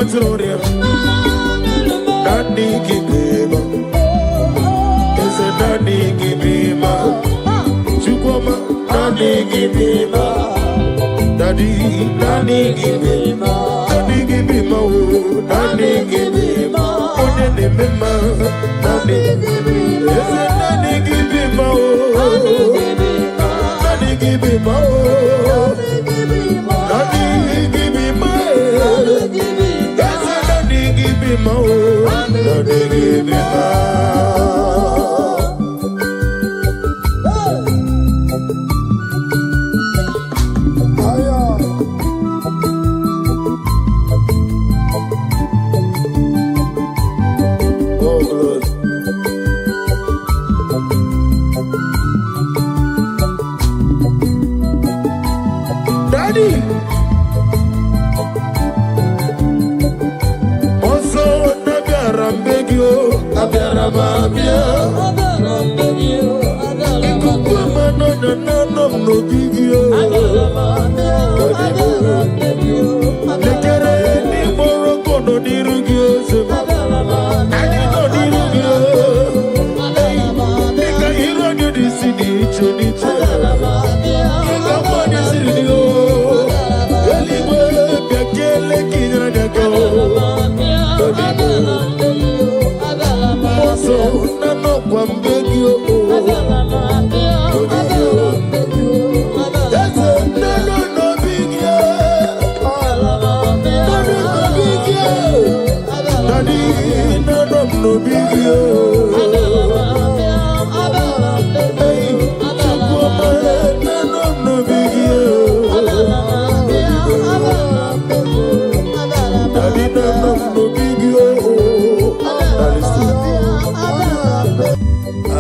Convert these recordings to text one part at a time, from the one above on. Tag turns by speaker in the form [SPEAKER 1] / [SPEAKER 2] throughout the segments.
[SPEAKER 1] Matoria. Daddy Gibima. Is a Daddy Gibima. Chukoma, Daddy Gibima. Daddy Gibima. Daddy Gibima. Daddy Gibima. Daddy Gibima. Daddy Gibima. Is a Daddy Gibima. Daddy Gibima. Daddy Gibima. Daddy Gibima. Daddy Gibima.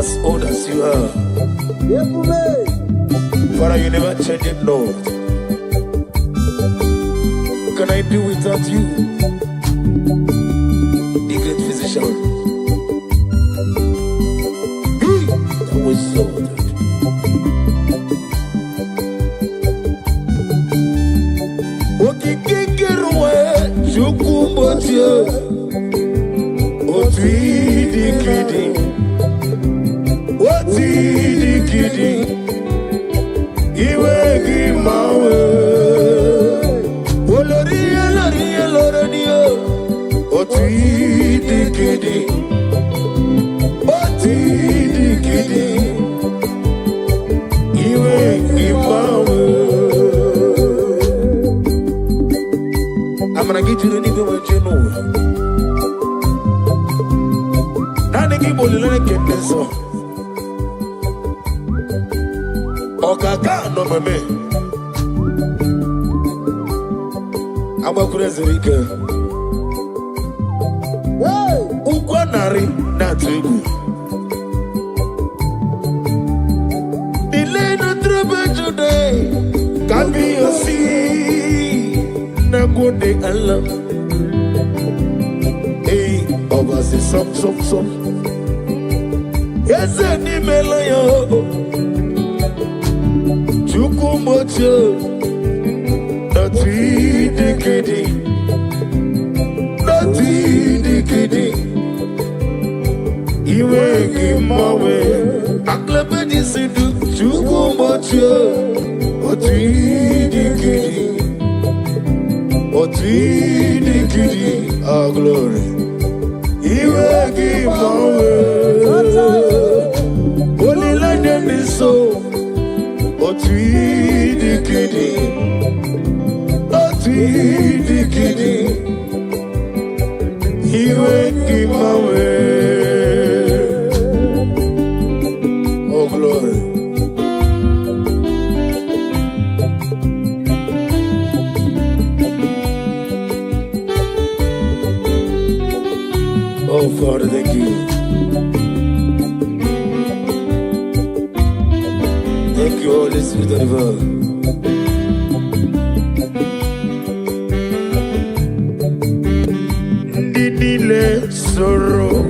[SPEAKER 1] As old as you are, Father, you never change it, Lord. What can I do without you, the great physician? I was so good. I'm gonna get you the nigga what you know. Now they keep on looking this song. Okaka no me. I'm a crazy girl. Ukwanari na tugu. Delay no trouble today. Can be your sea. Na go de Allah. Hey, over the some. Yes, any melayo. Chukumocho. Not the you ain't give my way. I clap at this and do Chukumocho. Or the kitty, our glory. You will give my way. Only like them is so. Or the kitty, you will give my way. Oh, glory. Oh, Father, thank you. Thank you, Holy Spirit of God. Didile sorrow,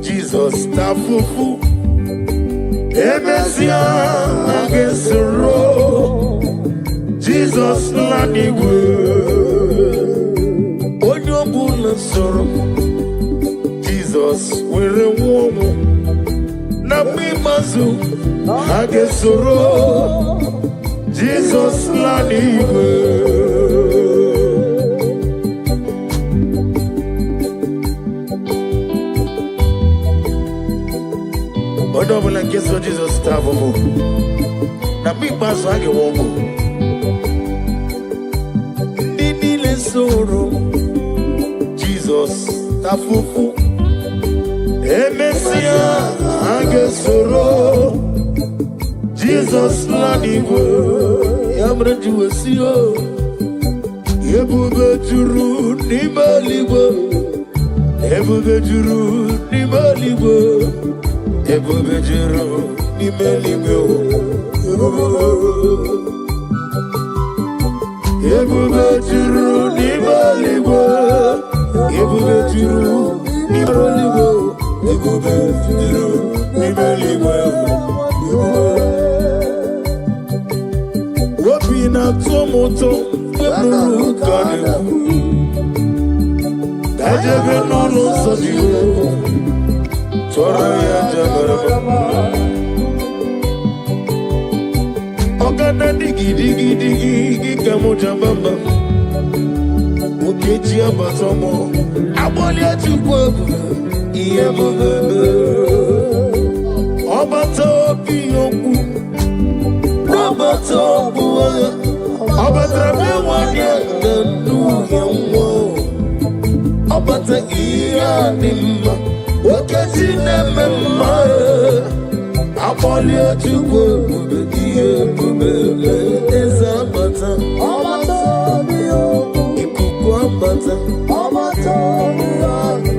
[SPEAKER 1] Jesus tafufu. Emesia agesoro, Jesus lanigwe. soro Jesus were womo na mi mazu hage soro Jesus laniwe Odo la keso Jesus tavo mo na mi mazu hage womo nini le soro Jesus tafufu Emesia agesoro Jesus lanigo yamre juwesio ebube juru nimaligo ebube juru nimaligo ebube juru nimaligo ebube juru nimaligo ebube juru nimaligo Wapina tomoto Wapinu kane Dajebe nono sadiyo Tora ya jabaraba Ogana digi Gamo jambamba Ukechi abatomo Aboli atukwabu Iye bebe Obato biyoku Obato buwa Obatra biwanya Nanu yawo Obata iya nimba Wakati nemema Apoli atukwa Iye bebe Eza bata Obato biyoku Ikukwa bata Obato biyoku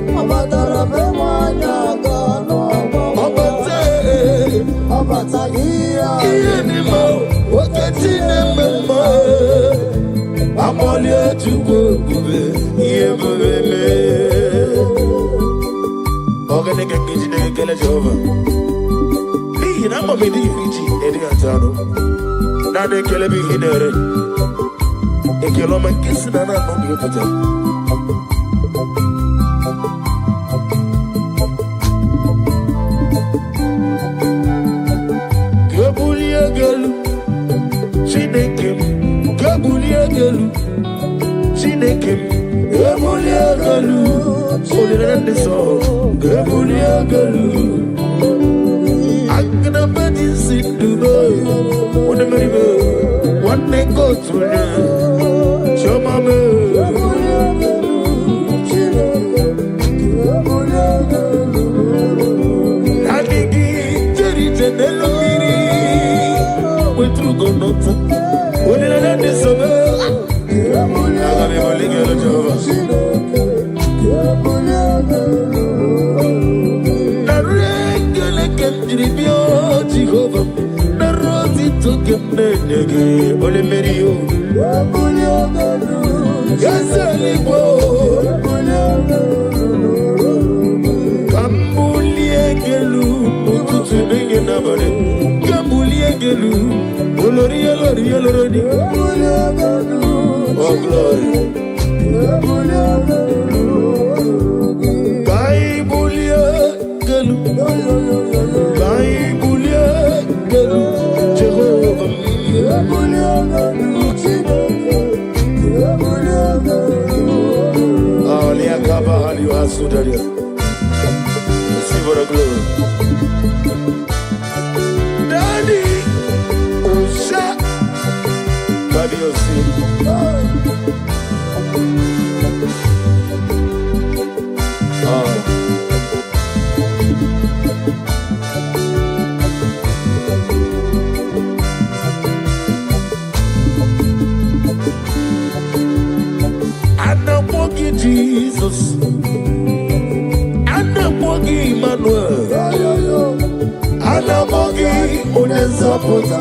[SPEAKER 1] Jesus, Anamogi Emmanuel, Anamogi Unezapota,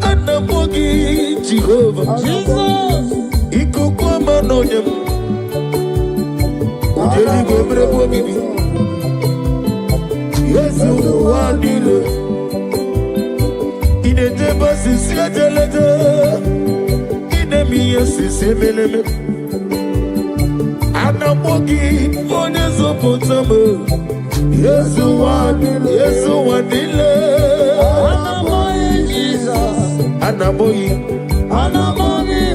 [SPEAKER 1] Anamogi Jehovah, Jesus, Ikukwa Manonyam, Ujeli Gobrebo Bibi, Yesu Wadile, Inedeba Sisi Ajalete. yes, Semeleme. Anamogi, Onezo Potamo. Yes, one, Anamogi, Jesus. Anamogi,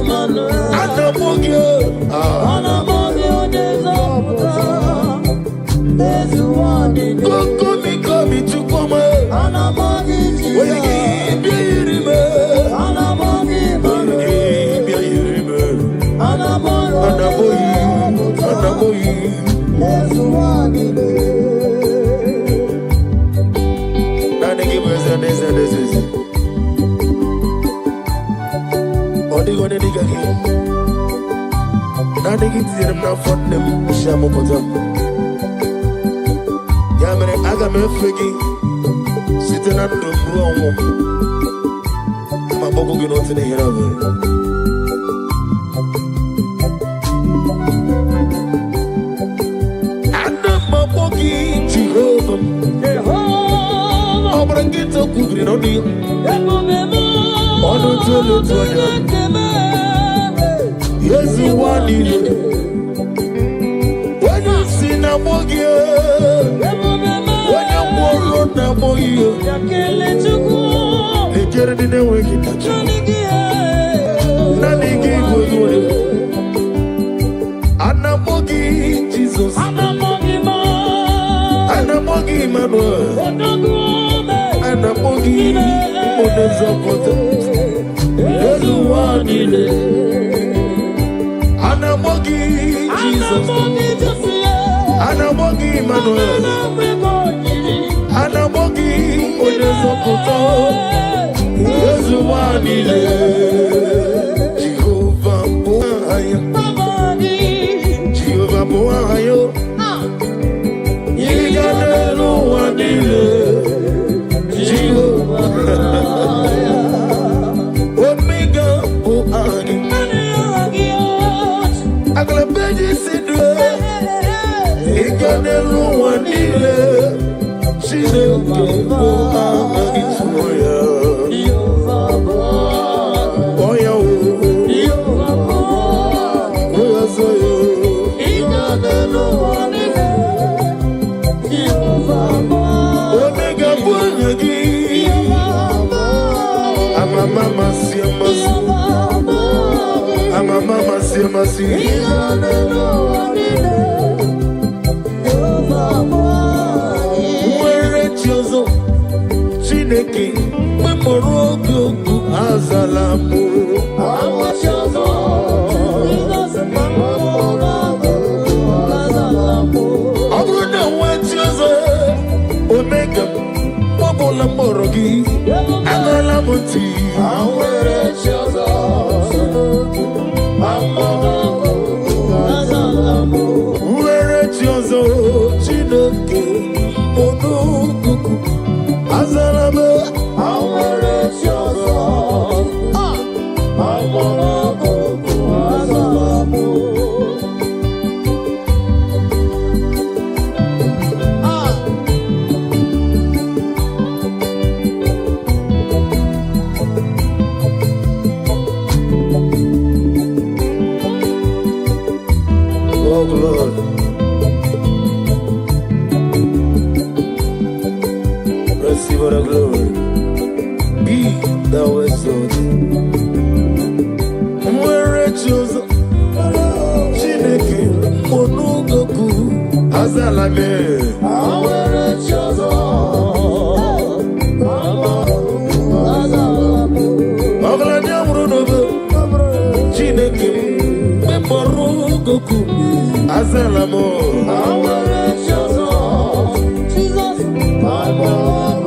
[SPEAKER 1] Manu. Anamogi, Onezo Potamo. Yes, one, Come to come. Anamogi, Jesus. Anamogi, Yes, you want it. When you see Namogi, when you walk on Namogi, they get in the way. Nanigi was Anamogi, Jesus. Anamogi, Manuel. Anamogi, Onezo. Yes, you want it. Anamogi, Jesus. Anamogi, Manuel. Anamogi, Onezo. Yes, you want it. Jehovah Boahayo. Jehovah Boahayo. Yiganelo wanile. Jehovah. Aglabeji sidwe, ikanelu wanile, shide kebo agituya. Oya oya soyo, ikanelu wanile, omega buanyagi, amama siamasi. Mama, see, where Jozo, Chineke, Memorogo, Azalamu, Omega, Mobola Morogi, Agalamuti, where Jozo. Where Jozo, Chineke, Onukuku, Azalame, where Jozo, Amonokuku, Azalamu. Oh, Lord. Receive the glory. Be thou exalted. Where Joseph, Chineke, Onugoku, Azalame. Where Joseph, Oglanya Murunogo, Chineke, Memorugoku. Azalamo, our Jesus, my Lord,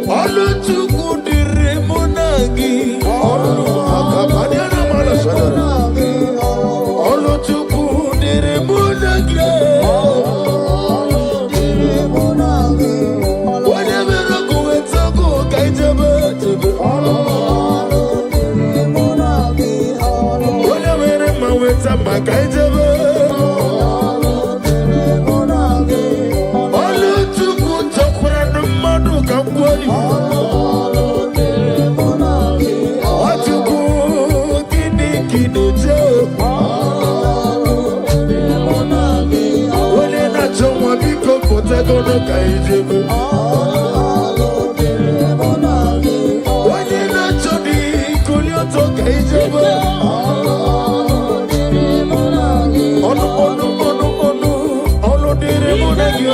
[SPEAKER 1] all to good Remonagi, all to good Remonagi, whatever I go and go, Kaijaba, gono kaijebe. Wani na chodi kulioto kaijebe. Onu dire monagi.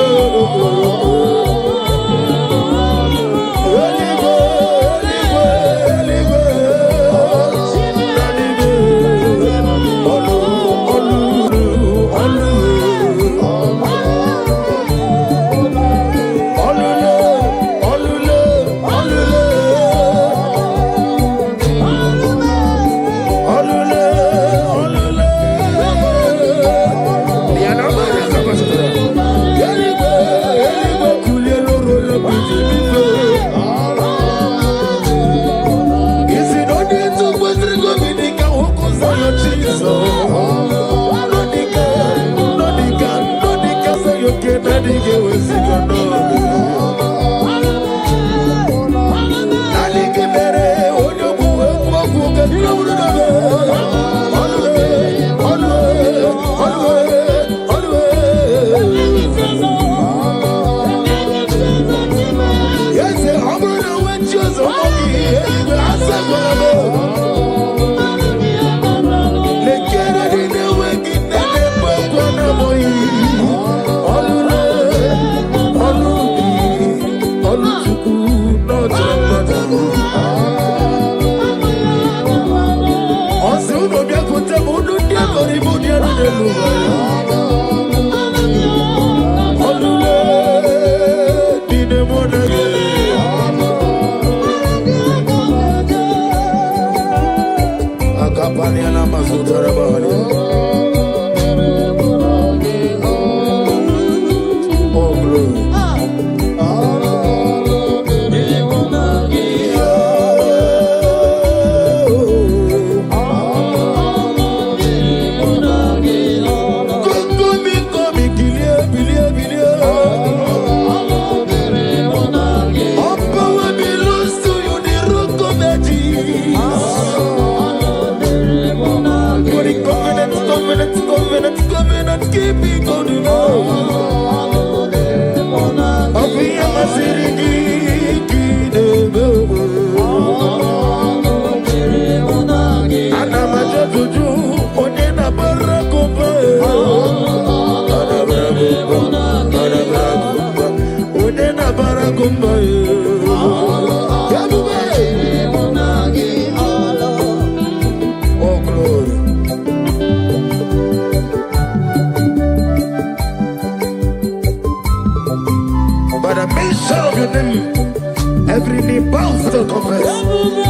[SPEAKER 2] Every knee bows to confess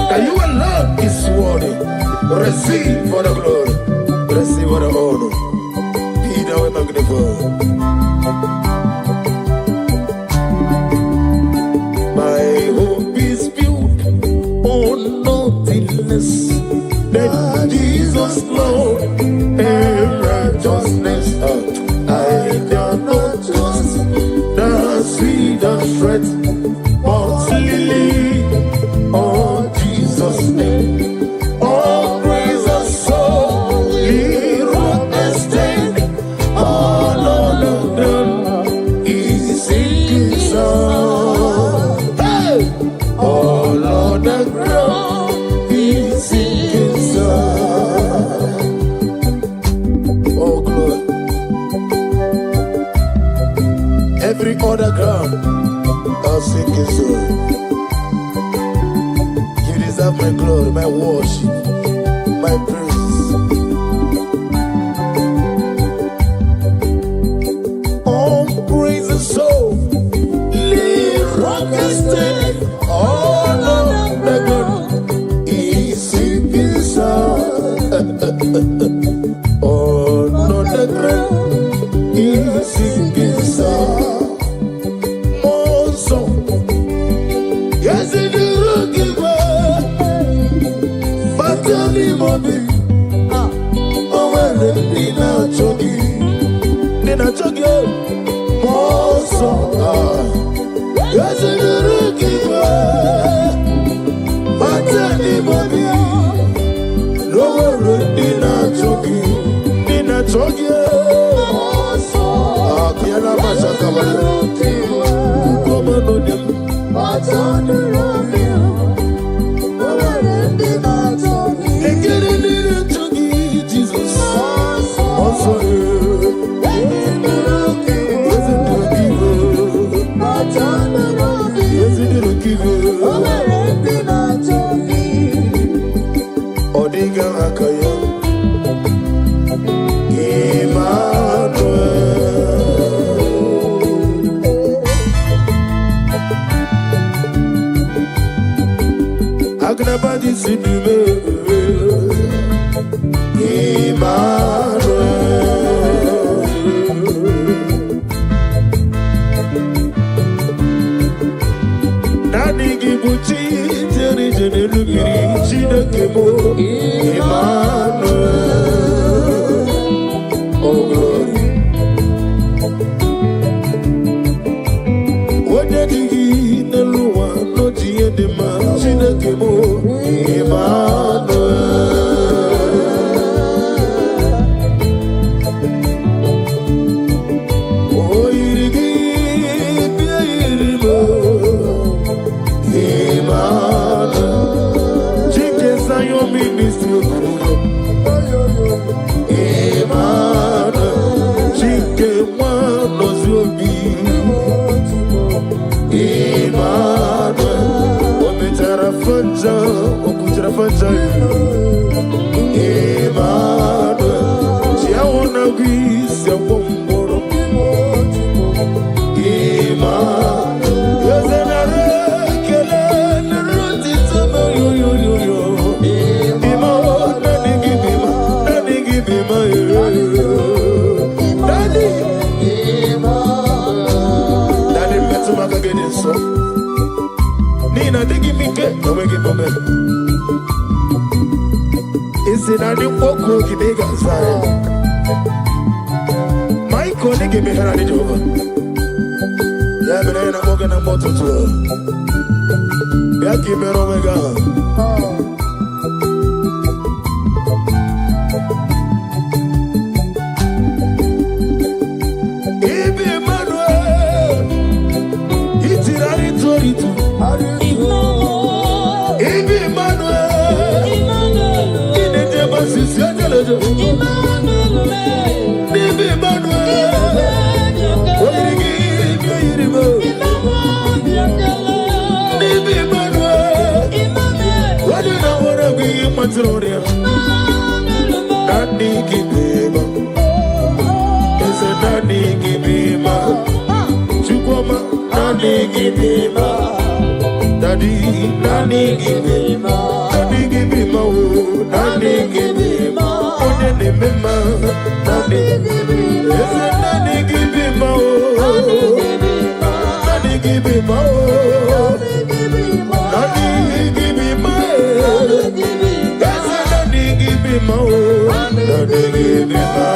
[SPEAKER 2] that you alone is worthy. Receive for the glory, receive for the honor. Be thou magnified. My hope is built on nothingness, that Jesus Lord and righteousness. I dare not trust the sweetest threat, but lily on Jesus' name. All praise the soul, he wrote the stain. All on the ground, he sings song. Hey! All on the ground, he sings song. Oh, glory. Every other ground, I'll sing his song. You deserve my glory, my worship, my praise. All praise the soul, live rock and stay. All of the good, he sing his song. All of the great, he sing his song. Nina chogi, moso. Yes, the rookie. Matani mami, lower Nina chogi, moso. Kiana masha kabali.
[SPEAKER 1] sidume Emmanuel. Nani gibuchi tere jene lugiri chine kemo Emmanuel. Oh glory. Wodegi neluwa no jiye dema chine kemo Emmanuel. Sinani oko kidega zaya Maiko nige mihara ni Jehova Ya bina na moga na moto tu Ya kimero mega Ibi Emmanuel Itirari toritu Ibi Emmanuel Emmanuel, Bibi Emmanuel, Bibi Emmanuel, what do you know what I be Matronia? Daddy Gibima, is a Daddy Gibima, Chukoma, Daddy Gibima, Daddy Gibima, Daddy Gibima, Daddy Gibima. Daddy Gibima, Daddy Gibima, Daddy Gibima, Daddy Gibima, Daddy Gibima, Daddy Gibima.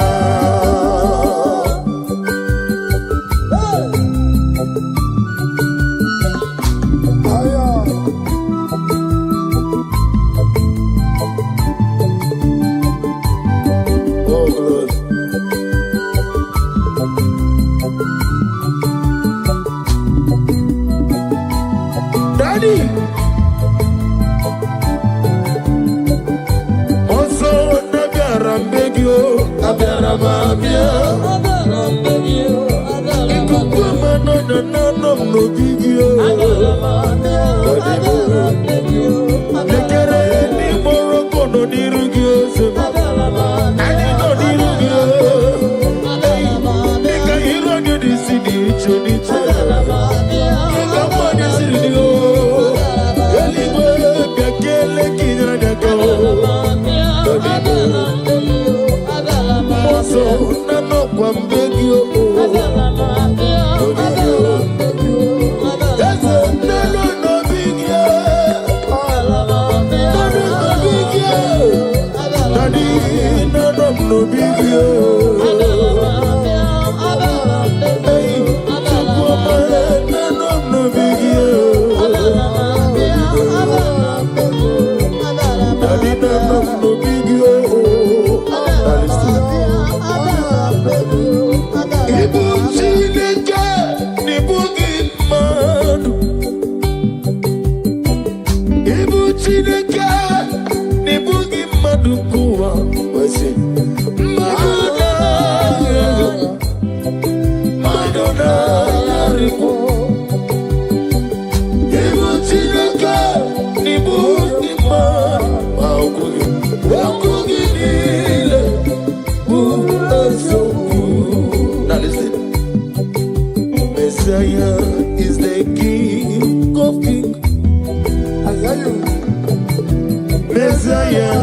[SPEAKER 1] Messiah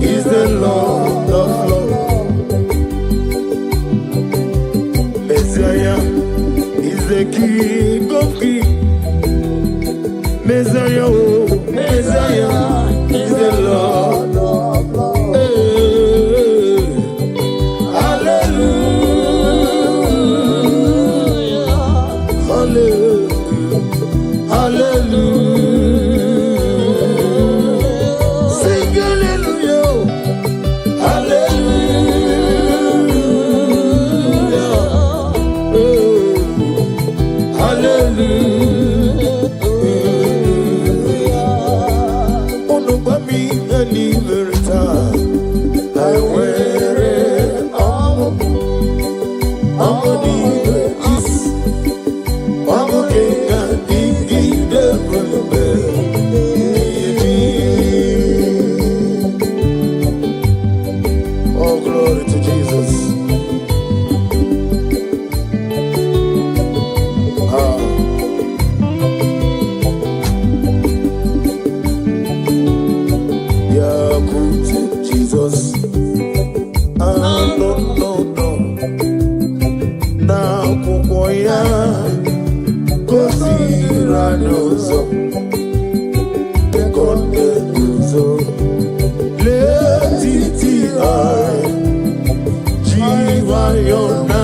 [SPEAKER 1] is the Lord of Lords. Messiah is the King of Kings. Messiah, oh, Messiah is the Lord of Lords. Hey, hallelujah, hallelujah, hallelujah. Sing hallelujah, hallelujah, hallelujah. Oh, glory to Jesus. Yeah, good Jesus. No. Now, Kukoya, Kosiranoso, Kondenuso, Letiti, Jiva Yona,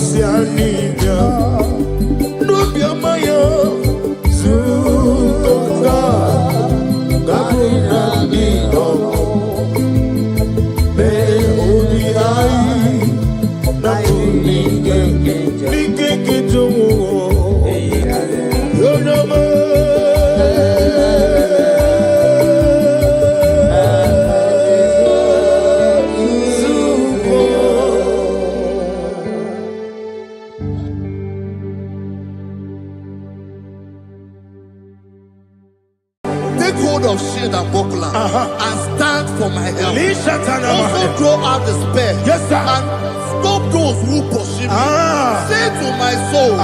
[SPEAKER 1] Sianibia, Nubia Maya, Zutoka, Gabina Nido, Me Ubiai, Nakunike, Nike Jomo, Yonama.
[SPEAKER 2] Take hold of shield and buckler and stand for my help. Also throw out despair.
[SPEAKER 1] Yes, sir.
[SPEAKER 2] And stop those who pursue me. Say to my soul, I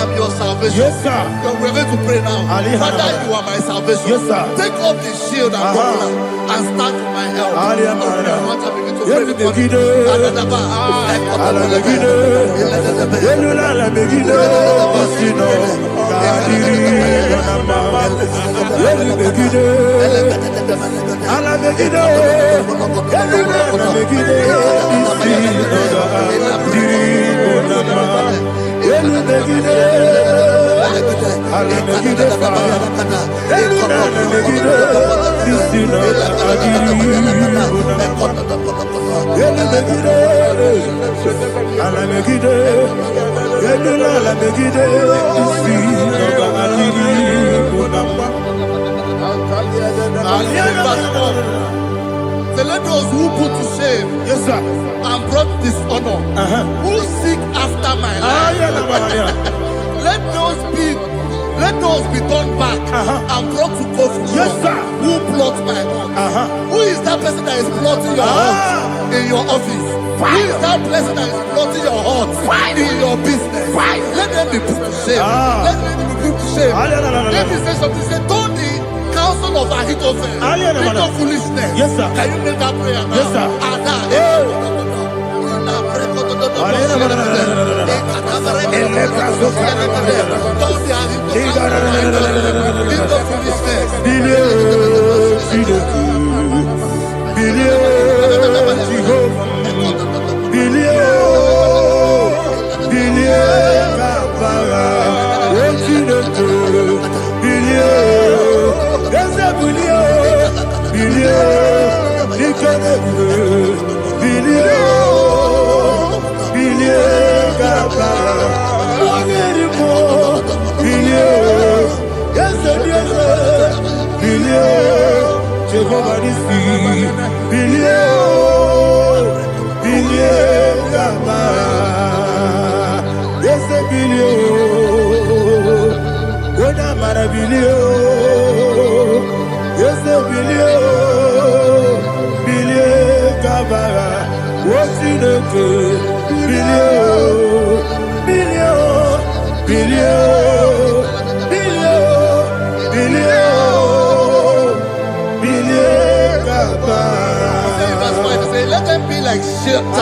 [SPEAKER 2] am your salvation.
[SPEAKER 1] Yes, sir.
[SPEAKER 2] We're going to pray now. Father, you are my salvation.
[SPEAKER 1] Yes, sir.
[SPEAKER 2] Take off the shield and buckler and stand for my help. I want to begin to pray before you. Let those who put to shame,
[SPEAKER 1] Yes, sir.
[SPEAKER 2] and brought dishonor, who seek after my life, let those be turned back and brought to confusion.
[SPEAKER 1] Yes, sir.
[SPEAKER 2] Who plot my heart? Who is that person that is plotting your heart in your office? Who is that person that is plotting your heart in your business? Let them be put to shame. Let them be put to shame. Let me say something. Say, don't the counsel of Ahithophel think of foolishness.
[SPEAKER 1] Yes, sir.
[SPEAKER 2] Can you make that prayer now?
[SPEAKER 1] Yes, sir.
[SPEAKER 2] like shelter.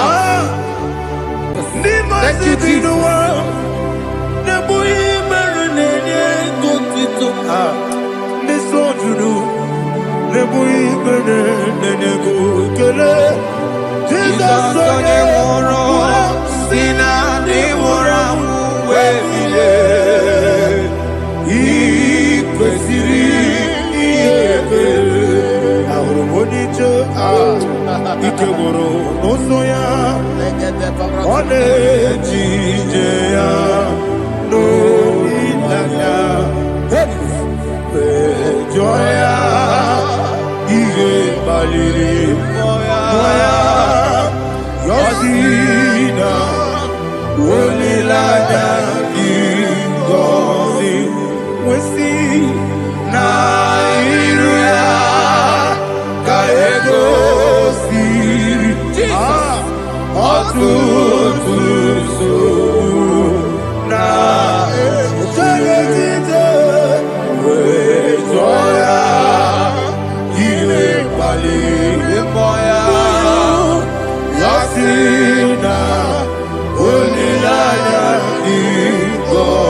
[SPEAKER 1] Thank you, Jesus. Jesus,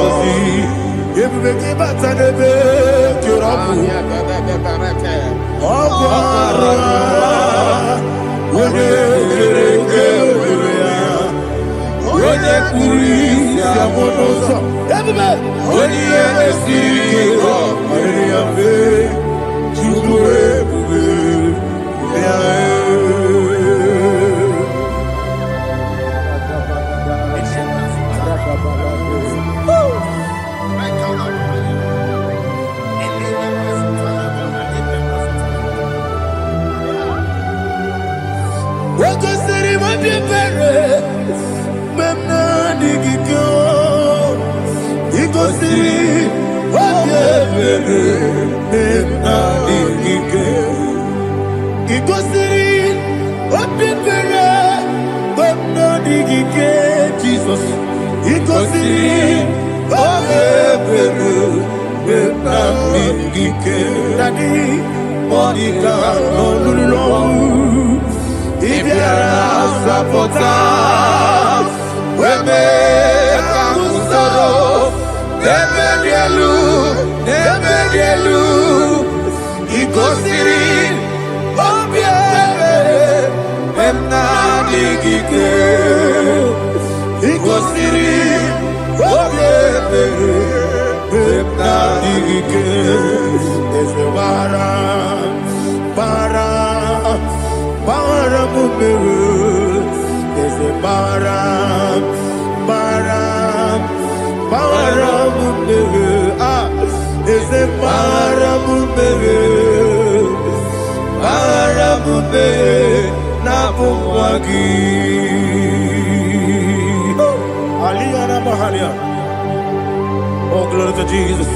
[SPEAKER 1] Oh, glory to Jesus.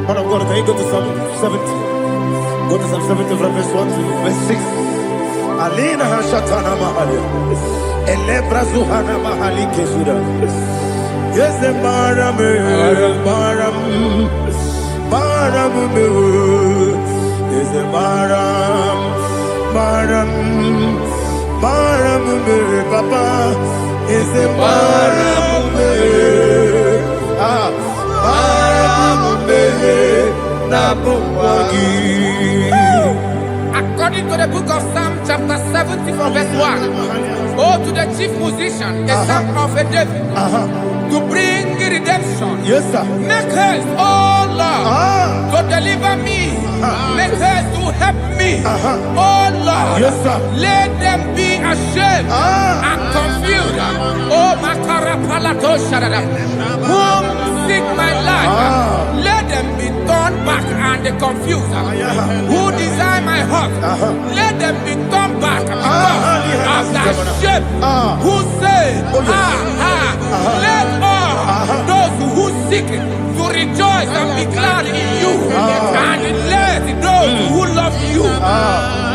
[SPEAKER 1] Man of God, can you go to Psalm 70? Go to Psalm 70 from verse 1 to verse 6. Alina Hashatana Mahalia. Elebra Zuhana Mahali Kesuda. Yes, the Baram, Baram, Baram, yes, the Baram, Baram, Baram, Papa, yes, the Baram,
[SPEAKER 3] According to the book of Psalm chapter 70 from verse 1, oh, to the chief musician, a son of a David, to bring redemption.
[SPEAKER 1] yes, sir.
[SPEAKER 3] Make haste, oh Lord, to deliver me. Make haste to help me. Oh Lord,
[SPEAKER 1] Yes, sir.
[SPEAKER 3] let them be ashamed and confused. Oh Makara Palato Shadada, whom seek my life, let them be turned back and confused. Who desire my heart, let them be turned back because of that shame. Who say, let all those who seek to rejoice and be glad in you, and let those who love you,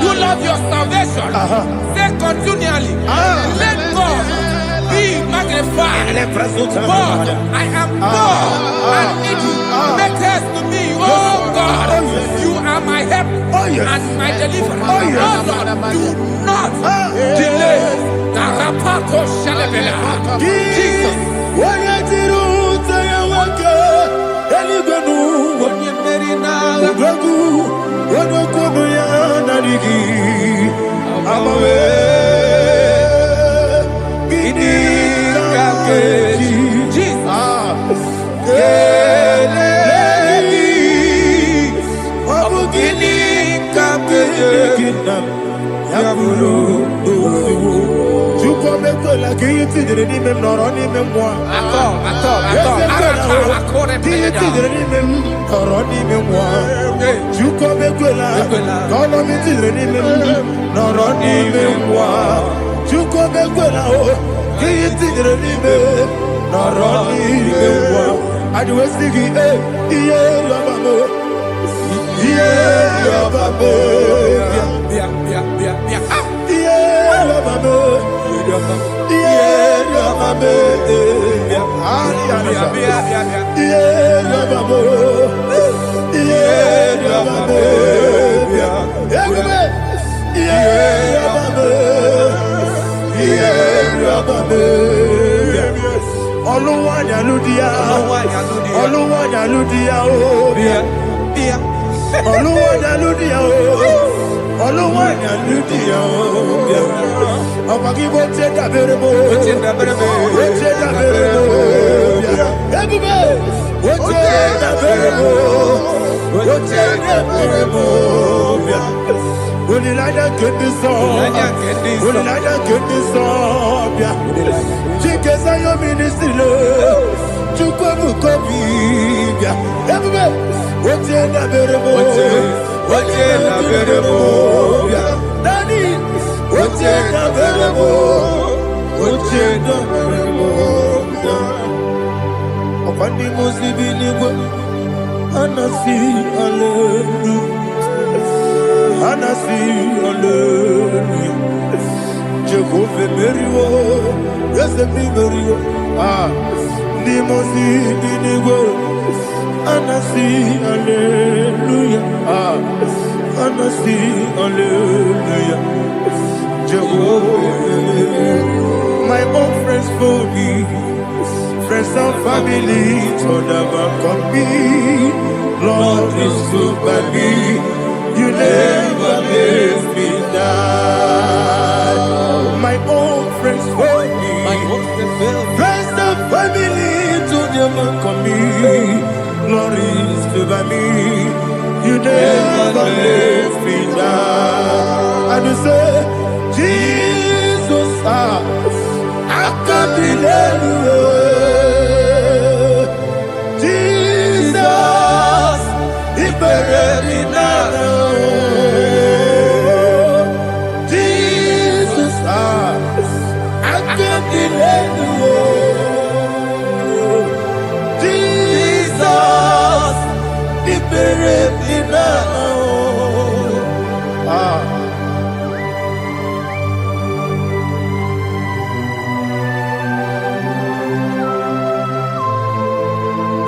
[SPEAKER 3] who love your salvation, say continually, let God be magnified. God, I am poor and needy. Make haste to me, oh God. You are my help and my deliverer. Oh Lord, do not delay. Tarapato shalabela. Jesus.
[SPEAKER 1] My own friends for me, friends and family, told never come me. Lord is good by me, you never leave me die. My own friends for me, friends and family, told never come me. Lord is good by me, you never leave me die. And you say, Jesus, I can't believe you. Jesus, He buried me now. Jesus, I can't believe you. Jesus, He buried me now.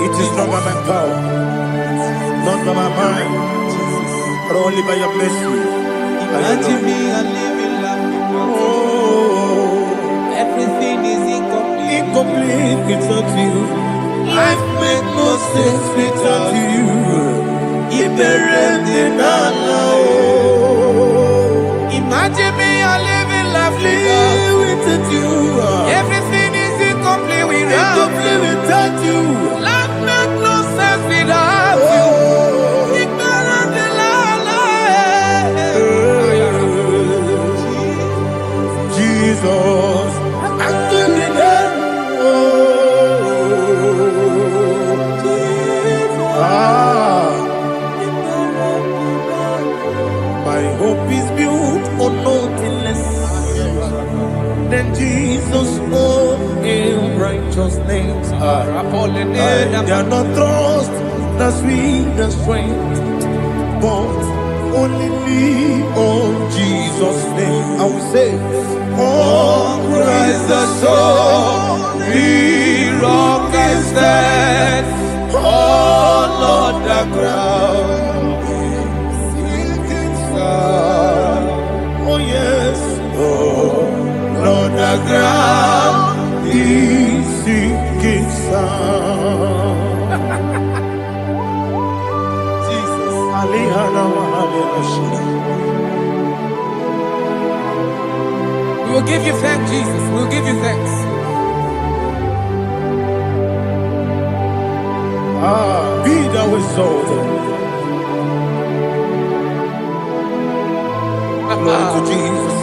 [SPEAKER 1] It is not by my power, not by my mind, but only by your mercy.
[SPEAKER 3] Imagine me and living life.
[SPEAKER 1] Oh,
[SPEAKER 3] Everything is incomplete.
[SPEAKER 1] incomplete without you. Life made no sense without you.
[SPEAKER 3] Imagine me and living life
[SPEAKER 1] Without you.
[SPEAKER 3] Everything is incomplete
[SPEAKER 1] Incomplete without you.
[SPEAKER 3] Life makes no sense without you. Ignorant the
[SPEAKER 1] Jesus, I couldn't my hope is built on nothing less than Jesus' own righteous names. I cannot trust the sweet strength, but only me, oh Jesus' name. I will say, oh Christ the
[SPEAKER 3] He rock and stand. Oh Lord, the ground is sinking sand.
[SPEAKER 1] oh yes,
[SPEAKER 3] Oh Lord, the ground
[SPEAKER 1] is sinking sun.
[SPEAKER 3] Jesus.
[SPEAKER 1] Alihana Mahalena.
[SPEAKER 3] We will give you thanks, Jesus. We will give you thanks.
[SPEAKER 1] Be thou exalted. Glory to Jesus.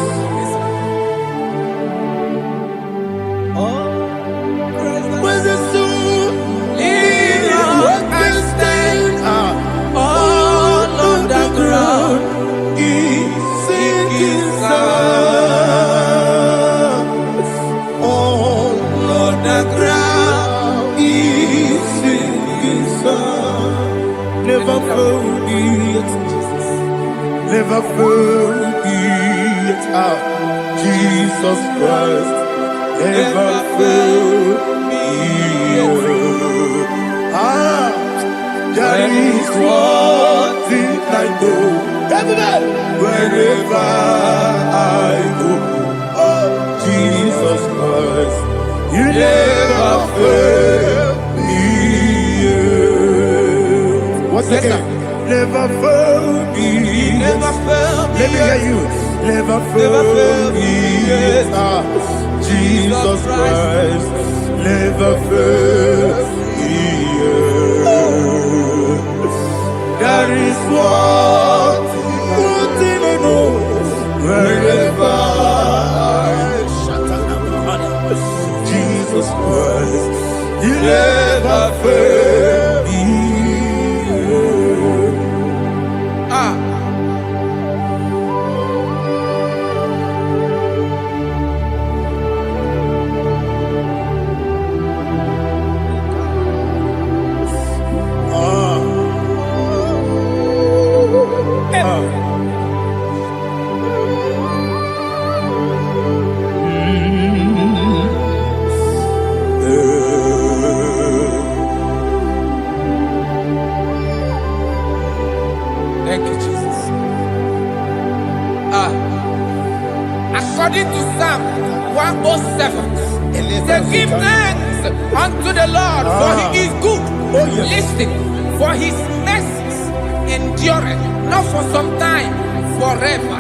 [SPEAKER 1] Where's the soul?
[SPEAKER 3] What can stand? All on the ground
[SPEAKER 1] is sinking
[SPEAKER 3] sand.
[SPEAKER 1] Oh
[SPEAKER 3] Lord, the ground
[SPEAKER 1] is sinking sun. Never forget, never forget, Jesus Christ. Never forget. That is one thing I know. Wherever I go, oh Jesus Christ, you never fail me. Once again, never fail me.
[SPEAKER 3] never fail me.
[SPEAKER 1] Let me hear you. Never fail me. Jesus Christ, never fail me. That is one thing I know. Wherever Jesus Christ, you never fail me.
[SPEAKER 3] Thank you, Jesus. According to Psalm 107, it says, give thanks unto the Lord, for he is good.
[SPEAKER 1] Oh, yes.
[SPEAKER 3] Listen, for his mercies endureth, not for some time, forever.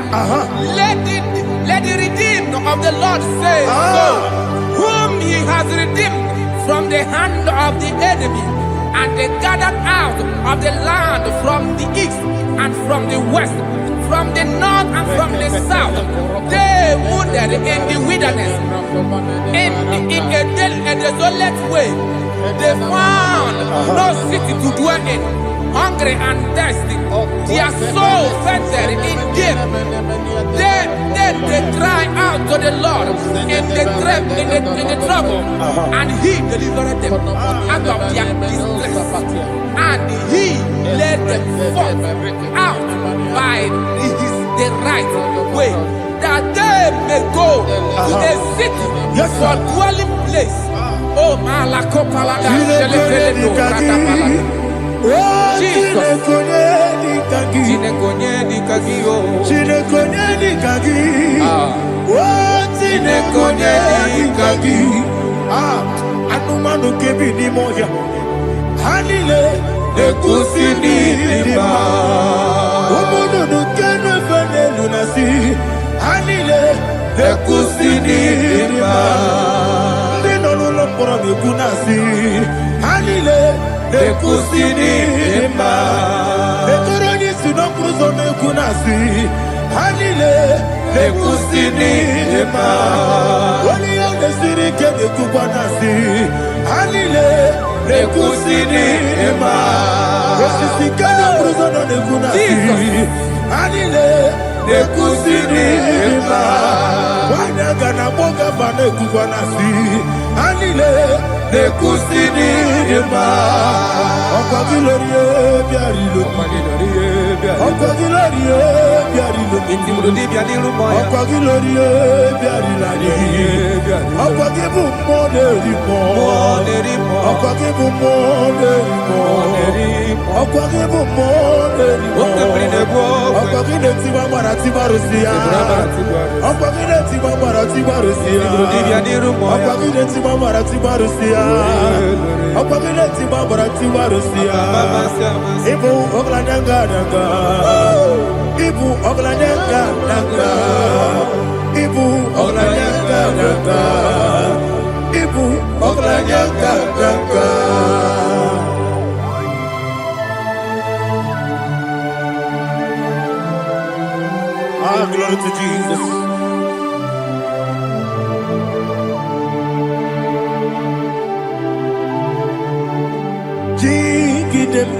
[SPEAKER 3] Let the redeemed of the Lord say so, whom he has redeemed from the hand of the enemy, and they gathered out of the land from the east and from the west, from the north and from the south. They wandered in the wilderness, in a desolate way. They found no city to dwell in, hungry and thirsty. Their soul fettered in deep. They cry out to the Lord in the trouble, and he delivered them out of their distress, and he led them forth out by the right way, that they may go to a city for dwelling place. Oh, Malakopalada, Jesus.
[SPEAKER 1] Anumanu kebi ni moja Hanile
[SPEAKER 3] Ekusini lima
[SPEAKER 1] Umudu nukenu fene lunasi Hanile
[SPEAKER 3] Ekusini lima
[SPEAKER 1] Nino lulopora mikunasi Hanile
[SPEAKER 3] Ekusini lima
[SPEAKER 1] Ekoroni sinokruzo mikunasi Hanile
[SPEAKER 3] Ekusini lima
[SPEAKER 1] Wali yone sirike mikubanasi Hanile
[SPEAKER 3] Ekusini lima
[SPEAKER 1] Wasisikana bruzono nekunasi Hanile
[SPEAKER 3] Ekusini lima
[SPEAKER 1] Wanagana boga vane kubanasi Hanile
[SPEAKER 3] Ekusini lima
[SPEAKER 1] Okwagilorie biarilo Glory to Jesus. Jigidem,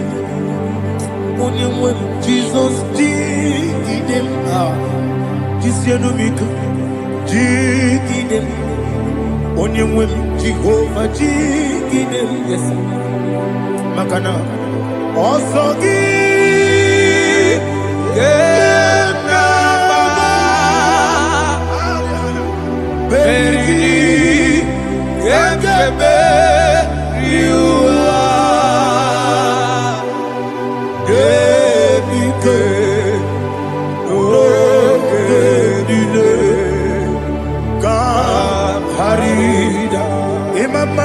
[SPEAKER 1] Jesus, jigidem, Jisianumika, jigidem, Onyemwem, Jehovah, jigidem, yes, Makana, also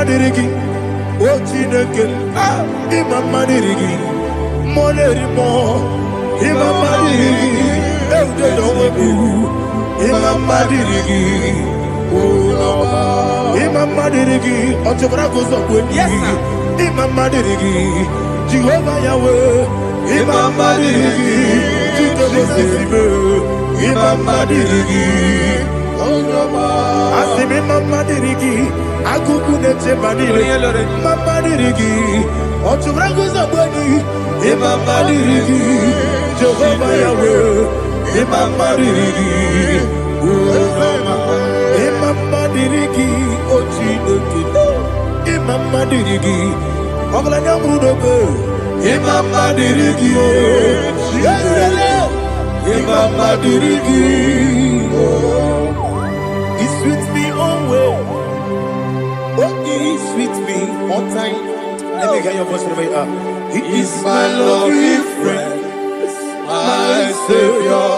[SPEAKER 1] Dirigi, Ochineke, Imam Dirigi, Molerimo, Imam Dirigi, Eldedowebu, Imam Dirigi, Imam Dirigi, Otobragos of Wendy, Imam Dirigi, Jehovah Yahweh, Imam Dirigi, Imam Dirigi, Asimi Mama Dirigi, Akukunete Maniri, Mama Dirigi, Otubragos of Wendy, Imam Dirigi, Jehovah Yahweh, Imam Dirigi, Imam Dirigi, Ochineke, Imam Dirigi, Oglanya Brudobe, Imam Dirigi, Imam Dirigi, He sweets me always. Oh, He sweets me all time. Let me hear your voice wherever you are. He is my lovely friend, my Savior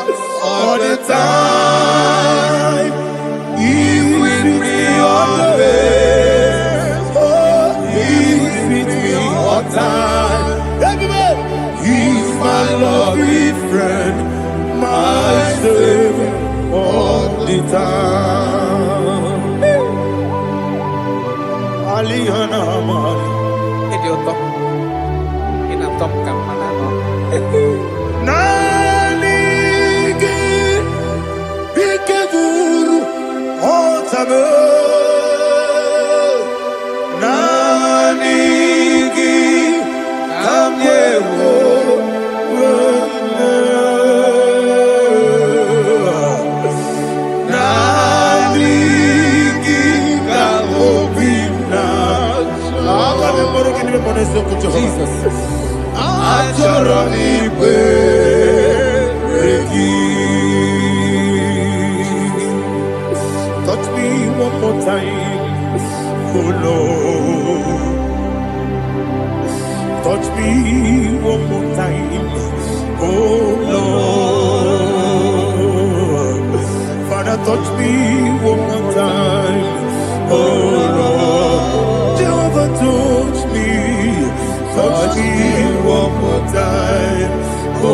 [SPEAKER 1] all the time. He is with me always. Oh, He is with me all time. Everybody, He is my lovely friend, my Savior all the time. Alihana Mari.
[SPEAKER 3] Idioto. Inatop kampana.
[SPEAKER 1] Nanigi Ikeguru Otame Nanigi Kamyewo Nanigi Kamobina Jesus touch me one more time, oh Lord. Touch me one more time, oh Lord. Father, touch me one more time, oh Lord. Jehovah, touch me one more time, oh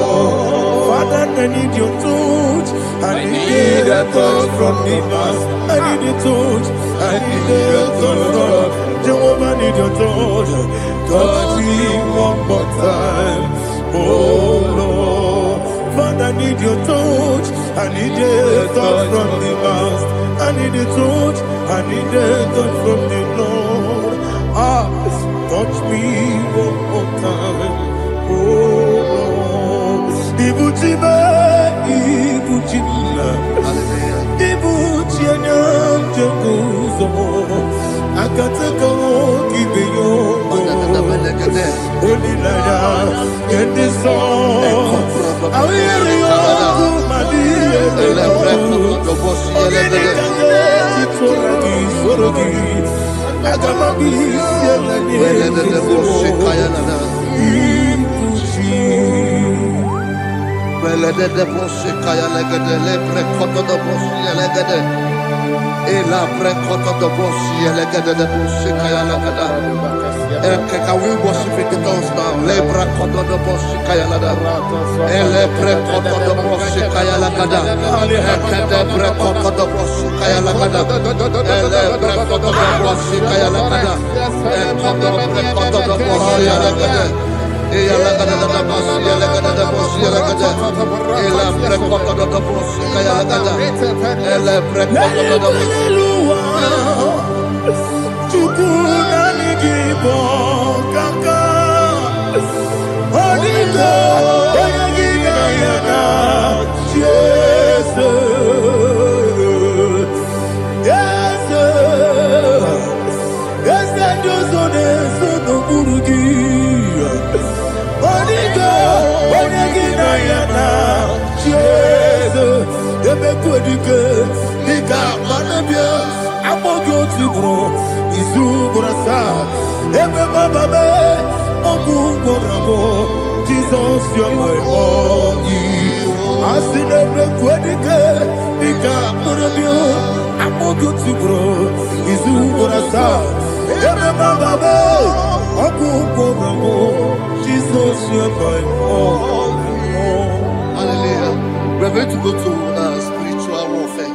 [SPEAKER 1] Lord. Father, I need your touch. I need a touch from the past. I need a touch. I need a touch from Jehovah. I need your touch. Touch me one more time, oh Lord. Father, I need your touch. I need a touch from the past. I need a touch. I need a touch from the Lord. Touch me one more time, oh Lord. Ibuchima, Ibuchima, Ibuchina, Jaguzo. Akataka, give me your Only like in this song. I will you, my dear.
[SPEAKER 2] Ela prekoto do boshi elegede de boshi kaya lagada. Can we worship in the tongues now? Le prekoto do boshi kaya lagada. Ele prekoto do boshi kaya lagada. Ekede prekoto do boshi kaya lagada. Ele prekoto do boshi kaya lagada. Ekodo prekoto do boshi lagada. Ela lagada da boshi lagada da boshi lagada. Ela prekoto do boshi kaya lagada. Ele prekoto do boshi.
[SPEAKER 1] Chukuna IGBO kaka. Onigo oyagina yana. Jesus. Yes. Yes, and you so no burugi. Onigo oyagina yana. Jesus. Ebe kodike. Nika manabia. Amogo tibro. Izu burasa. Ebe bababe. Ogu borabo. Jesus, you're my only. Asinebe kodike. Nika manabia. Amogo tibro. Izu burasa. Ebe bababe. Ogu borabo. Jesus, you're my only.
[SPEAKER 2] Hallelujah. We're going to go to spiritual warfare.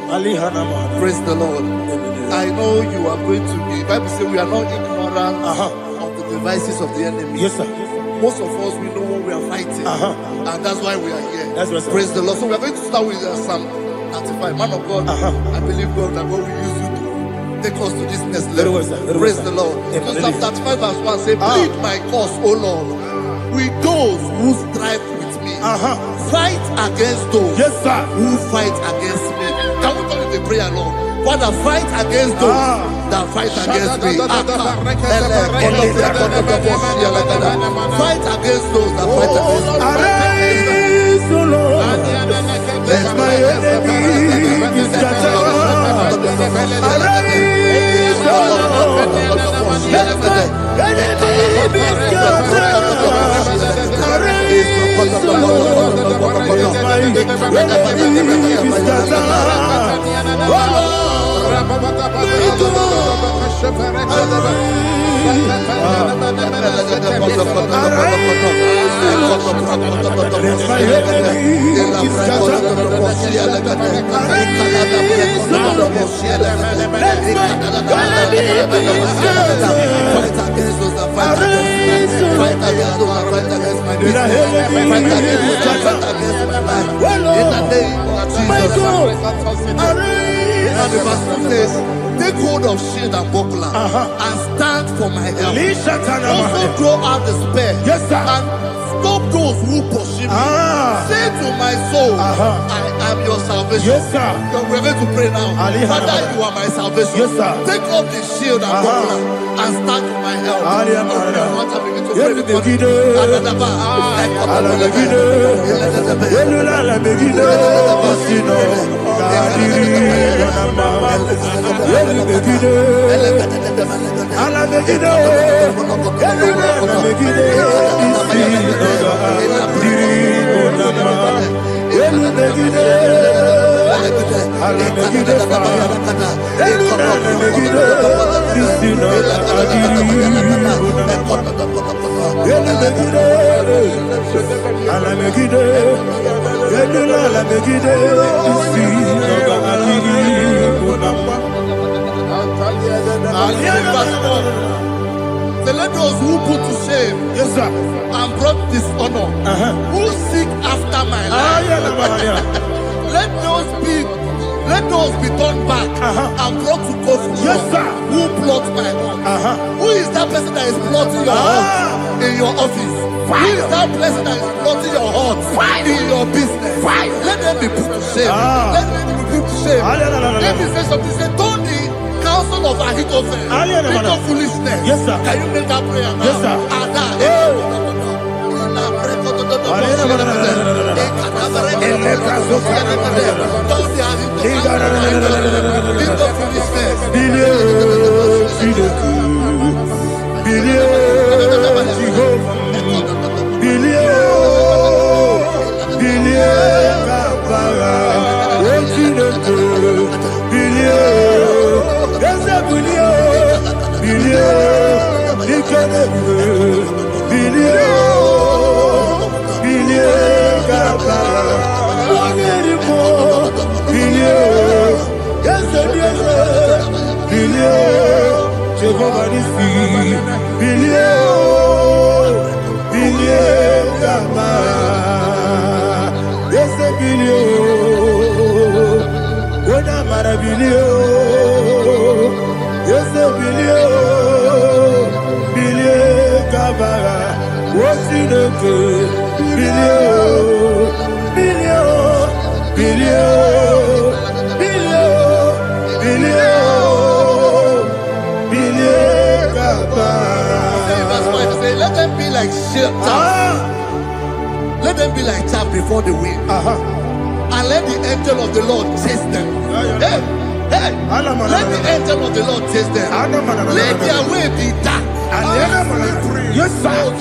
[SPEAKER 2] Praise the Lord. I know you are going to be. Bible says we are not ignorant of the devices of the enemy.
[SPEAKER 1] Yes, sir.
[SPEAKER 2] Most of us, we know what we are fighting. And that's why we are here.
[SPEAKER 1] That's right, sir.
[SPEAKER 2] Praise the Lord. So we are going to start with Psalm 95. Man of God, I believe God that God will use you to take us to this next level.
[SPEAKER 1] Well, sir.
[SPEAKER 2] Praise the Lord. So Psalm 35 verse 1 says, plead my cause, O Lord, with those who strive with me. Fight against those who fight against me. Can we call it a prayer, Lord? Father, fight against those that fight against me. Fight against those that fight against me.
[SPEAKER 1] Arise, O Lord. Let my enemy be scattered. Arise, O Lord. Let my enemy be scattered. Arise, O Lord. Let my enemy be scattered. Oh Lord.
[SPEAKER 2] And the verse says, take hold of shield and buckler and stand for my help. Also throw out the spear and stop those who pursue me. Say to my soul, I am your salvation. We're going to pray now. Father, you are my salvation. Take off the shield and buckler and stand for my help. Let those who put to shame and brought dishonor, who seek after my life, let those be turned back and brought to confusion. Who plot my heart? Who is that person that is plotting your heart in your office? Who is that person that is plotting your heart in your business? Let them be put to shame. Let them be put to shame. Let me say something. Say, don't the counsel of Ahithophel, of foolishness.
[SPEAKER 1] Yes, sir.
[SPEAKER 2] Can you make that prayer now?
[SPEAKER 1] Yes, sir. Jehovah Nissi, billion, Gama, yes, a billion, what am I a billion, yes, a billion, Gama, what's in a good
[SPEAKER 2] Let them be like chaff. Let them be like chaff before the wind. And let the angel of the Lord chase them. Hey, let the angel of the Lord chase them. Let their way be dark.
[SPEAKER 1] Yes, sir.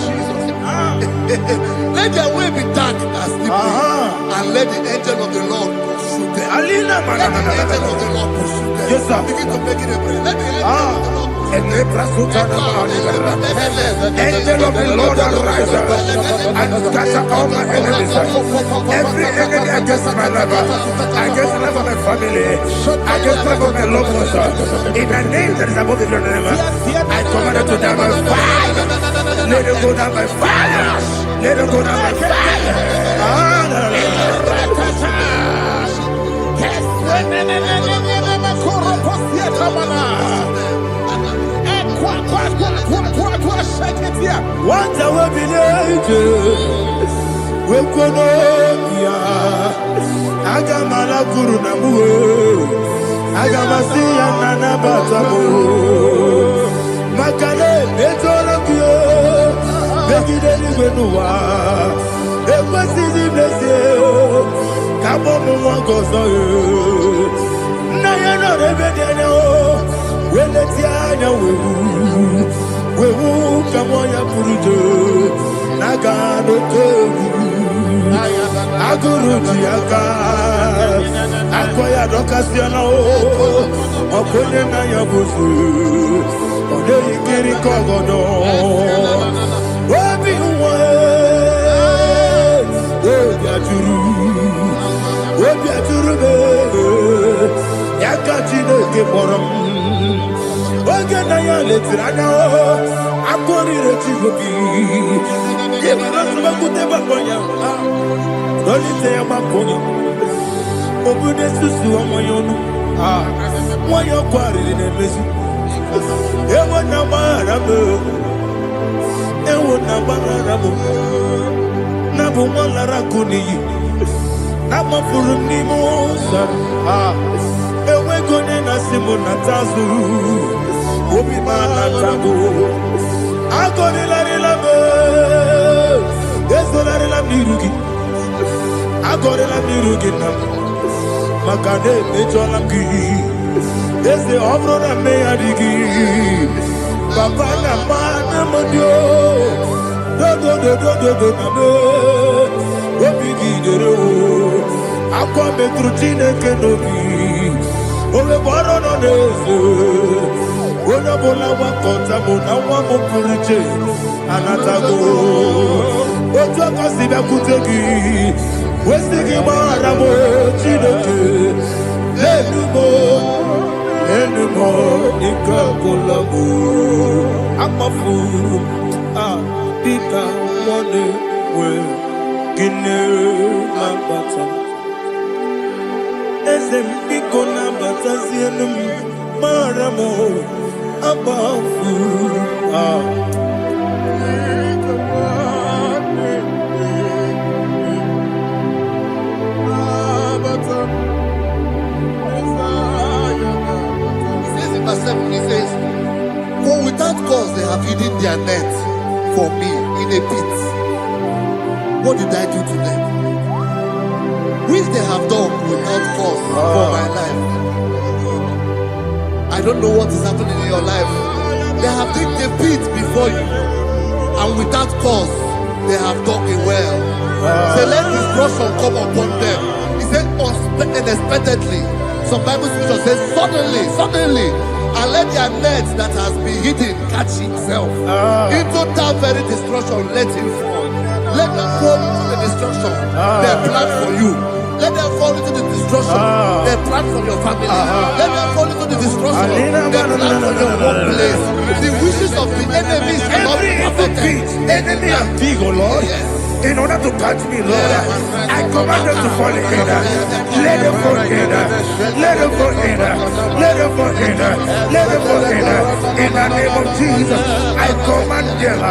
[SPEAKER 2] Let their way be dark as slippery. And let the angel of the Lord pursue them. Let the angel of the Lord pursue them.
[SPEAKER 1] Yes, sir.
[SPEAKER 2] Begin to make it a prayer. Let the angel of the Lord
[SPEAKER 1] Angel of the Lord arise and scatter all my enemies. Every enemy against my life, against the life of my family, against the life of my loved ones. In the name that is above the name, I command it to down by fire. Let it go down by fire. Let it go down by fire. What I will be we Kononia Agamala Guru Namu Agamasi Nana Batamu Makale Betolokio Begideni Benua Ekwasidi Blessio Kabomu Wangozo Nayano Rebedeno Weletianya Wewu Kamoya Purujo Nagano Kogu Aguru Jiaka Akoya Dokasiano Okone Nayabuzu Ode Ikiri Kogodo Obi Uwe Obi Aturu Yakachino Keporam Oge Naya Letrana Akori Rechigobi Yebirasubakute Bakoya Dolite Yamaponi Obune Susu Amoyonu Moyo Kwari Nemezi Ewo Namarabo Ewo Namarabo Nabu Malara Kuni Nama Furuni Mosa Ewe Gone Nasimu Natazu Obi Manatago Agoni Larilabe Ezolarila Mirugi Agorela Mirugi Nam Makade Mejolamgi Eze Obrona Meyadigi Papa Namana Modio Do Nabe Obigi Dero Aqua Metrutine Kenobi Ove Borono Nezo Ona Bola Wakota Mona Wamopuriche Anatago Ojo Kasiba Kutegi Westigi Maramo Chinoke Lenumo Nika Kolabu Amafu Pika One We Gine Lambata Ezem Piko Lambata Zienum Maramo Abafu
[SPEAKER 2] He says in verse 7, for me in a pit, what did I do to them? Which they have done without cause for my life. I don't know what is happening in your life. They have digged a pit before you, and without cause, they have done it well. Say, let destruction come upon them. He said, unexpectedly. Some Bible scripture says, suddenly, and let their net that has been hidden catch himself. Into that very destruction, let him fall. Let them fall into the destruction they plan for you. Let them fall into the destruction they plan for your family. Let them fall into the destruction they plan for your workplace. The wishes of the enemies cannot be perfected.
[SPEAKER 1] Enemy and big, oh Lord.
[SPEAKER 2] Yes.
[SPEAKER 1] In order to catch me, Lord, I command them to fall in. Let them fall in. Let them fall in. Let them fall in. Let them fall in. In the name of Jesus, I command them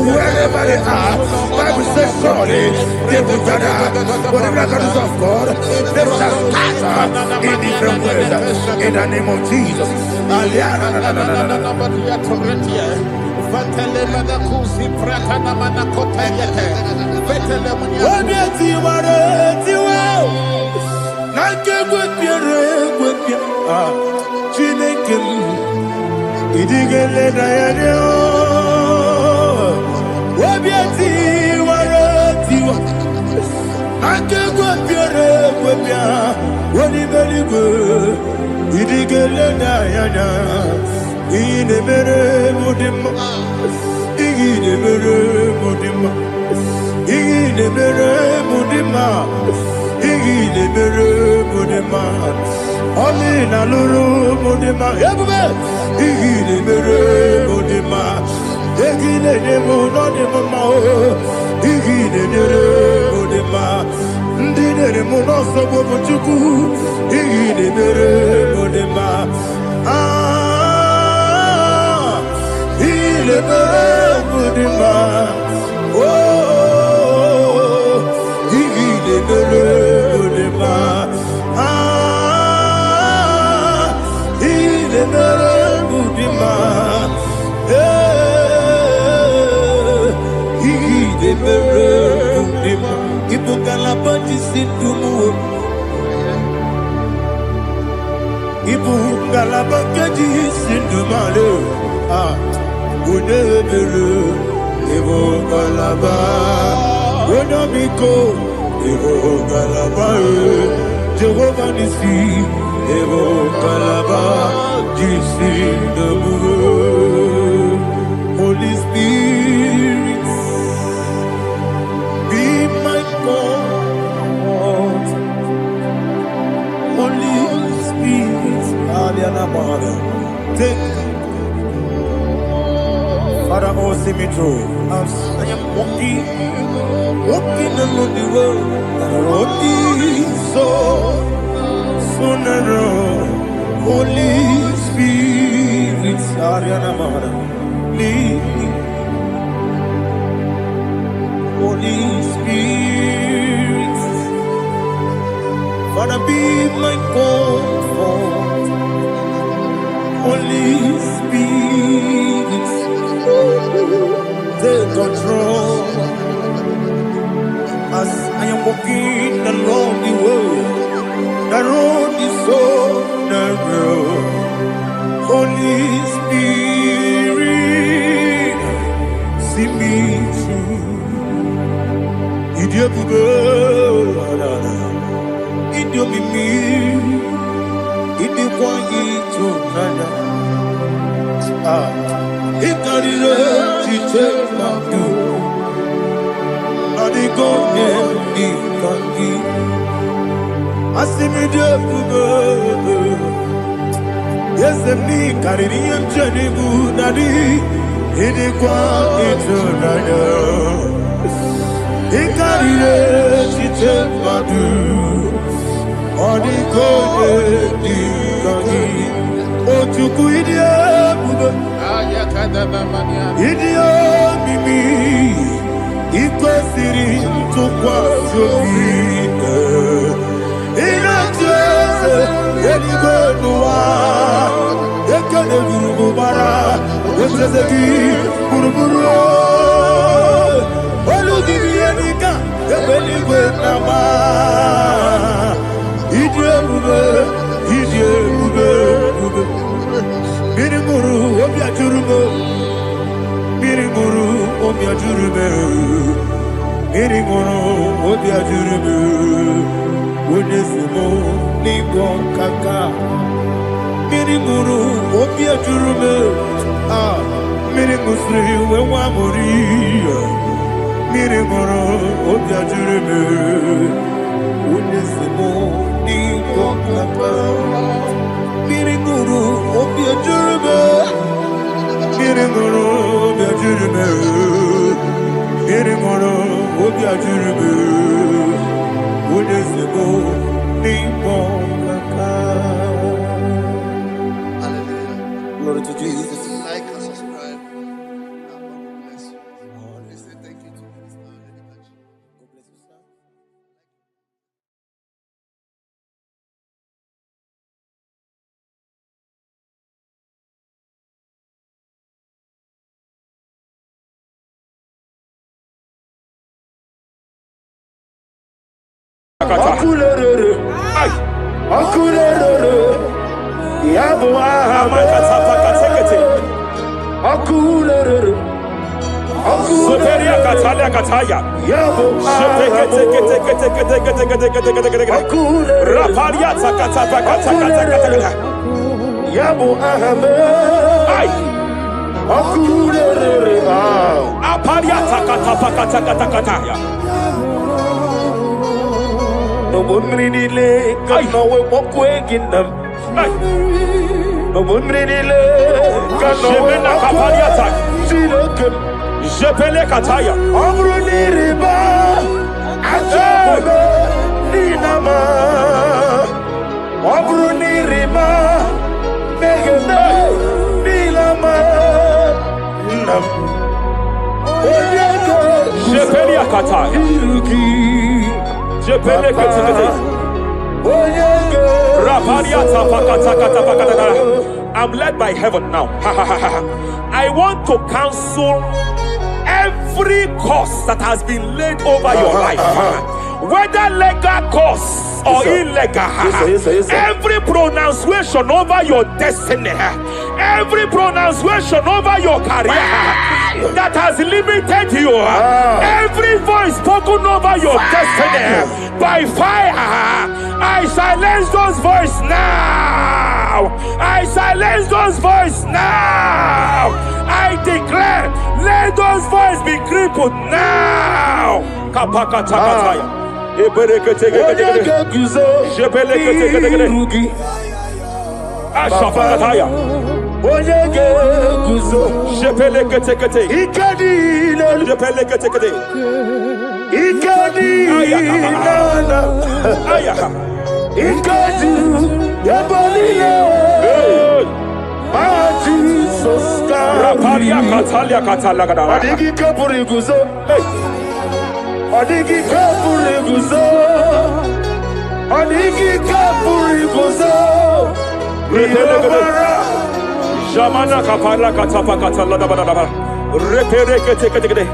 [SPEAKER 1] wherever they are. Bible says surely they will gather. But the miracles of God, they shall scatter in different ways. In the name of Jesus. Jehovah Nissi, Evo Kalaba, Jesus the Holy Spirit, be my God. Holy Spirit, Aliana Mara, take Father, oh, see me through. I am walking along the road, and the road is so narrow. Holy Spirit, Ariana Mara, lead me. Holy Spirit, Father, be my comfort. Holy Spirit, take control as I am walking along the road. The road is so narrow. Holy Spirit, see me through. Idiopube, Idiomimi, Idioquaito, Nana. It got it up to take my good. Not the golden, it got it. I see me do. Yes, and me, Caribbean Jenny Budadi, in the quality Nana. It got it up to take my good. Or the golden, it got it. Oh, to go Idio mimi iko siri tukwa sofite inatese eligonua ekane gurubara esezeki guruburu Beligwe nama Idiebube Idiebube Mirimuru Obiajurume Mirimuru Obiajurume Mirimuru Obiajurume Unesimo Nigo Kaka Mirimuru Obiajurume Mirimusri Wewamuri Mirimuru Obiajurume Unesimo Nigo Kaka Mirimuru Obiajurume Mirimuru Obiajurume Mirimuru Obiajurume Unesimo Nigo Kaka. Glory to Jesus.
[SPEAKER 2] Like and subscribe. God bless you. We say thank you to Mr. Edikachi.
[SPEAKER 1] God bless you, sir. Akulere, akulere, yabo akulere, akulere,
[SPEAKER 4] Kataya.
[SPEAKER 1] yabo
[SPEAKER 4] Raparia Takata.
[SPEAKER 1] yabo ahame, akulere,
[SPEAKER 4] Aparia Takata.
[SPEAKER 1] no bunridile, kano we mokwe ginam. No bunridile, kano we
[SPEAKER 4] Jemena Kaparia Tak.
[SPEAKER 1] silokem.
[SPEAKER 4] Jepele Kataya.
[SPEAKER 1] Amruni riba, ajabe ninama. Amruni riba, megene nilama. Nam. Oyego
[SPEAKER 4] Jepele Kataya.
[SPEAKER 1] iruki.
[SPEAKER 4] Jepele Kataya.
[SPEAKER 1] Oyego
[SPEAKER 4] Raparia Takata. I'm led by heaven now. I want to counsel every curse that has been laid over your life, whether legal curse or illegal.
[SPEAKER 1] Yes, sir.
[SPEAKER 4] Every pronunciation over your destiny, every pronunciation over your career that has limited you, every voice spoken over your destiny by fire, I silence those voices now. I silence those voices now. I declare, let those voices be crippled now. Kapakatakataya.
[SPEAKER 1] Oyego guzo iruki.
[SPEAKER 4] Ashafakataya.
[SPEAKER 1] Oyego guzo
[SPEAKER 4] Shepelekete.
[SPEAKER 1] ikadile.
[SPEAKER 4] Shepelekete.
[SPEAKER 1] Ikadinana.
[SPEAKER 4] Ayaha.
[SPEAKER 1] Ikadu yabalile. Jesus
[SPEAKER 4] Raparia
[SPEAKER 1] God.
[SPEAKER 4] Katalia Katalagadara.
[SPEAKER 1] Adigi kapuri guzo. Adigi kapuri guzo. Adigi kapuri guzo. Yobara.
[SPEAKER 4] Jamana Kapala Katapa Katalada. Reperekete.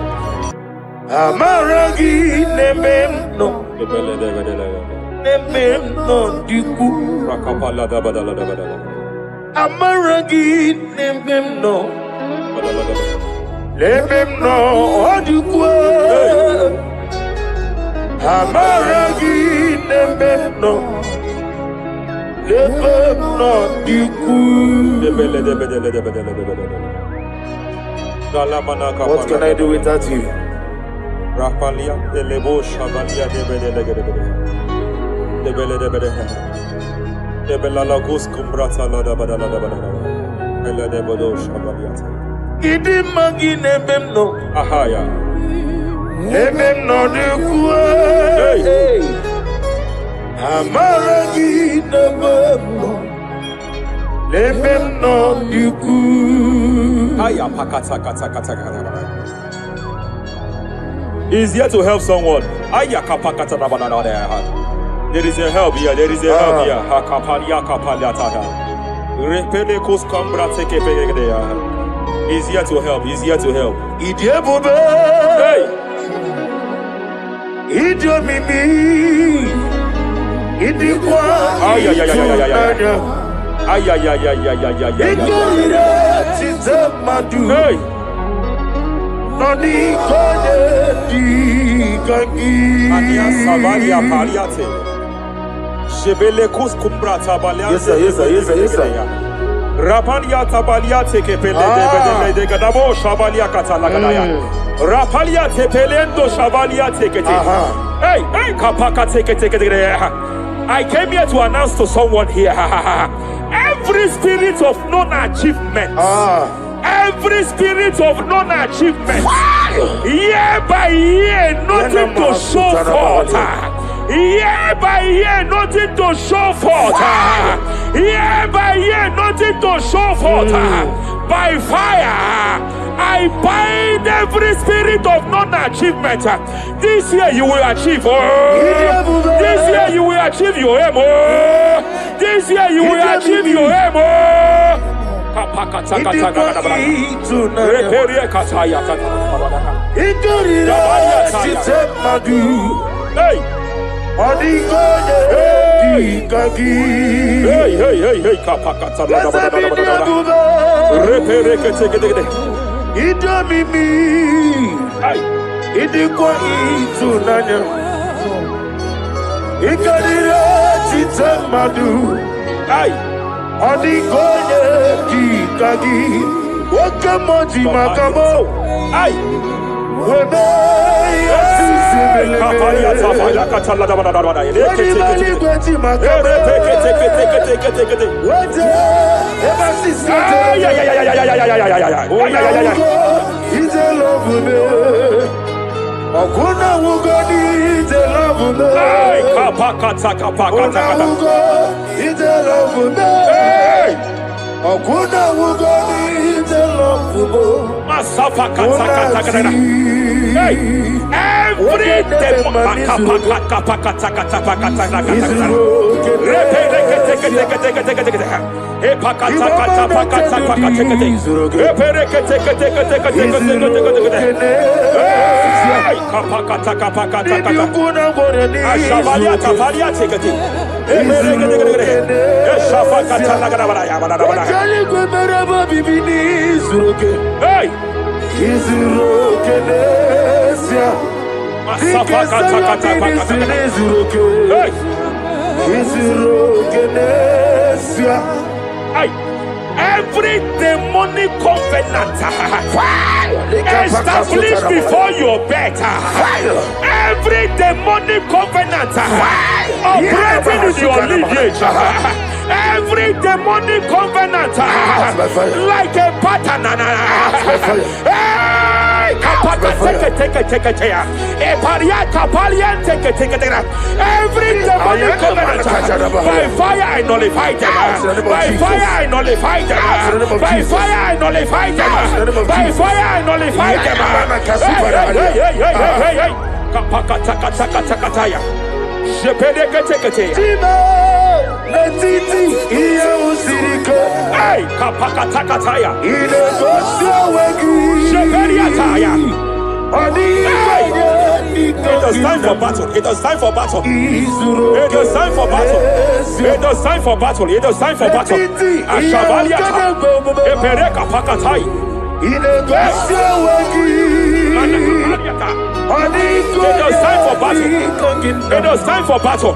[SPEAKER 1] Amaragi nemeno. Nemeno diku.
[SPEAKER 4] Rakapala Dabada.
[SPEAKER 1] Amaragi nemeno. Nemeno diku. Amaragi nemeno. Nemeno diku. What can I do without you?
[SPEAKER 4] Rapalia, the Lebo Shabalia, the Belalagus Cumbrata Lada Shabalia.
[SPEAKER 1] Idimagi nemeno.
[SPEAKER 4] Ahaya.
[SPEAKER 1] Nemeno diku. Amaragi nemeno. Nemeno diku.
[SPEAKER 4] Aya Pakata. He's here to help someone. Aya Kapakata. There is a help here. There is a help here. Hakapalia Kapaliata. Repelekus Cambrate Kepegedea. He's here to help. He's here to help.
[SPEAKER 1] Idiebube.
[SPEAKER 4] Hey!
[SPEAKER 1] Idio mimi. Idikwa.
[SPEAKER 4] Ay, ay, ay, ay, ay, ay, ay. Ay, ay, ay, ay, ay, ay, ay, ay.
[SPEAKER 1] Ikarira chitamadu.
[SPEAKER 4] Hey.
[SPEAKER 1] Noni kone di kangi.
[SPEAKER 4] Ania Savalia Paliate. Jebele kus kumbra tabalia.
[SPEAKER 1] Yes, sir, yes, sir, yes, sir, yes, sir.
[SPEAKER 4] Rapalia tabalia teke pele de gadabo shabalia katalagadaya. Rapalia tepelendo shabalia teke. Hey, hey, kapaka teke. I came here to announce to someone here. Every spirit of non-achievement. Every spirit of non-achievement. Year by year, nothing to show forth. Year by year, nothing to show forth. Year by year, nothing to show forth. By fire, I bind every spirit of non-achievement. This year you will achieve. Oh. This year you will achieve your aim. Oh. This year you will achieve your aim. Oh. Hey.
[SPEAKER 1] Hey,
[SPEAKER 4] hey, hey, hey, hey, kapakata.
[SPEAKER 1] Idomimi. Idikwa itunanya. Ikarira chitamadu.
[SPEAKER 4] Ay.
[SPEAKER 1] Odikonye dikagi. Wakamoji makamo.
[SPEAKER 4] Ay.
[SPEAKER 1] Webe yasisi
[SPEAKER 4] Kapalia tafaya katala da da da.
[SPEAKER 1] Wadi gweti makamo. Wete ebasisi.
[SPEAKER 4] Ay ay ay ay ay ay.
[SPEAKER 1] He's a love me. Okuna wugoni he's a love me.
[SPEAKER 4] Ay kapakata.
[SPEAKER 1] He's a love me.
[SPEAKER 4] Hey.
[SPEAKER 1] Okuna wugoni he's a love me.
[SPEAKER 4] Masafa kata. Hey. Every demon every demonic covenant established before your bed, every demonic covenant operating in your lineage, every demonic covenant like a pattern. Every demonic covenant by fire I nullify them. By fire I nullify them. By fire I nullify them. By fire I nullify It is time for battle. It is time for battle. It is time for battle. It is time for battle. It is time for battle. Ashabaliata. Epereka pakatai. It is time for battle. It is time for battle.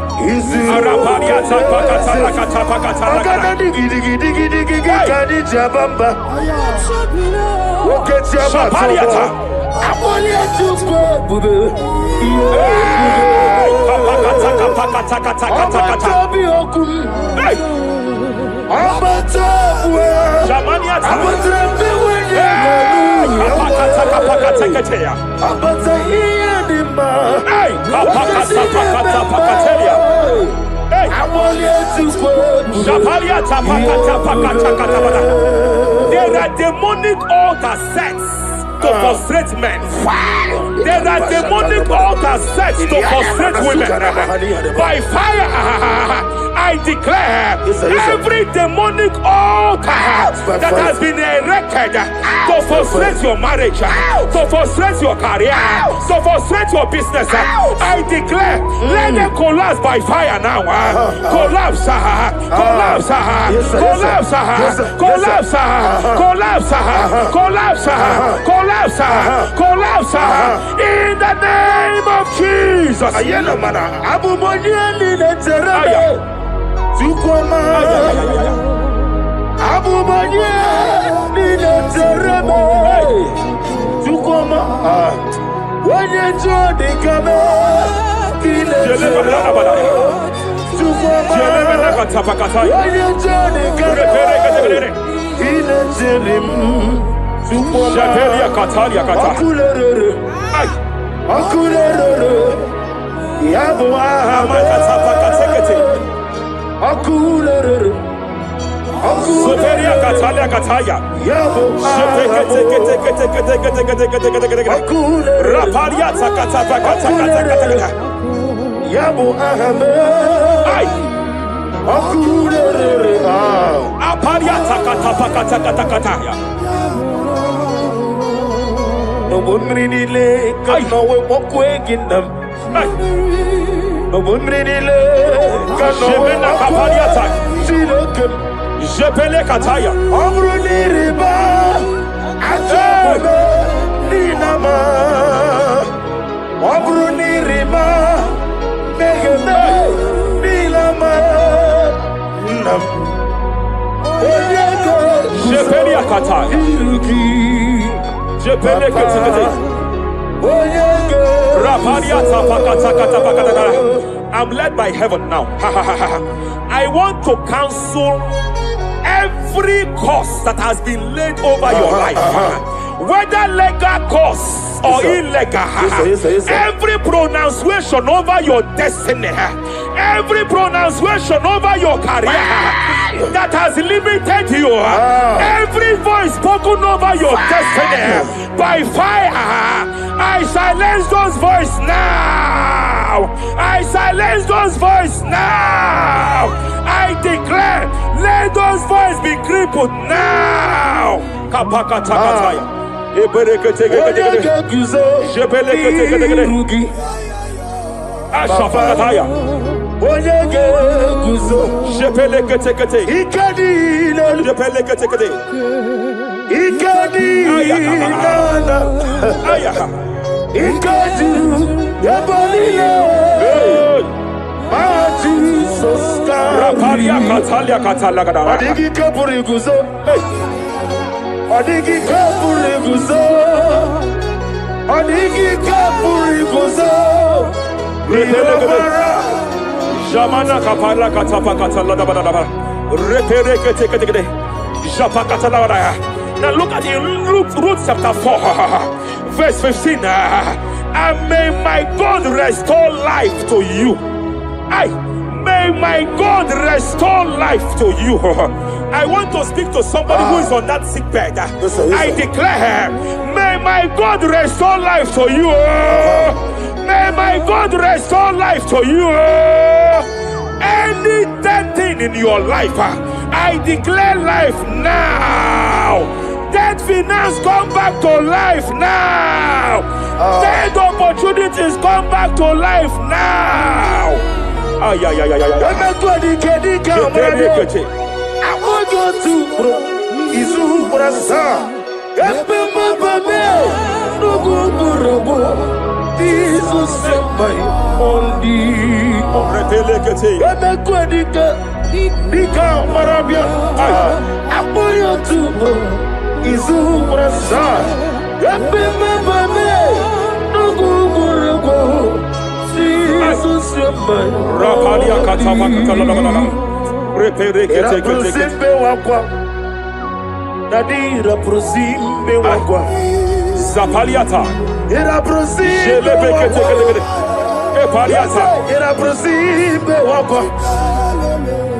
[SPEAKER 4] Arabaliata pakata pakata. Shabaliata. There are demonic altars set to frustrate men. There are demonic altars set to frustrate women. By fire, I declare
[SPEAKER 1] Yes, sir. Yes, sir.
[SPEAKER 4] every demonic altar that has been erected to frustrate your marriage, to frustrate your career, to frustrate your business, I declare, let them collapse by fire now. Collapse, collapse,
[SPEAKER 1] Yes, sir.
[SPEAKER 4] collapse,
[SPEAKER 1] Yes, sir.
[SPEAKER 4] collapse, collapse, collapse, collapse, collapse, in the name of Jesus.
[SPEAKER 1] Ayena mana abumonyani neterebe
[SPEAKER 4] Aya.
[SPEAKER 1] tukoma abumonyani neterebe tukoma wenye jodi kame kile tukoma wenye jodi kame kile jelim tukoma akulere akulere yabo akulere
[SPEAKER 4] Soteria Katalia Kataya.
[SPEAKER 1] yabo
[SPEAKER 4] Raparia Takata.
[SPEAKER 1] yabo ahame akulere
[SPEAKER 4] Aparia Takata.
[SPEAKER 1] no bunrinile kano we bokwe ginam no bunrinile kano we
[SPEAKER 4] Jemena Kaparia Tak.
[SPEAKER 1] silokem
[SPEAKER 4] Jepele Kataya.
[SPEAKER 1] amruniriba ajabe ninama amruniriba megene nilama nam oyego
[SPEAKER 4] Jepelia Kataya.
[SPEAKER 1] iruki
[SPEAKER 4] Jepele Kataya.
[SPEAKER 1] oyego
[SPEAKER 4] Raparia Takata. I'm led by heaven now. I want to cancel every curse that has been laid over your life, whether legal curse or illegal.
[SPEAKER 1] Yes, sir.
[SPEAKER 4] Every pronunciation over your destiny, every pronunciation over your career that has limited you, every voice spoken over your destiny by fire, I silence those voices now. I silence those voices now. I declare, let those voices be crippled now. Kapakatakataya.
[SPEAKER 1] iruki
[SPEAKER 4] Ashafakataya.
[SPEAKER 1] oyego guzo
[SPEAKER 4] Jepelekete.
[SPEAKER 1] ikadile
[SPEAKER 4] Jepelekete.
[SPEAKER 1] ikadile
[SPEAKER 4] Ayaha.
[SPEAKER 1] ikadu yabalile Jesus
[SPEAKER 4] Raparia Katalia Katalagada.
[SPEAKER 1] adigi kapuri guzo adigi kapuri guzo adigi kapuri guzo
[SPEAKER 4] Jamana Kapara Katapa Katalada. Reperekete. Japakatalada. Now look at it, Ruth chapter 4, verse 15. And may my God restore life to you. May my God restore life to you. I want to speak to somebody who is on that sick bed.
[SPEAKER 1] Yes, sir.
[SPEAKER 4] I declare, may my God restore life to you. May my God restore life to you. Any dead thing in your life, I declare life now. Dead finance come back to life now. Dead opportunities come back to life now. I
[SPEAKER 1] want you to bro. Isu brasa. Epema babe. Nugu. Isu semai ondi. Emekwedika. Dika marabia. I want you to bro. Isu brasa. Epema babe. Nugu. Isu semai.
[SPEAKER 4] Rapalia Katapa Katalada.
[SPEAKER 1] Raprosimbe wakwa Nadira prosimbe wakwa
[SPEAKER 4] Zapaliata.
[SPEAKER 1] Raprosimbe
[SPEAKER 4] Epaliata.
[SPEAKER 1] Raprosimbe wakwa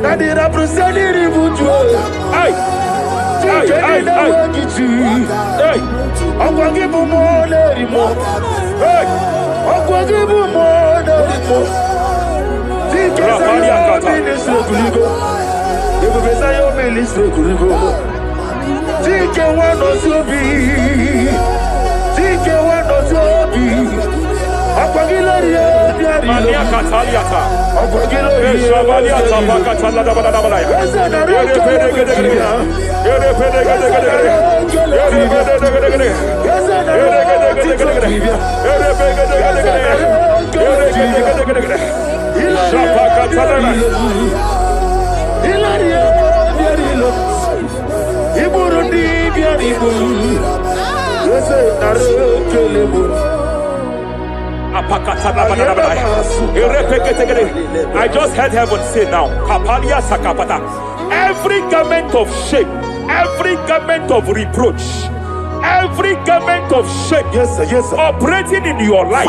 [SPEAKER 1] Nadira prosimbe wakwa
[SPEAKER 4] Ay.
[SPEAKER 1] Okwa gibu mwone rimo Okwa gibu mwone rimo
[SPEAKER 4] Rapalia Kata.
[SPEAKER 1] ministry kuligo. Ebubeza yo ministry kuligo. Tike wano sobi. Tike wano sobi. Apagilariye biari.
[SPEAKER 4] Mania Cataliata.
[SPEAKER 1] Apagilariye.
[SPEAKER 4] Shabaliata Bakatala Dabalaya. I just heard heaven say now, Kapalia Sakapata. Every garment of shame, every garment of reproach, every garment of shame,
[SPEAKER 1] Yes, sir. Yes, sir.
[SPEAKER 4] operating in your life,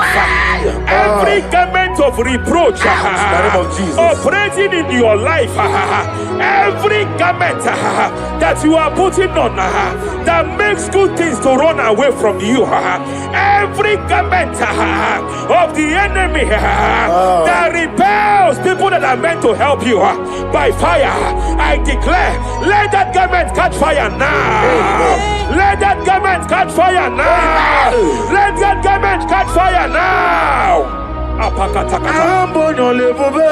[SPEAKER 4] every garment of reproach,
[SPEAKER 1] name of Jesus.
[SPEAKER 4] operating in your life, every garment that you are putting on that makes good things to run away from you, every garment of the enemy that repels people that are meant to help you by fire, I declare, let that garment catch fire now. Let that garment catch fire now. Let that garment catch fire now. Apakatakata.
[SPEAKER 1] Ambonyo lebobe.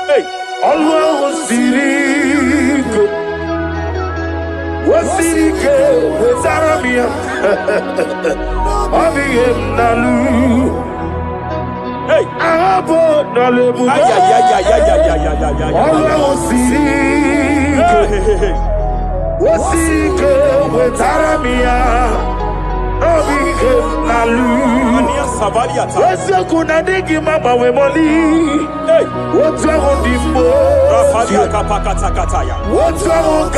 [SPEAKER 4] Hey.
[SPEAKER 1] Alwa wasirike. Wasirike. Zaramia. Abiyem nalu.
[SPEAKER 4] Hey.
[SPEAKER 1] Ambonyo lebobe.
[SPEAKER 4] Ay.
[SPEAKER 1] Alwa wasirike.
[SPEAKER 4] Hey.
[SPEAKER 1] Wasirike. Zaramia. Abiyem nalu.
[SPEAKER 4] Mania Savaliata.
[SPEAKER 1] Wese kuna digi mama we moli.
[SPEAKER 4] Hey.
[SPEAKER 1] What's wrong with the
[SPEAKER 4] Rafalia Kapakatakataya.
[SPEAKER 1] What's wrong with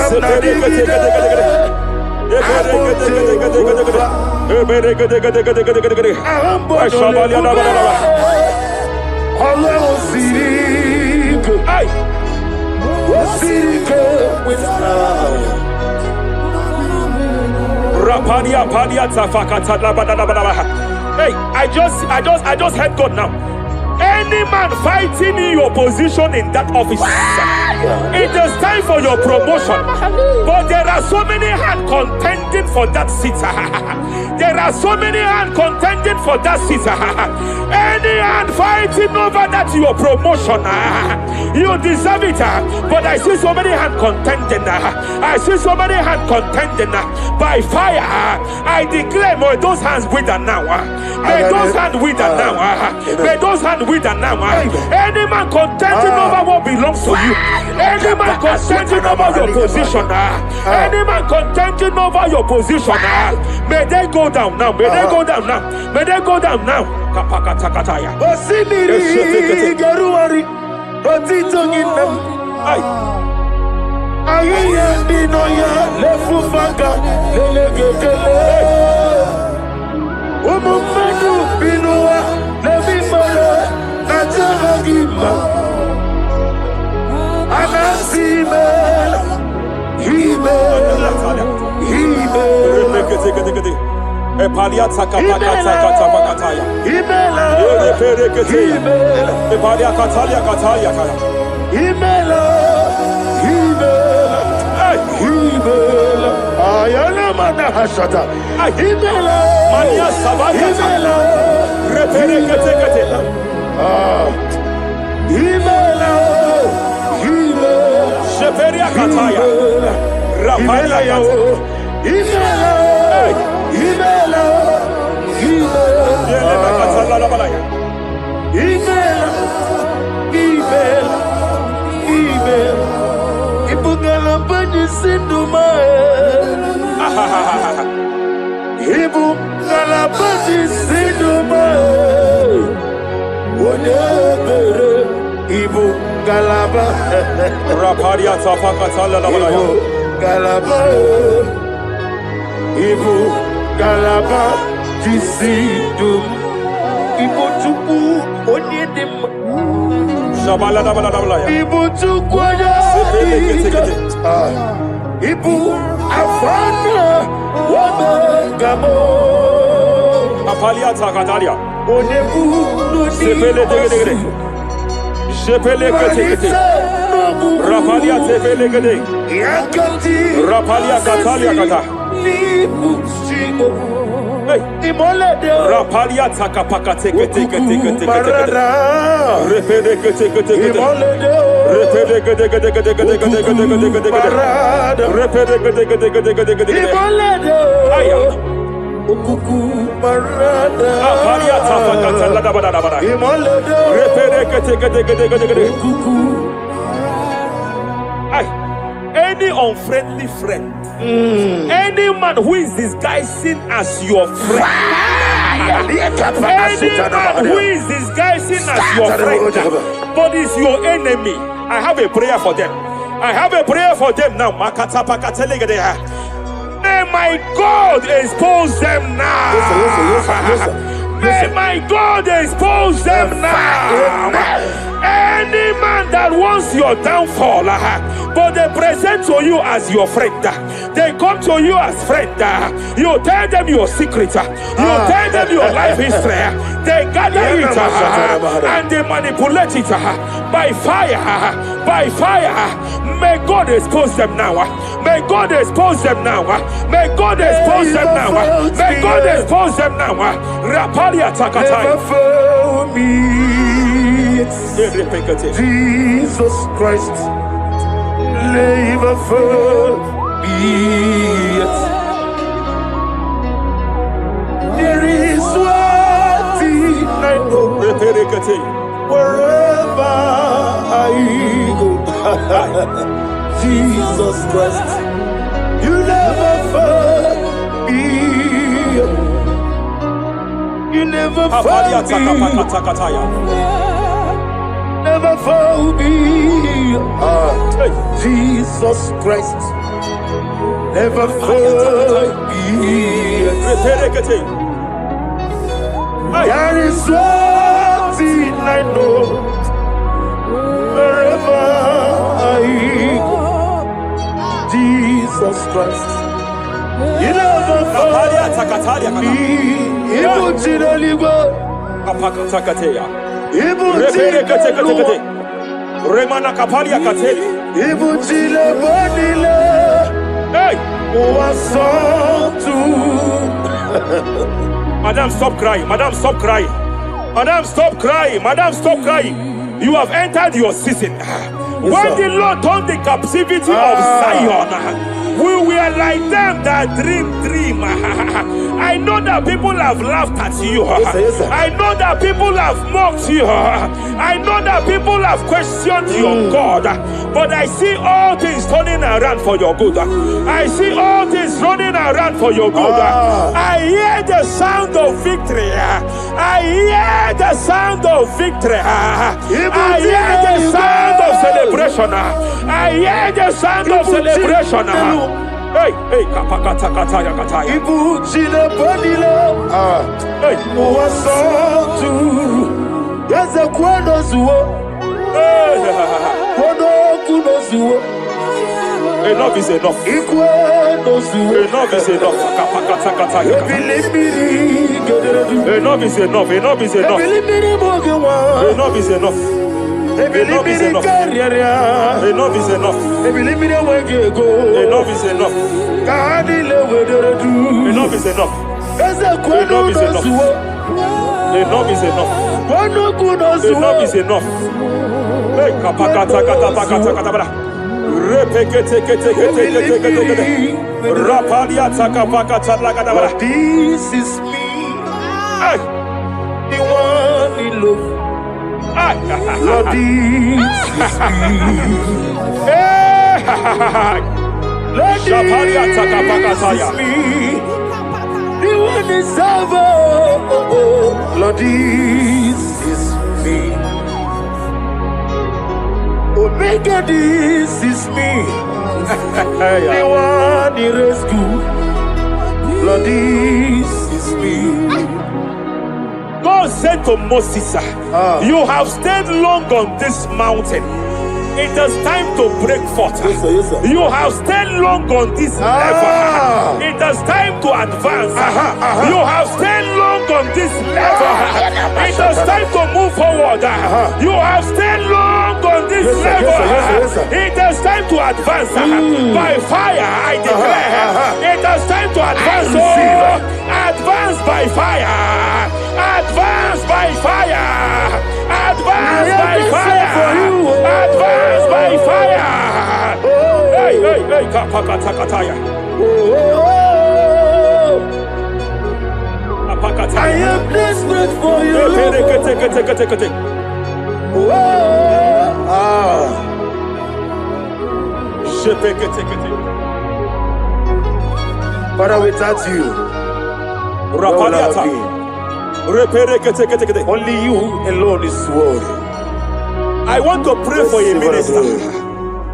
[SPEAKER 4] Hey, I just heard God now. Any man fighting in your position in that office, it is time for your promotion. But there are so many hands contending for that seat. There are so many hands contending for that seat. Any hand fighting over that your promotion, you deserve it. But I see so many hands contending. I see so many hands contending by fire. I declare, may those hands wither now. May those hands wither now. May those hands wither now. Any man contending over what belongs to you. Any man contending over your position. Any man contending over your position. May they go down now. May they go down now. May they go down now. Kapakatakataya.
[SPEAKER 1] Osimiri Garuari Rotito Ginam Ayaya Dinoya Lefufanga Lelegele Umumadu Binua Levimala Najahagima Anasimela Himela
[SPEAKER 4] Epalia Takapakataya.
[SPEAKER 1] Himela
[SPEAKER 4] Epalia Katalia Katalia.
[SPEAKER 1] Himela Ayana Mana Hashata Himela
[SPEAKER 4] Mania Savaya.
[SPEAKER 1] Himela
[SPEAKER 4] Reperekete.
[SPEAKER 1] Himela
[SPEAKER 4] Sheperia Kataya. Rapalia Kataya.
[SPEAKER 1] Himela Ibugala Bani Sinduma Ibugala Bani Sinduma Wonebere Ibugalaba
[SPEAKER 4] Raparia Tapakatala.
[SPEAKER 1] Ibugalaba Ibugalaba Jisidum Ibutuku Onyedim
[SPEAKER 4] Shabala.
[SPEAKER 1] Ibutuku Ibu Afana Wabagamo
[SPEAKER 4] Apalia Takatalia.
[SPEAKER 1] Onebu
[SPEAKER 4] Sepele. Shepelekete. Rapalia tebelegede. Rapalia katalia kata. Hey. Rapalia takapaka teke teke teke teke teke. Repeleke teke teke teke. Repeleke teke teke teke teke teke teke teke. Repeleke teke teke teke teke teke. Aya. Rapalia tapaka talada bada bada. Repeleke teke teke teke teke. Ay. Any unfriendly friend, any man who is disguising as your friend, any man who is disguising as your friend, but is your enemy, I have a prayer for them. I have a prayer for them now. May my God expose them now. May my God expose them now. Any man that wants your downfall, but they present to you as your friend, they come to you as friend, you tell them your secret, you tell them your life history, they gather it and they manipulate it by fire, by fire. May God expose them now. May God expose them now. May God expose them now. May God expose them now. Rapalia Takatai.
[SPEAKER 1] Jesus Christ, never fail me. There is one thing I know. Wherever I go, Jesus Christ, you never fail me. You never fail me. Never fail me. Jesus Christ, never fail me. There is one thing I know. Wherever I go, Jesus Christ, you never fail me.
[SPEAKER 4] Remana kapalia kateli. Hey! Madam, stop crying. Madam, stop crying. Madam, stop crying. Madam, stop crying. You have entered your season. When the Lord turned the captivity of Zion, we were like them that dream. I know that people have laughed at you. I know that people have mocked you. I know that people have questioned your God. But I see all things turning around for your good. I see all things running around for your good. I hear the sound of victory. I hear the sound of victory. I hear the sound of celebration. I hear the sound of celebration. Hey, hey, kapakata kataya kataya.
[SPEAKER 1] Ibu chile bonilo.
[SPEAKER 4] Hey,
[SPEAKER 1] Uwasotu. Yaza kwano zuo. Kwano kuno zuo.
[SPEAKER 4] enough is enough.
[SPEAKER 1] Ikwano zuo.
[SPEAKER 4] Enough is enough. Kapakata kataya. Enough is enough. Enough is enough. Enough is enough. Enough is enough. Enough is enough. Enough is enough. Enough is enough. Enough is enough. Enough is enough. Enough is enough. Hey, kapakata katapakata katabara. Repekete kete kete kete kete. Rapalia takapakata lagadabara.
[SPEAKER 1] This is me.
[SPEAKER 4] Hey,
[SPEAKER 1] The one in love. Lord, this is me. Lord, this is me. The one is ever. Lord, this is me. Omega, this is me. The one in rescue. Lord, this is me.
[SPEAKER 4] God said to Moses, you have stayed long on this mountain. It is time to break forth.
[SPEAKER 1] Yes, sir.
[SPEAKER 4] You have stayed long on this level. It is time to advance. You have stayed long on this level. It is time to move forward. You have stayed long on this
[SPEAKER 1] Yes, sir.
[SPEAKER 4] level.
[SPEAKER 1] Yes, sir.
[SPEAKER 4] It is time to advance. By fire, I declare. It is time to advance. Advance by fire. Advance by fire. Advance by fire. Advance by fire. Hey, kapakatakataya.
[SPEAKER 1] I am desperate for you. Father, without you, where would I be? Only you alone is worthy.
[SPEAKER 4] I want to pray for a minister.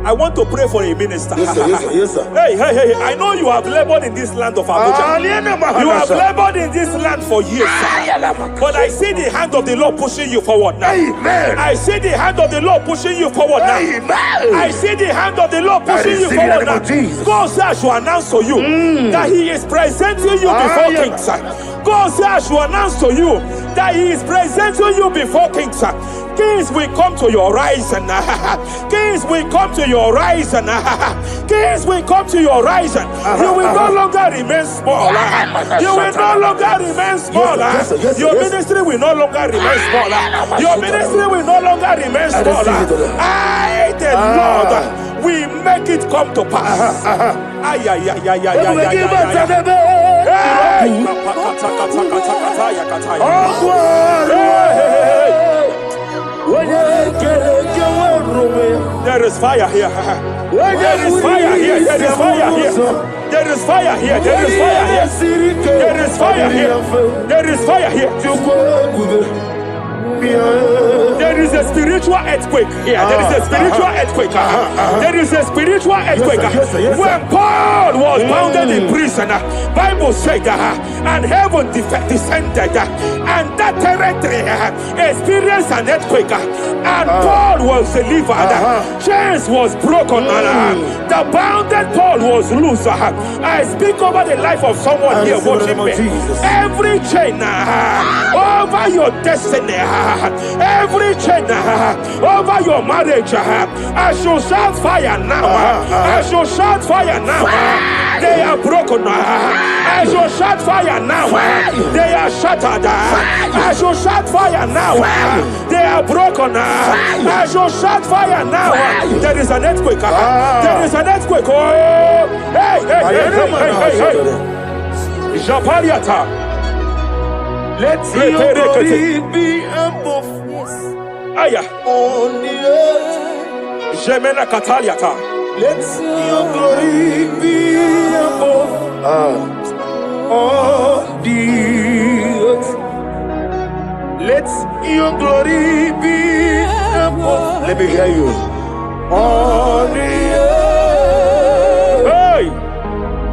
[SPEAKER 4] I want to pray for a minister.
[SPEAKER 1] Yes, sir. Yes, sir. Yes, sir.
[SPEAKER 4] Hey. I know you have labored in this land of Abuja. You have labored in this land for years. But I see the hand of the Lord pushing you forward now.
[SPEAKER 1] Amen.
[SPEAKER 4] I see the hand of the Lord pushing you forward now.
[SPEAKER 1] Amen.
[SPEAKER 4] I see the hand of the Lord pushing you forward now. God says I should announce to you that He is presenting you before kings. God says I should announce to you that He is presenting you before kings. Kings will come to your rising. Kings will come to your rising. Kings will come to your rising. You will no longer remain small. You will no longer remain small. Your ministry will no longer remain small. Your ministry will no longer remain small. I, the Lord, will make it come to pass. There is fire here. There is fire here. There is fire here. There is fire here. There is fire here. There is fire here. There is fire here. There is a spiritual earthquake here. There is a spiritual earthquake. There is a spiritual earthquake. When Paul was bounded in prison, Bible said, and heaven descended, and that territory experienced an earthquake, and Paul was delivered. Chains was broken. The bounded Paul was loose. I speak over the life of someone here watching me. Every chain over your destiny. Every chain over your marriage, I shall shout fire now. I shall shout fire now. They are broken. I shall shout fire now. They are shattered. I shall shout fire now. They are broken. I shall shout fire now. There is an earthquake. There is an earthquake. Oh, hey. Japariata.
[SPEAKER 1] Let your glory be above
[SPEAKER 4] Aya.
[SPEAKER 1] on the earth.
[SPEAKER 4] Jemena Kataliata.
[SPEAKER 1] Let your glory be above on the earth. Let your glory be above. Let me hear you. On the earth.
[SPEAKER 4] Hey.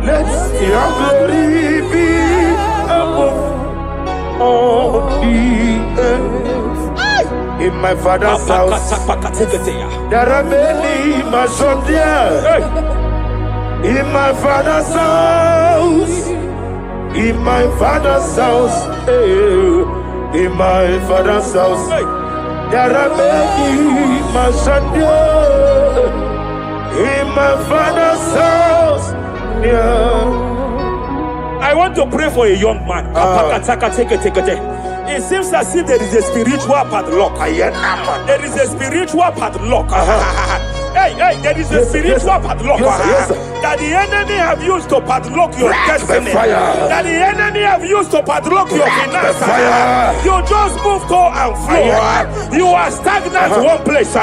[SPEAKER 1] Let your glory be above on the earth. In my father's house, there are many mansions there. In my father's house, in my father's house, in my father's house, there are many mansions there. In my father's house, yeah.
[SPEAKER 4] I want to pray for a young man. It seems as if there is a spiritual padlock. There is a spiritual padlock. Hey, there is a spiritual padlock that the enemy have used to padlock your destiny. That the enemy have used to padlock your finances. You just move to and fro. You are stagnant one place,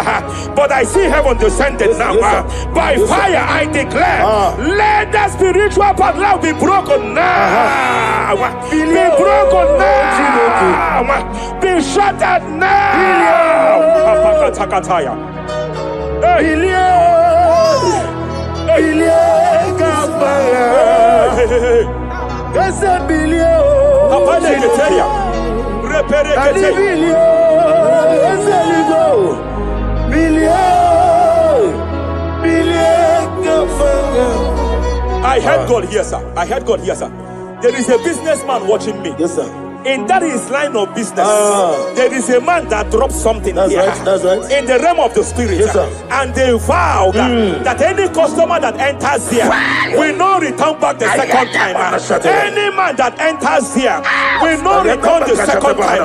[SPEAKER 4] but I see heaven descended now. By fire, I declare, let the spiritual padlock be broken now. Be broken now. Be shattered now. I heard God here, sir. I heard God here, sir. There is a businessman watching me.
[SPEAKER 1] Yes, sir.
[SPEAKER 4] In that his line of business, there is a man that dropped something here.
[SPEAKER 1] That's right.
[SPEAKER 4] In the realm of the spirit.
[SPEAKER 1] Yes, sir.
[SPEAKER 4] And they vowed that any customer that enters here will not return back the second time. Any man that enters here will not return the second time.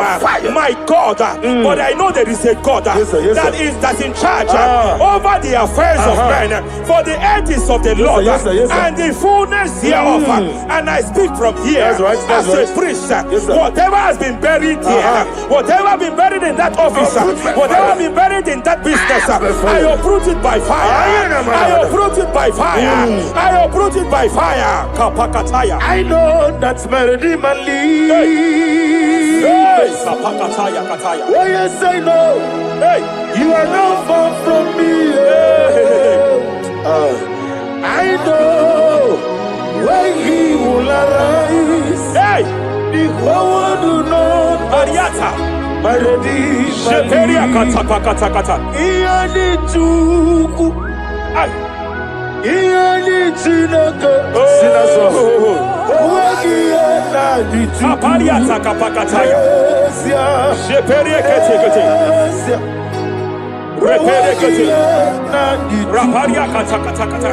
[SPEAKER 4] My God, but I know there is a God that's in charge over the affairs of men, for the earth is of the Lord and the fullness hereof. And I speak from here as a priest. Whatever has been buried here, whatever been buried in that office, whatever been buried in that business, I uproot it by fire. I uproot it by fire. I uproot it by fire. Kapakataya.
[SPEAKER 1] I know that's Melody Mali.
[SPEAKER 4] Hey, Kapakataya Kataya.
[SPEAKER 1] Oh yes, I know.
[SPEAKER 4] Hey,
[SPEAKER 1] you are not far from me. I know when he will arise.
[SPEAKER 4] Hey,
[SPEAKER 1] the whole world will know.
[SPEAKER 4] Ariata.
[SPEAKER 1] Melody
[SPEAKER 4] Sheperia Katapakata.
[SPEAKER 1] Iyani chuku. Iyani chinaka. Sinaso.
[SPEAKER 4] Apariata Kapakataya. Sheperia Kete. Repere Kete. Raparia Katakata.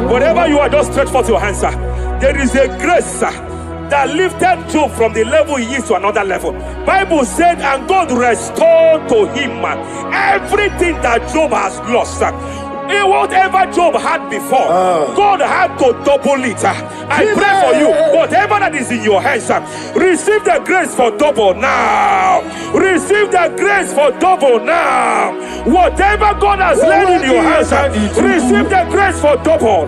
[SPEAKER 4] Whatever you are, just stretch forth your hands, sir. There is a grace, sir, that lifted Job from the level he is to another level. Bible said, and God restored to him everything that Job has lost. Whatever Job had before, God had to double it. I pray for you, whatever that is in your hands, receive the grace for double now. Receive the grace for double now. Whatever God has laid in your hands, receive the grace for double.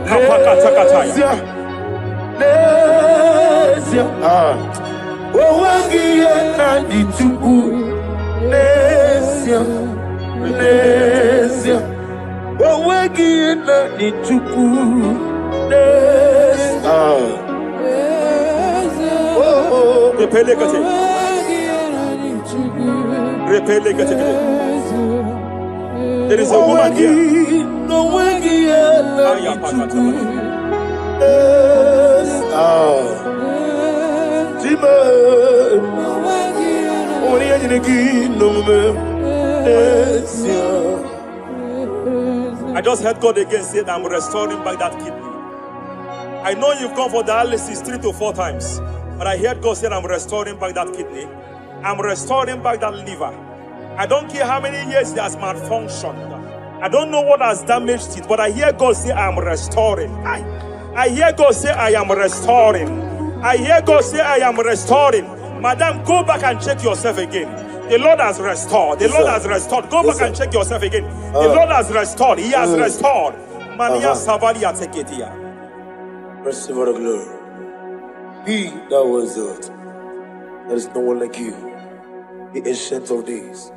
[SPEAKER 4] There is a woman here. I just heard God again say that I'm restoring back that kidney. I know you've gone for dialysis 3 to 4 times, but I heard God say I'm restoring back that kidney. I'm restoring back that liver. I don't care how many years it has malfunctioned. I don't know what has damaged it, but I hear God say I'm restoring. I hear God say I am restoring. I hear God say I am restoring. Madam, go back and check yourself again. The Lord has restored. The Lord has restored. Go back and check yourself again. The Lord has restored. He has restored. Mania Savalia Teketia.
[SPEAKER 1] Receive all the glory. He that was it. There is no one like you. The ancient of days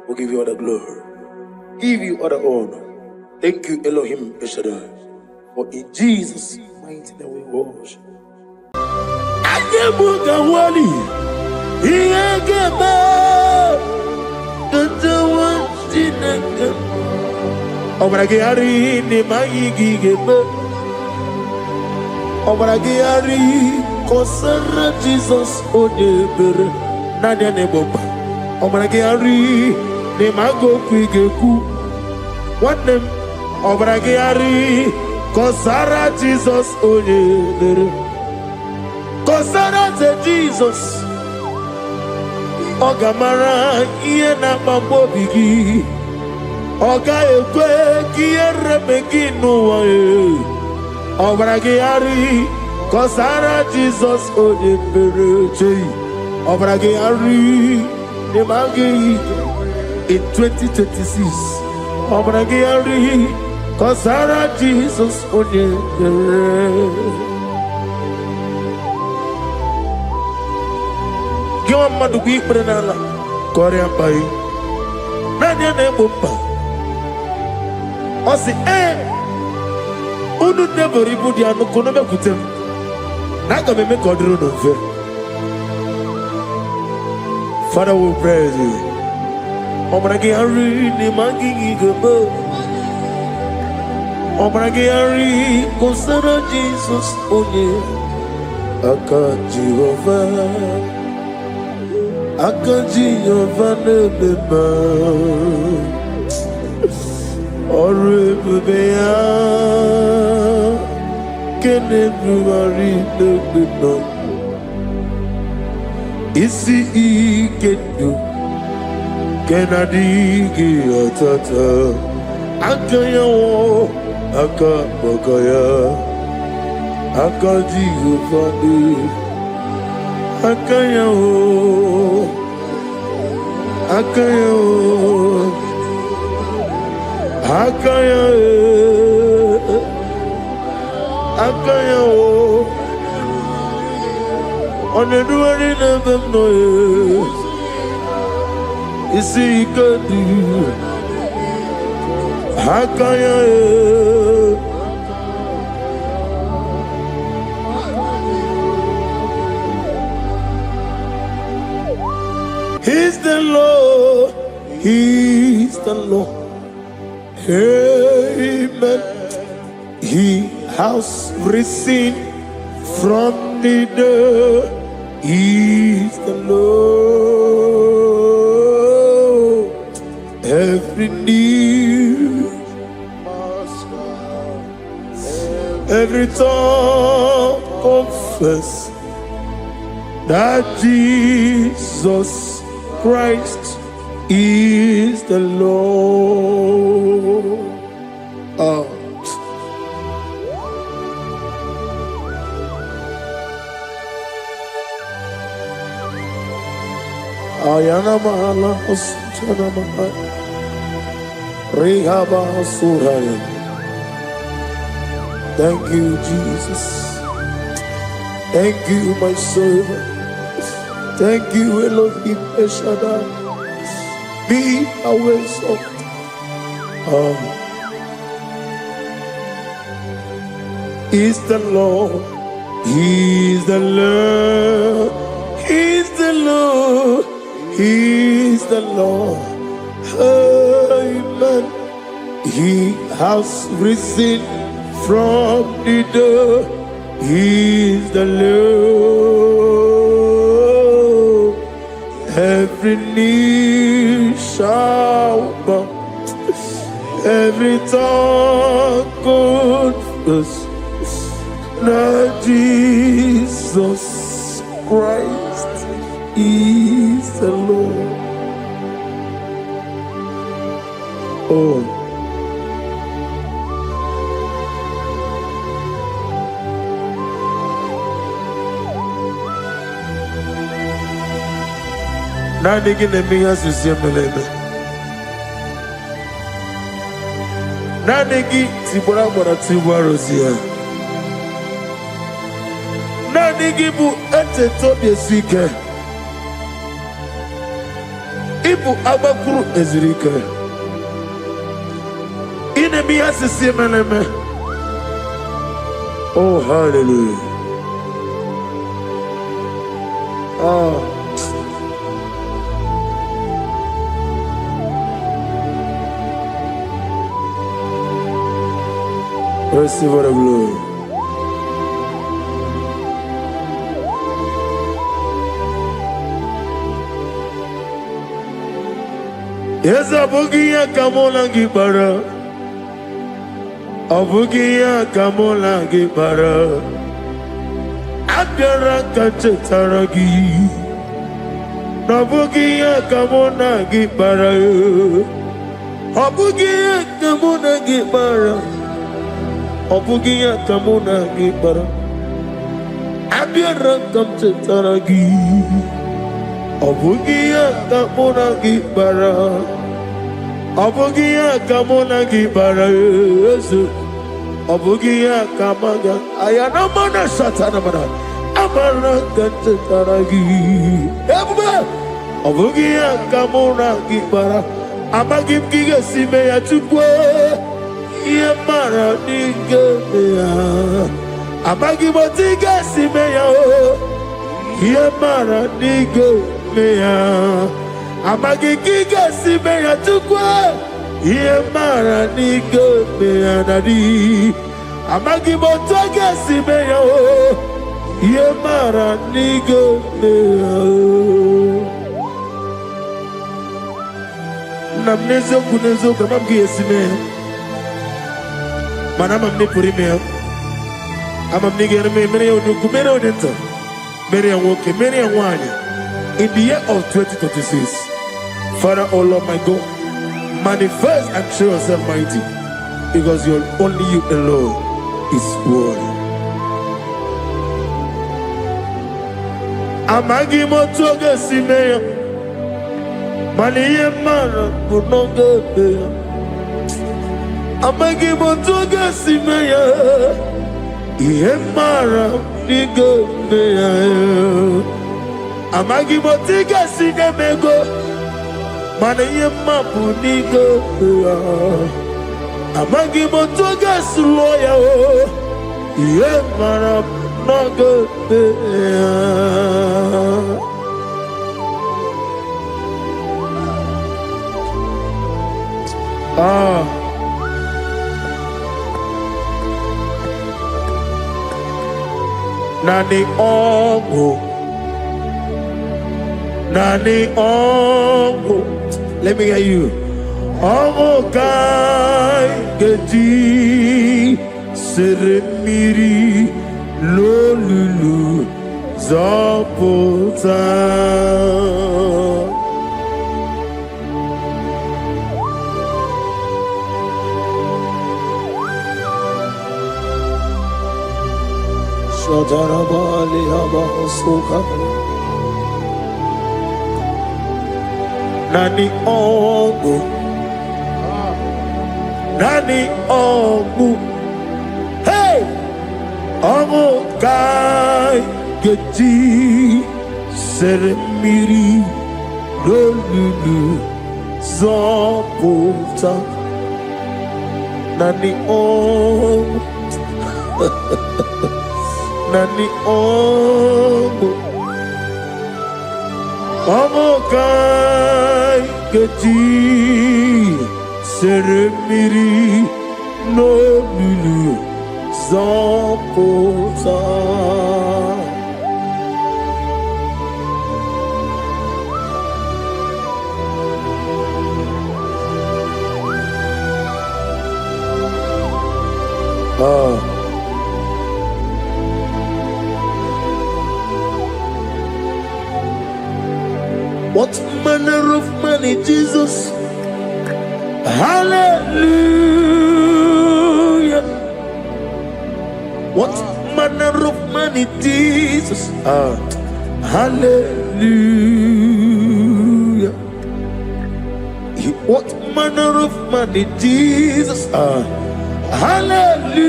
[SPEAKER 1] will give you all the glory. Give you all the honor. Thank you, Elohim Eshadai. For in Jesus' mighty name we worship. Obragari ni maigi gebe. Obragari kosara Jesus odebere nadia ne boba. Obragari ni mago kwigeku. Wanem obragari kosara Jesus odebere. Kosara te Jesus. Ogamara iye na mambo bigi. Oga ekwe kiere beginu wae. Obragari kosara Jesus odebere. Obragari ne magi in 2026. Obragari kosara Jesus odebere. Give madu bi prenala Korea bai Nadia ne bomba Osi Unu never ribudi anu kono me kutem Naga me kodru no fe. Father, we praise you. Obragi ari ni mangi gebo Obragi ari kosara Jesus onye aka Jehovah, aka Jehovah nebeba, orebeya, kenebruari nebeba, isi ikenu, kenadigi atata, aka yawo, aka bakaya. Aka Jehovah, aka Yahweh, aka Yahweh, aka Yahweh, aka Yahweh. On the duty of them no, isi ikadu, aka Yahweh. He's the Lord, He's the Lord. Amen. He has risen from the dead. He's the Lord. Every knee, every tongue confess that Jesus Christ is the Lord. Ayana mahala osutana mahala rehaba suraya. Thank you, Jesus. Thank you, my servant. Thank you, Elohim Eshadai. Be our salt. Is the Lord. He's the Lord. He's the Lord. He's the Lord. Amen. He has risen from the dead. He's the Lord. Every knee shall bow, every tongue confess that Jesus Christ is the Lord. Oh. Nanigi nemiya sisemeleme. Nanigi tibora bora tibora rozia. Nanigi bu ete tobi esike. Ibu abakuru ezirike. Inemiya sisemeleme. Oh, hallelujah. Oh. Receive the glory. Yes, Abugia Kamola Gibara. Abugia Kamola Gibara. Abdara Kachetaragi. Nabugia Kamona Gibara. Abugia Kamona Gibara. Obugia kamuna gibara, abiara kamche taragi. Obugia kamuna gibara, obugia kamuna gibara. Obugia kamaga, ayana mana satana mana, amara kamche taragi. Obugia kamuna gibara, amagim giga sime ya chukwe. Yemara nigemeya, abagi motiga simeya o. Yemara nigemeya, abagi giga simeya tukwa. Yemara nigemeya nadi, abagi motiga simeya o. Yemara nigo namnezo kunezo kama mgiyesime mana mamne puri me ama mnigere me mere onuku mere onenta mere anwoke mere anwani in the year of 2026. Father, oh Lord my God, manifest and show yourself mighty, because only you alone is worthy. Amagi motoga simeya maniye mara kunoga beya. Amagi motoga simeya iye mara niga beya. Amagi motiga sinemego maniye mapu niga beya. Amagi motoga suloya iye mara noga beya. Nani ongo. Let me hear you. Ongo kai gedi seremiri lolulu zapota. Shadarabali Abahosuka Nani Ongu Hey Ongu Kai Geti Seremiri Lolulu Zapota Nani Ongu Nani ongo kai geti seremiri no lulu zapota. What manner of money, Jesus? Hallelujah. What manner of money, Jesus? Hallelujah. What manner of money, Jesus? Hallelujah.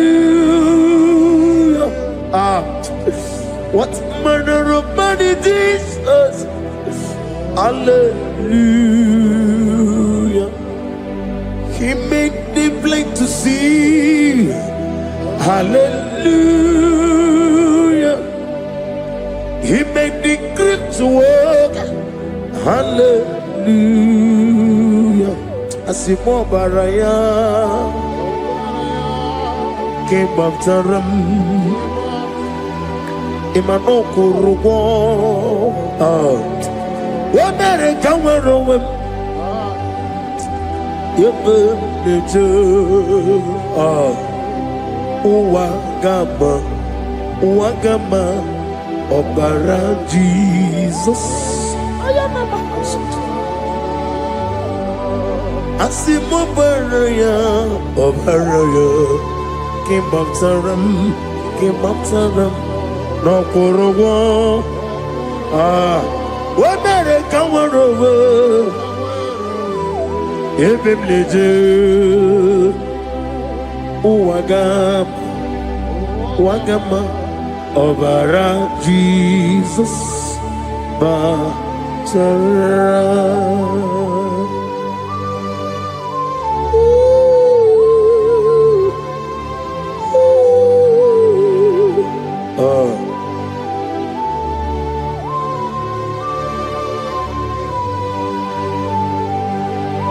[SPEAKER 1] What manner of money, Jesus? Hallelujah. He made the blind to see. Hallelujah. He made the crippled to walk. Hallelujah. Asimo baraya came after him. Imano kurugo. Wamere kawero wem yebe neje uwagama obara Jesus asimo baraya obaraya kimbamtaram no korowo Wamere kawarowe ebemleje uwagama obara Jesus batara.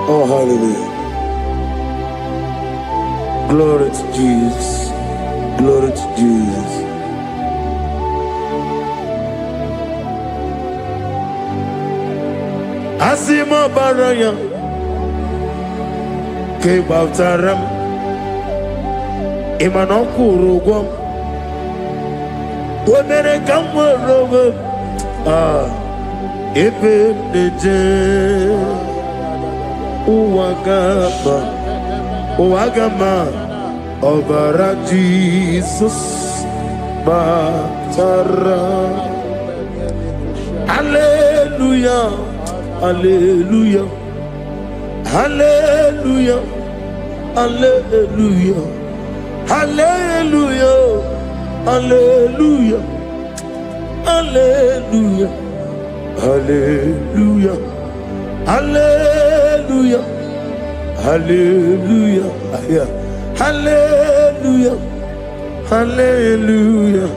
[SPEAKER 1] Oh, hallelujah. Glory to Jesus. Glory to Jesus. Asimo baraya ke baftaram imanokuru gwam wemere kamworo ebe neje uwagama obara Jesus batara. Hallelujah, hallelujah, hallelujah, hallelujah, hallelujah, hallelujah, hallelujah, hallelujah, hallelujah, hallelujah, hallelujah, hallelujah,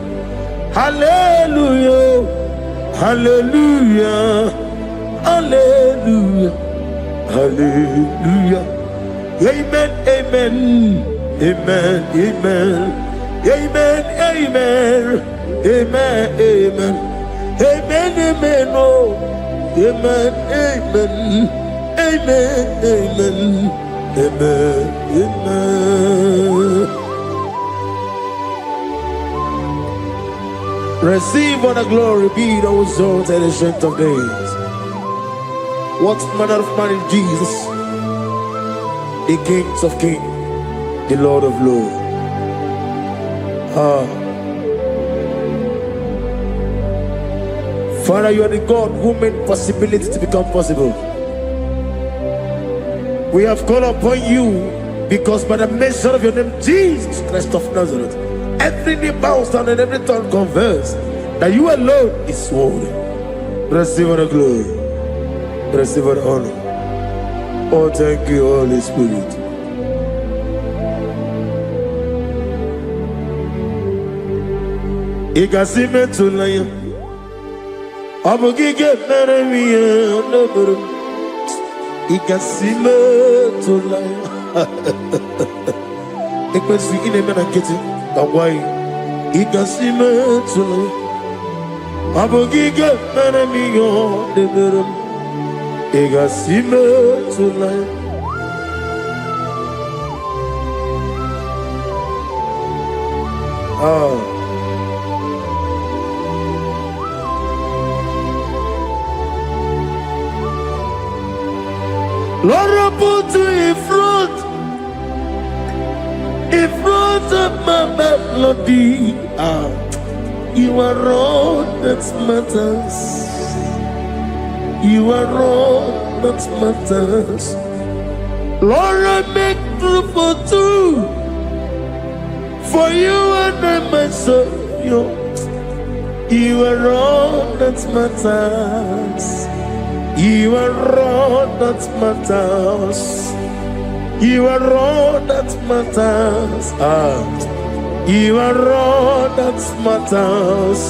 [SPEAKER 1] hallelujah, hallelujah, hallelujah, hallelujah. Amen, amen, amen, amen, amen, amen, amen, amen, amen, amen, oh, amen, amen, amen, amen, amen, amen. Receive all the glory, be thou exalted in the strength of days. What manner of man is Jesus? The King of kings, the Lord of lords. Father, you are the God who made possibility to become possible. We have called upon you because by the mention of your name, Jesus Christ of Nazareth, every knee bows down and every tongue confess that you alone is worthy. Receive all the glory. Receive all the honor. Oh, thank you, Holy Spirit. Ikasime tulaya, abugige meremiye oneburu. Ikasime tulaya. Ikpesi inemena kiti. Away, Ikasime tulaya, abugige meremiye oneburu. Ikasime tulaya. Lord, I put you in front of my melody. You are all that matters. You are all that matters. Lord, I make room for two, for you and I myself. You are all that matters. You are all that matters. You are all that matters. You are all that matters.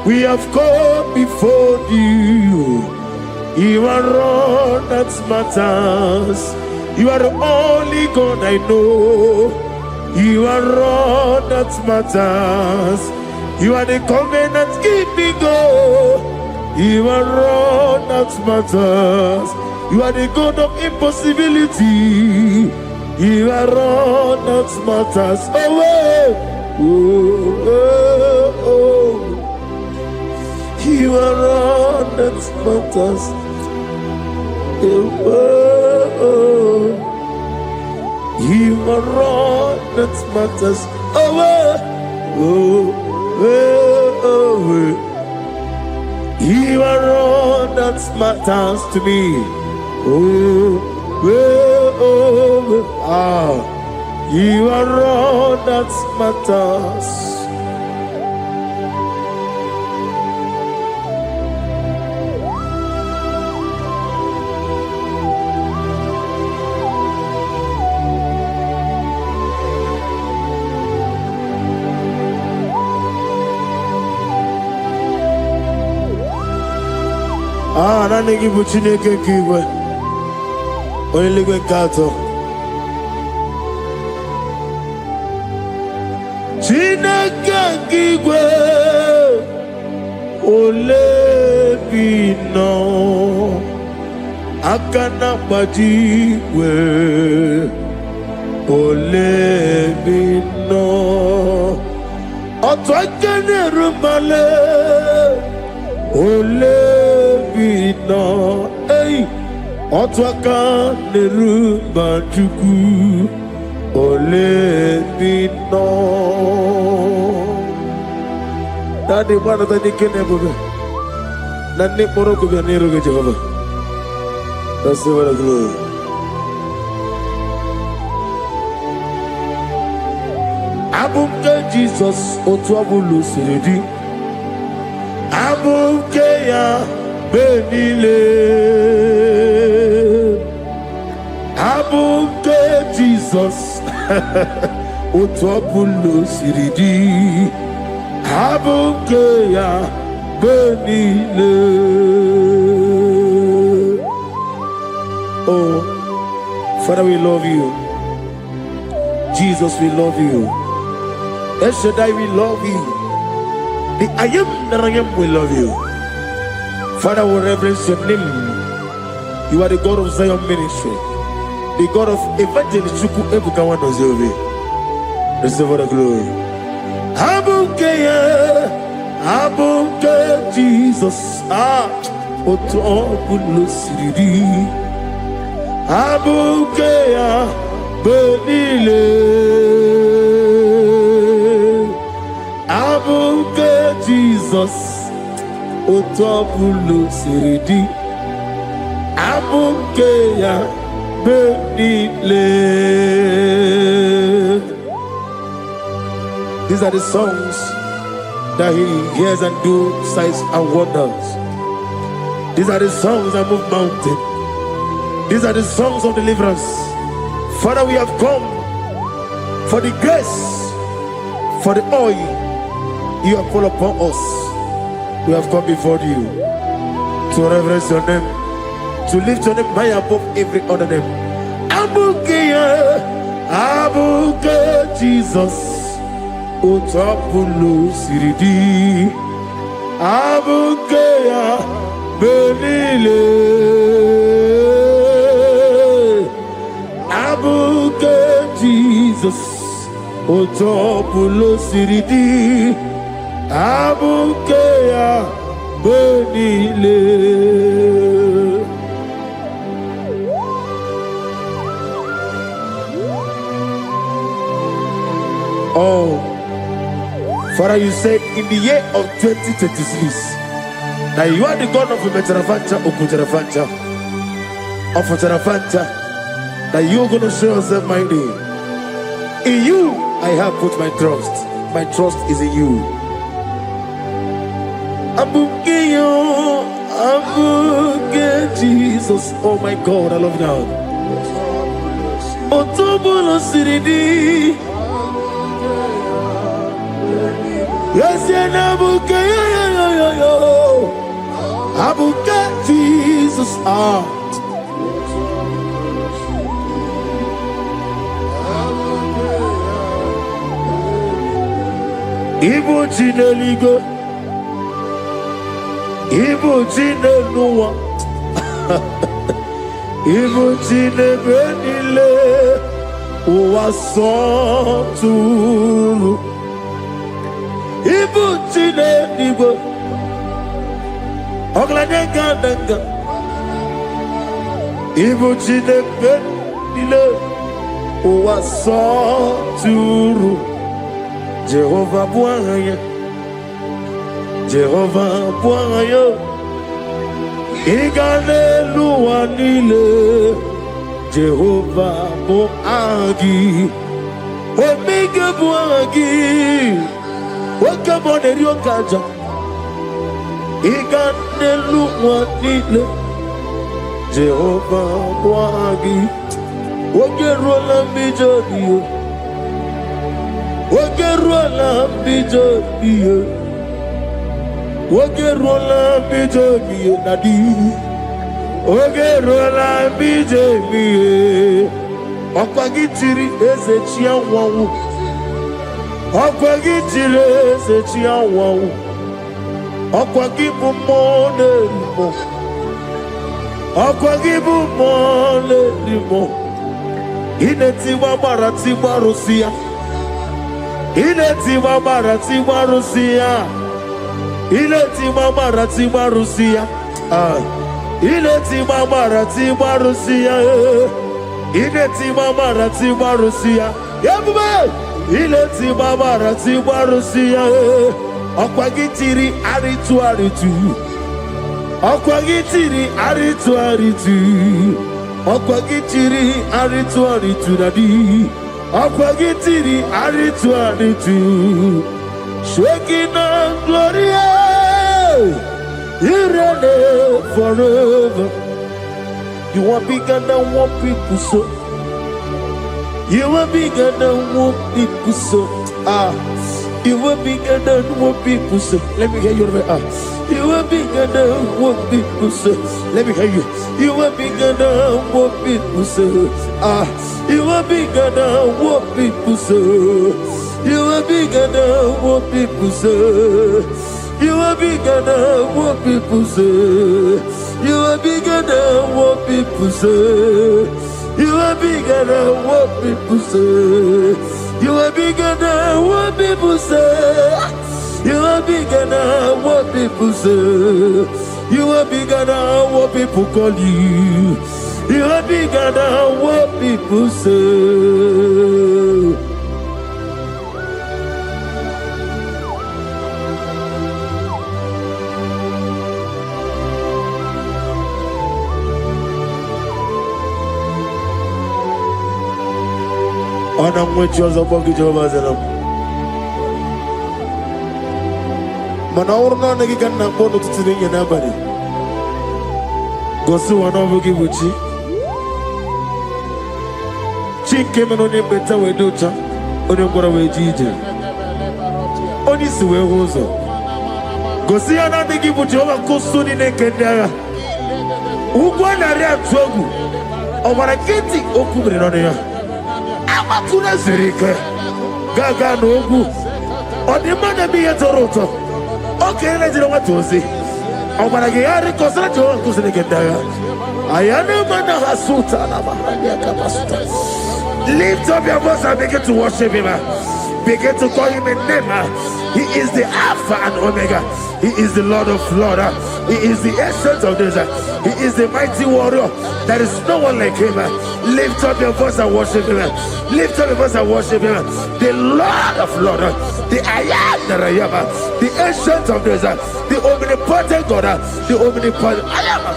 [SPEAKER 1] We have come before you. You are all that matters. You are the only God I know. You are all that matters. You are the covenant keeping God. You are all that matters. You are the God of impossibility. You are all that matters. Oh, oh, oh, oh. You are all that matters. Oh, oh. You are all that matters. Oh, oh, oh, oh. You are all that matters to me. Oh, oh, oh. You are all that matters. Nani give Chineke kiwe. Only go kato. Chineke kiwe. Ole bino. Akana majiwe ole bino Otwakene rumale ole bino Hey Otwakene rumajuku ole bino Daddy mana tadi kene bobe Nani moro ko be niru ke Jehovah That's the word of glory. Abumke Jesus otwabulu siridi. Abumke ya benile. Abumke Jesus otwabulu siridi. Abumke ya benile. Oh, Father, we love you. Jesus, we love you. El Shaddai, we love you. The I am that I am, we love you. Father, we reverence your name. You are the God of Zion ministry, the God of Evangelist Chuku Ebukawa Nozovi. Receive all the glory. Abuke Jesus. Oto Bulusiri. Abukeya benile Abuke Jesus Otobulu siridi Abukeya benile. These are the songs that he hears and do signs and wonders. These are the songs that move mountains. These are the songs of deliverance. Father, we have come for the grace, for the oil you have poured upon us. We have come before you to reverence your name, to lift your name high above every other name. Abuke Jesus, Otapulu Siridi, Abuke ya benile. Abuke Jesus Otopulo Siridi Abuke ya benile. Oh Father, you said in the year of 2026 that you are the God of Metarafanta Okutarafancha of Metarafanta, that you're going to show yourself mighty. In you, I have put my trust. My trust is in you. Abuke Jesus. Oh my God, I love you now. Otobulo siridi. Yes, Abuke. Abuke Jesus. Ibu Jineligo, Ibu Jineluwa, Ibu Jinebenile, Uwasoturu, Ibu Jineligo, Oglanegandanga, Ibu Jinebenile, Uwasoturu. Jehovah Bwanya, Jehovah Bwanya, Igane Luanile, Jehovah Boagi, Omega Boagi, Wakabone Ryokaja, Igane Luanile, Jehovah Boagi, Wakerola Mijodio. Wakerola bijobiye, Wakerola bijobiye nadi, Wakerola bijobiye. Okwagitiri ezechia wawu, Okwagitiri ezechia wawu, Okwagibu mone mo, Akwagibu mole limo. Inetiwa marati marusia. Inetiwa marati marusia. Inetiwa marati marusia. Inetiwa marati marusia. Inetiwa marati marusia. Yabube. Inetiwa marati marusia. Akwagitiri aritu aritu. Akwagitiri aritu aritu. Akwagitiri aritu aritu dadi. Akwagitiri aritu aritu. Shaking Gloria, you reign forever. You are bigger than what people so. You are bigger than what people so. You are bigger than what people say. Let me hear you. You are bigger than what people say. Let me hear you. You are bigger than what people say. You are bigger than what people say. You are bigger than what people say. You are bigger than what people say. You are bigger than what people say. You are bigger than what people say. You are bigger than what people say. You are bigger than what people say. You are bigger than what people call you. You are bigger than what people say. I'm with you as a bucket of us. Manaurna Nagikan Napono to the nobody. Go to one over Gibuchi. Chick came on him better with Ducha. On your away Gigi. On his way also. Go see another Gibuchi over Kosuni Nekendara. Ugwana Ria Togu. Over a getting Okubri on here. Amatuna Zerike Gaga Nogu on the man be a Toronto. Okay, let's know what to say. I'm gonna get a consultant to the Gendaya. I am a man of Hasuta. Lift up your voice and begin to worship him. Begin to call him a name. He is the Alpha and Omega. He is the Lord of Lords. He is the Ancient of Days. He is the mighty warrior. There is no one like him. Lift up your voice and worship him. Lift up your voice and worship him. The Lord of Lords, the I am that I am, the Ancient of Days, the omnipotent God, the omnipotent I am a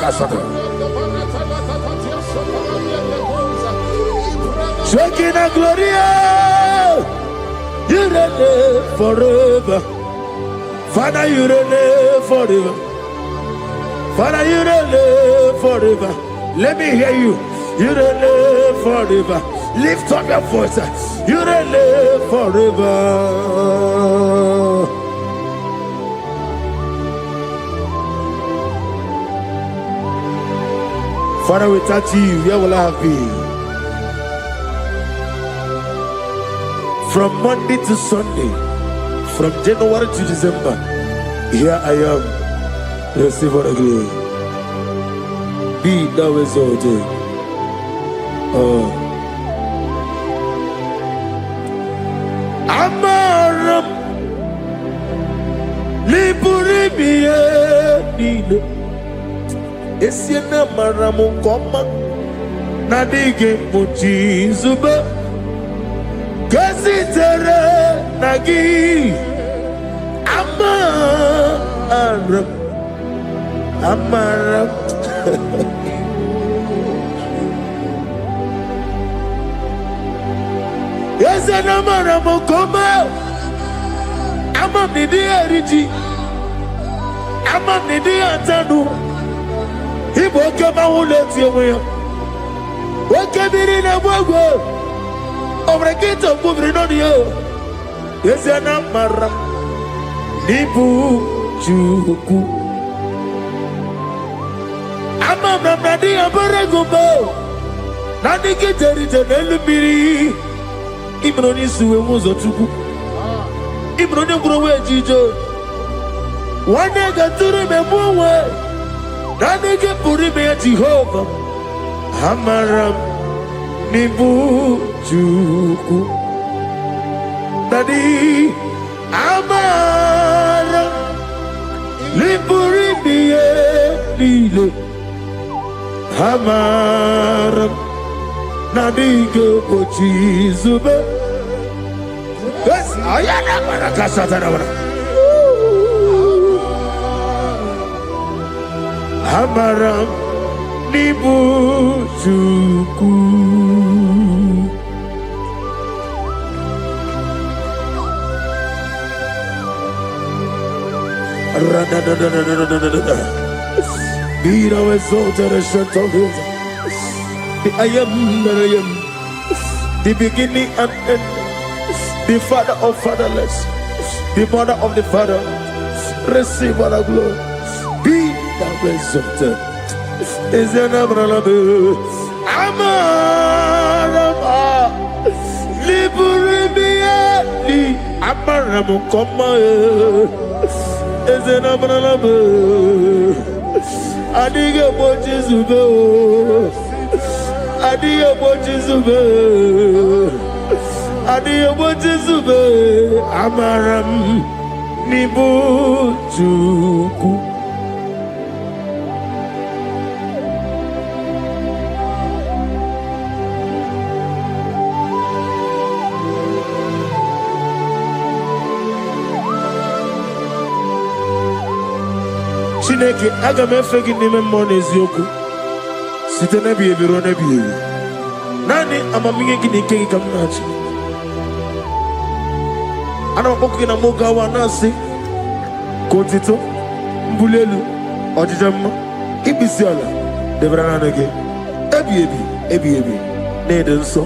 [SPEAKER 1] Shaking a Gloria, you reign forever. Father, you reign forever. Father, you reign forever. Let me hear you. You reign forever. Lift up your voice. You reign forever. Father, without you, where will I have been? From Monday to Sunday, from January to December, here I am. Receive all the glory. Be thou exalted. Amaram Liburibie Nino Esiena Maramu Koma Nadige Muchi Zuba Kasitere Nagi Amaram Yes, and Amaram Koma Amam Nidi Ariji Amam Nidi Antanu He woke up my whole way. What can be in a world? Over a gate of moving on you. Yes, and Amaram Nibu Chuku Amam Nadi Abaragubo Nadi Kitari Elubiri Ibroni Suwe Muzotuku Ibroni Growe Jijo One day got to remember Nanige Purime Jehovah. Amaram Nibujuku. Daddy Amaram Nipurime Lile. Amaram Nanige Pochizube. Yes, Ayana Marakasatana. Amaram Nibujuku. Be thou exalted and shut of his. The I am that I am, the beginning and end, the father of fatherless, the mother of the father. Receive all the glory. Be thou exalted. Is an umbrella. Amarama Liburibiati Amaramu Koma is an umbrella. Adiga Bochizube Adiga Bochizube Adiga Bochizube Amaram Nibujuku. Chineke aga m efe gị n'ime mmụọ na eziokwu site n'ebighị ebi ruo n'ebighị ebi. Naanị amamihe gị na ike gị ka m na-achị. Ana m akpọkụ gị na mụ gawa na-asị ka otito, mbuli elu, ọjịja mma, ikpisi ala debere naanị gị ebighị ebi ebighị ebi na-ede nsọ.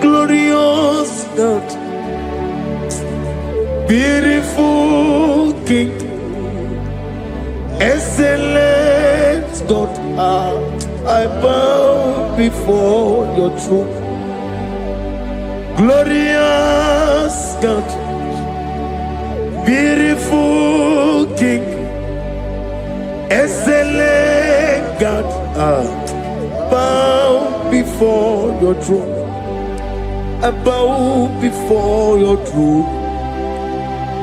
[SPEAKER 1] Glorious God, beautiful King, excellent God, I bow before your throne. Glorious God, beautiful King, excellent God, bow before your throne. I bow before your throne,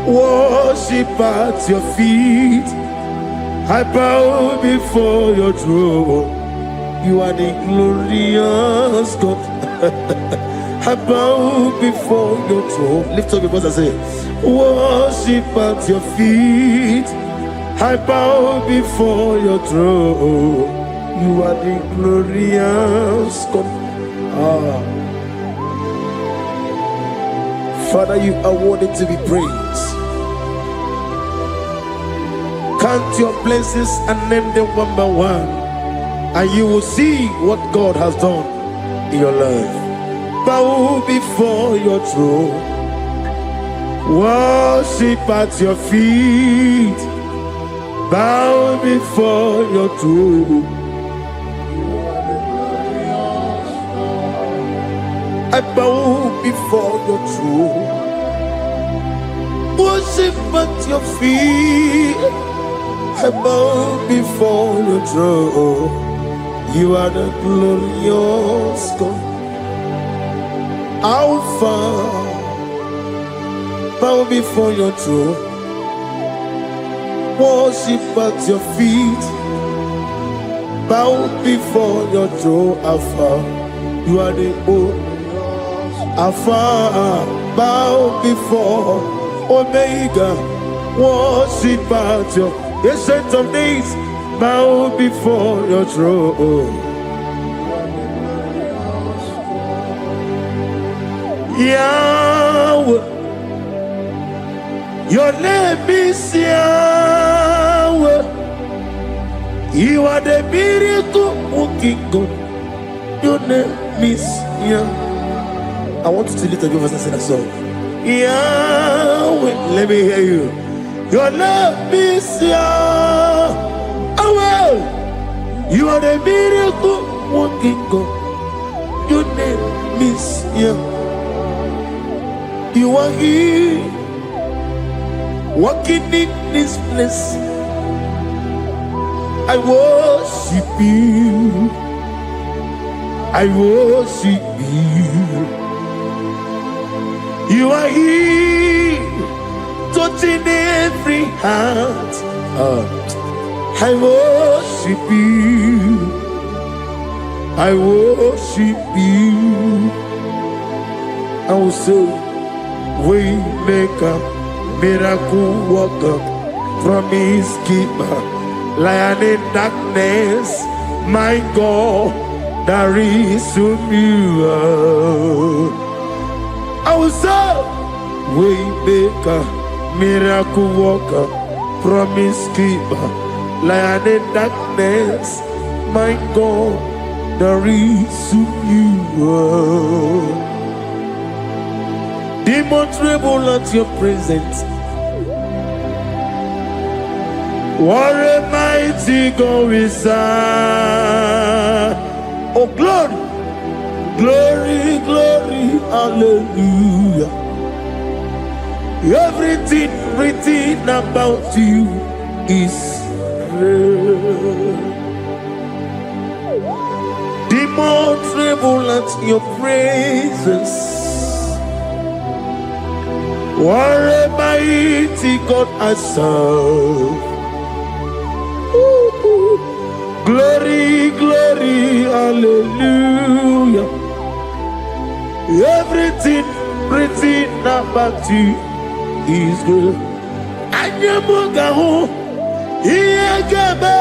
[SPEAKER 1] worship at your feet. I bow before your throne. You are the glorious God. I bow before your throne. Lift up your voice and say, worship at your feet. I bow before your throne. You are the glorious God. Father, you are worthy to be praised. Count your blessings and name them one by one, and you will see what God has done in your life. Bow before your throne, worship at your feet. Bow before your throne. I bow before your throne, worship at your feet. I bow before your throne. You are the glorious God, Alpha. Bow before your throne, worship at your feet. Bow before your throne, Alpha. You are the old Alpha. Bow before Omega, worship at your ancient of days. Bow before your throne. Yahweh, your name is Yahweh. You are the miracle working God. Your name is Yahweh. I want you to lift up your voice and sing a song. Yahweh, let me hear you. Your name is Yahweh. You are the miracle working God. Your name is here. You are here, walking in this place. I worship you. I worship you. You are here, touching every heart. I worship you. I worship you. I will say, Waymaker, miracle worker, promise keeper, lion in darkness, my God, there is you. I will say, Waymaker, miracle worker, promise keeper, lion in darkness, my God, there is you. Demons tremble at your presence. What a mighty God we serve. Oh, glory, glory, glory, hallelujah. Everything written about you is real. Demons tremble at your presence. What a mighty God I serve. Glory, glory, hallelujah. Everything written about you is good. Anyamugaho, Iyagaba,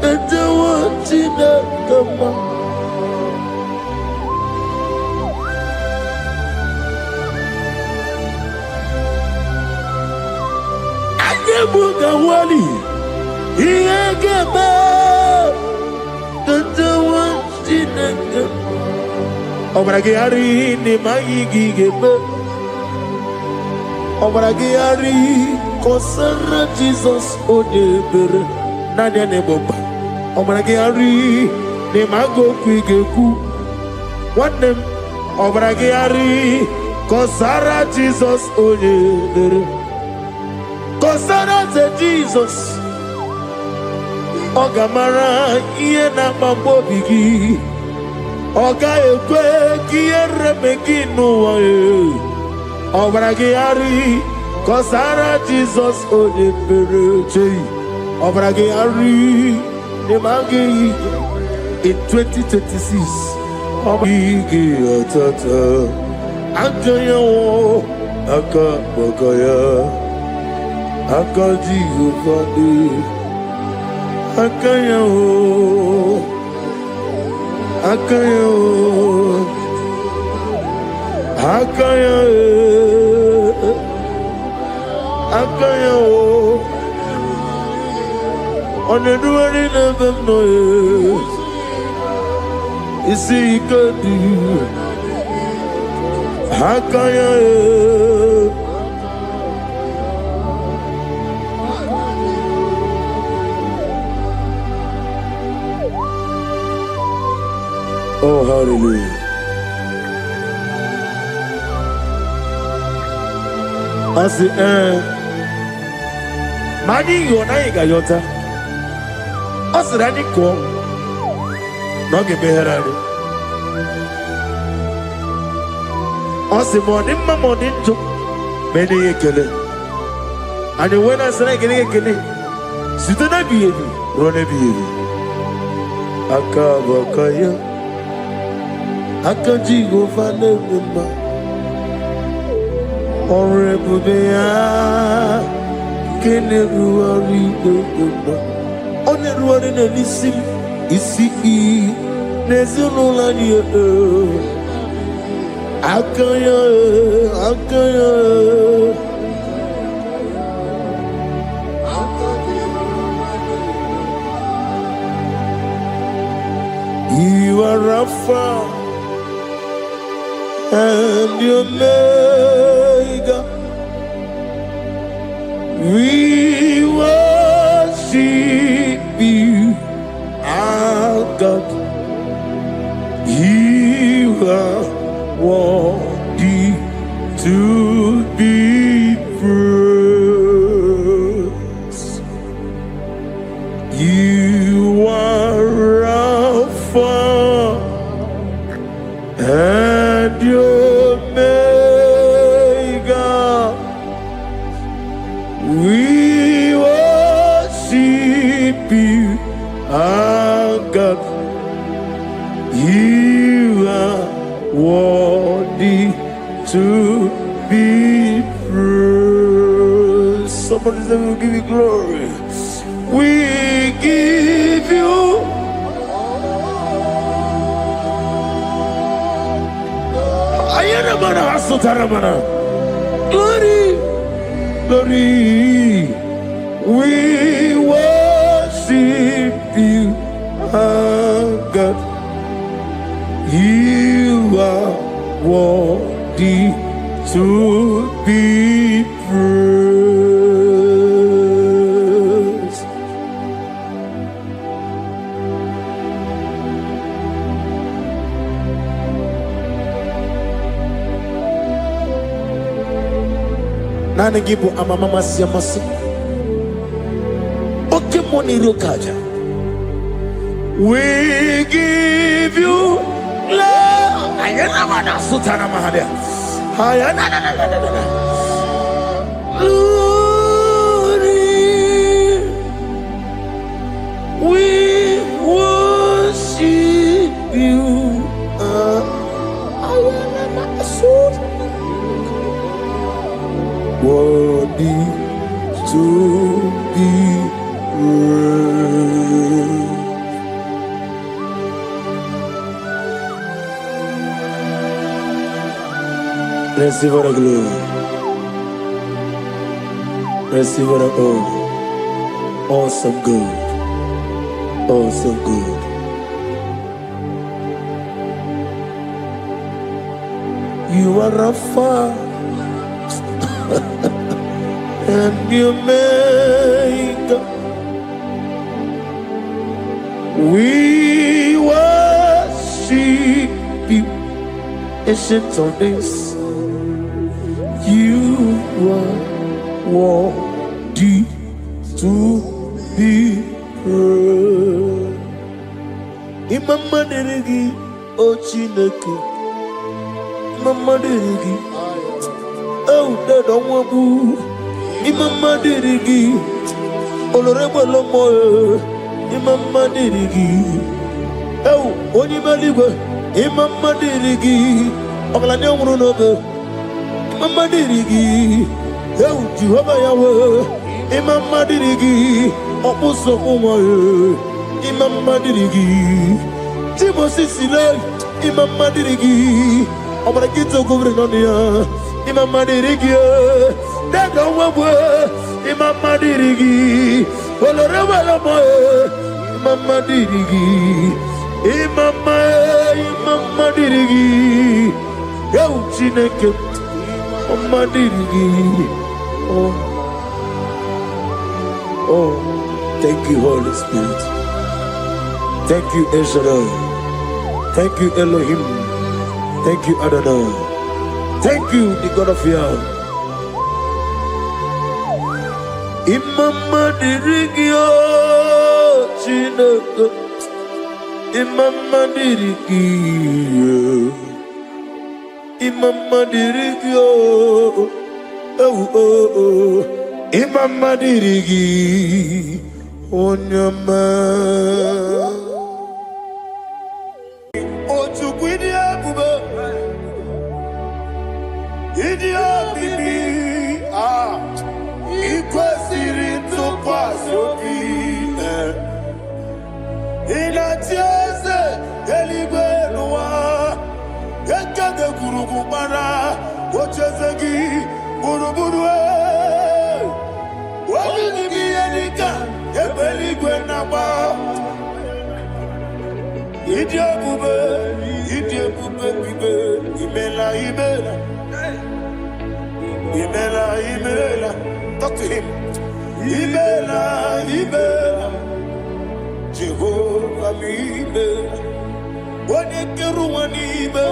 [SPEAKER 1] and the one in the Mugawali, Iyagaba, Tantawantinaka, Obragiari, Nimayigigebe, Obragiari, Kosara Jesus, Odeber, Nadia Neboba, Obragiari, Nimago Quigeku, one name, Obragiari, Kosara Jesus, Odeber. Kosara te Jesus, Ogamara iena mambobigi, Oga ekwe kiere meginu wae, Obragiari, Kosara Jesus odepereche, Obragiari, Nemagi in 2026, Obigi atata, Ankayo, Akabakaya. Akaji ufade, akaya o, akaya o, akaya e, akaya o. Oneduari never know. Isi ikadi, akaya e. Oh, hallelujah. As the Mani Yona Yota, as Rani Ko, Nogi Beherani. As the morning, Mammonin took many a killer. And when I say getting a killer, Sitana be Rone be Akabakaya. Akaji go fane mumba, orebubea, kene ruari mumba, oneruari ne lisim, isi nezuno lani akaya, akaya. You are Rapha. And your Omega, we worship you. God. You are worthy to be praised. You are Alpha and Omega. We worship you, our God. You are worthy to be praised. Somebody say, we'll give you glory. We give you glory, glory. We worship you, our God. You are worthy to be praised. Nani gibu amamama siyamasi. Oke moni rokaja. We give you love. Ayana mana sutana mahadia. Ayana na na na na na. Glory. We worship you. Ayana mana sutana. Worthy to be praised. Receive the glory. Receive the honor. Awesome God. Awesome God. You are Alpha and Omega. We worship you, ancient of days. You are worthy to be praised. Imama deregi o Chineke. Imama deregi o Dadonwabu. Imama deregi olorebo lomo. Imama deregi o Onimaligwe. Imama deregi oglane omurunobe. Imama dirigi, eu Jehovah Yahweh. Imama dirigi, opuso umoye. Imama dirigi, Timosi sile. Imama dirigi, obarakito kuvrinonia. Imama dirigi, dega wabwe. Imama dirigi, oloreba lomoye. Imama dirigi, imama dirigi, eu Chineke. Oh, thank you, Holy Spirit. Thank you, El Shaddai. Thank you, Elohim. Thank you, Adonai. Thank you, the God of Yah. Imama dirigio, Chineke. Imama dirigio. Imama dirigio, Imama dirigi, Onyama. Ochukwidi abube, idia bibi, ikwesiri ntụkwasị obi, inatieze eligwe n'ụwa. Ekade kurugu bara, ochezegi buruburu. Wabini biyenika, ebeligwe naba. Idiabube bibe, imela. Talk to him. Imela. Jehovah Mibe, Wanekeru Wanibe,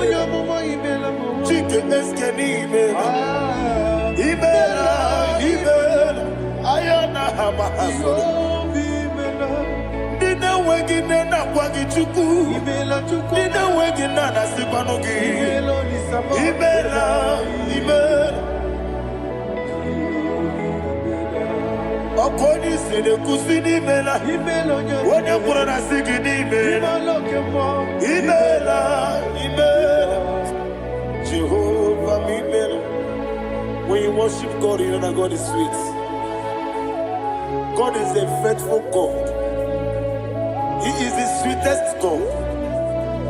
[SPEAKER 1] Chicken Escanime, Ibera, Ibera, Ayana Hamahaso, Dina Waginana Wagichuku, Dina Waginana Sipanogi, Ibera, Ibera. Akoni sede kusini mela, wanya kurana sigidi mela, imela, imela, Jehovah imela. When you worship God, you know that God is sweet. God is a faithful God. He is the sweetest God.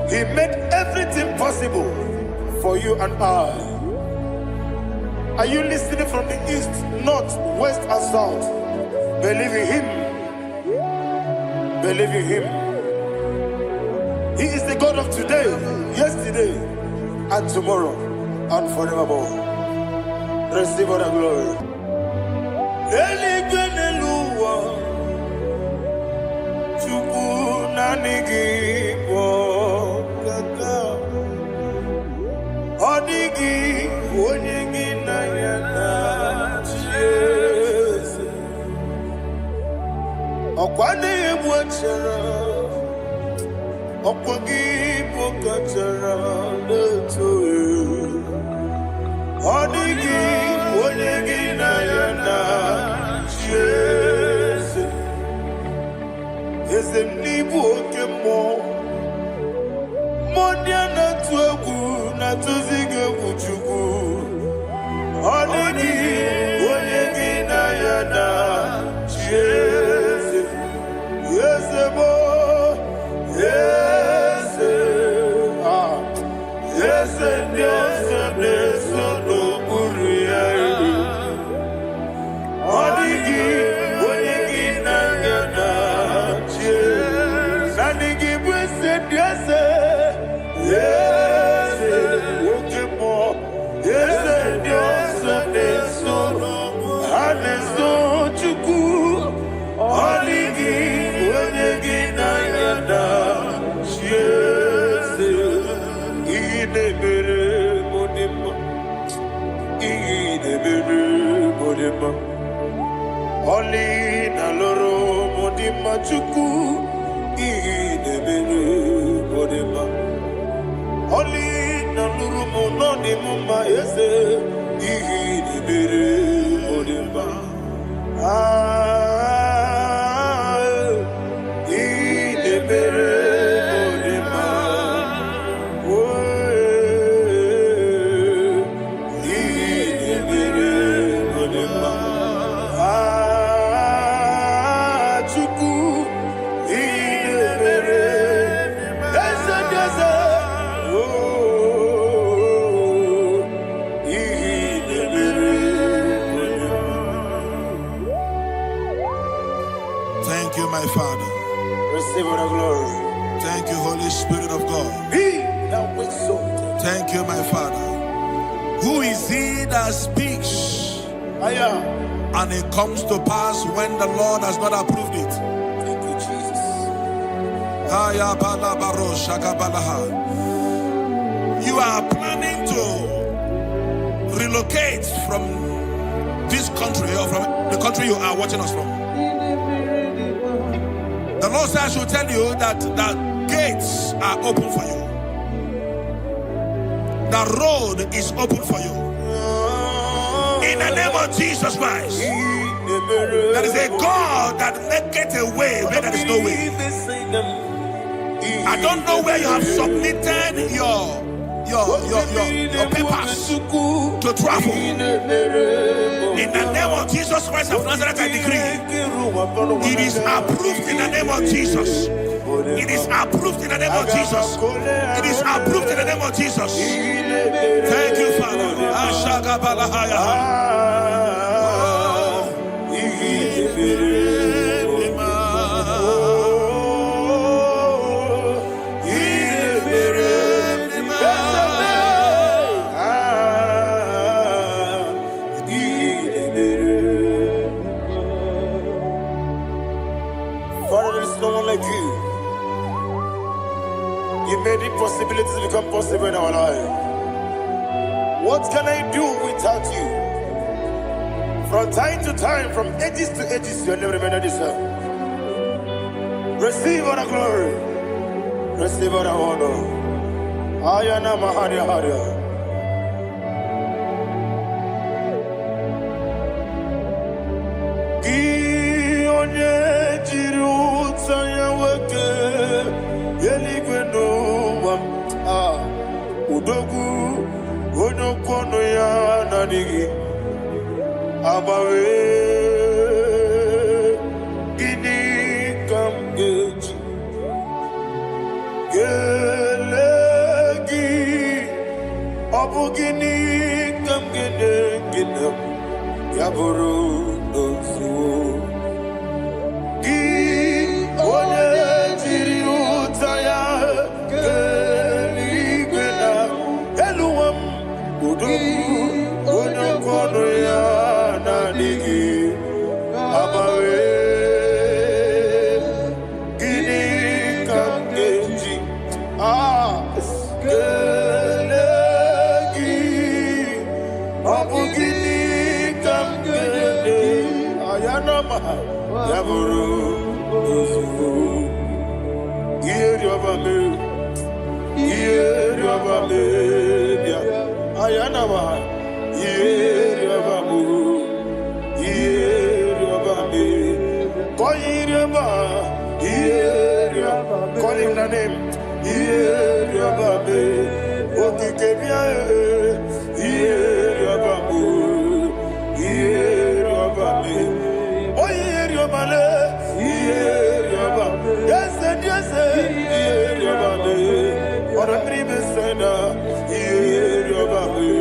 [SPEAKER 1] He made everything possible for you and I. Are you listening from the east, north, west, and south? Believe in Him. Believe in Him. He is the God of today, yesterday, and tomorrow, and forevermore. Receive all the glory. Okwane ebwachara okwagi pokachara leto odigi onyegi na yana Jesus ezemnibu okemo modia na tuegu na tuzige buchugu odigi onyegi na yana Jesus. Yes, boy. Yes, yes, yes, yes, no kuria. Odigi, odigi na yana, yes. Odigi blessed, yes, yes. Okay, more. Yes, yes, yes, no. Haneso chuku. Odigi, odigi na yana, yes. Idebere modima, idebere modima. Oli na loro modima chuku, idebere modima. Oli na loro monodima yese, idebere modima.
[SPEAKER 2] Thank you, my Father.
[SPEAKER 1] Receive all the glory.
[SPEAKER 2] Thank you, Holy Spirit of God.
[SPEAKER 1] He that exalted.
[SPEAKER 2] Thank you, my Father. Who is he that speaks and it comes to pass when the Lord has not approved it?
[SPEAKER 1] Thank you, Jesus.
[SPEAKER 2] You are planning to relocate from this country or from the country you are watching us from. The Lord says I should tell you that the gates are open for you. The road is open for you. In the name of Jesus Christ. There is a God that maketh a way where there is no way. I don't know where you have submitted your papers to travel. In the name of Jesus Christ of Nazareth, I decree it is approved in the name of Jesus. It is approved in the name of Jesus. It is approved in the name of Jesus. Thank you, Father.
[SPEAKER 1] Father, there is no one like you. He made impossibilities become possible in our life. What can I do without you? From time to time, from ages to ages, you never remain the same. Receive all the glory. Receive all the honor. Ayana Maharia Haria. Gionye jiru tsaya wake yeligwe no wam udogu onokono ya nadigi abawe gini kamgeji gelegi abu gini kamgene ginam yaburu dosu gi onye jiri utaya geligwena eluwam udu onokono ya nadigi abawe gini kamgeji gelegi abu gini kamgene ayanama yaburu dosu yeri obame bia ayanama yeri obamu yeri obame koyireba yeri call him the name yeri obame okikebia yeri obamu yeri obame oyeri obale yeri obame yes yeri obame ora prime sena yeri obame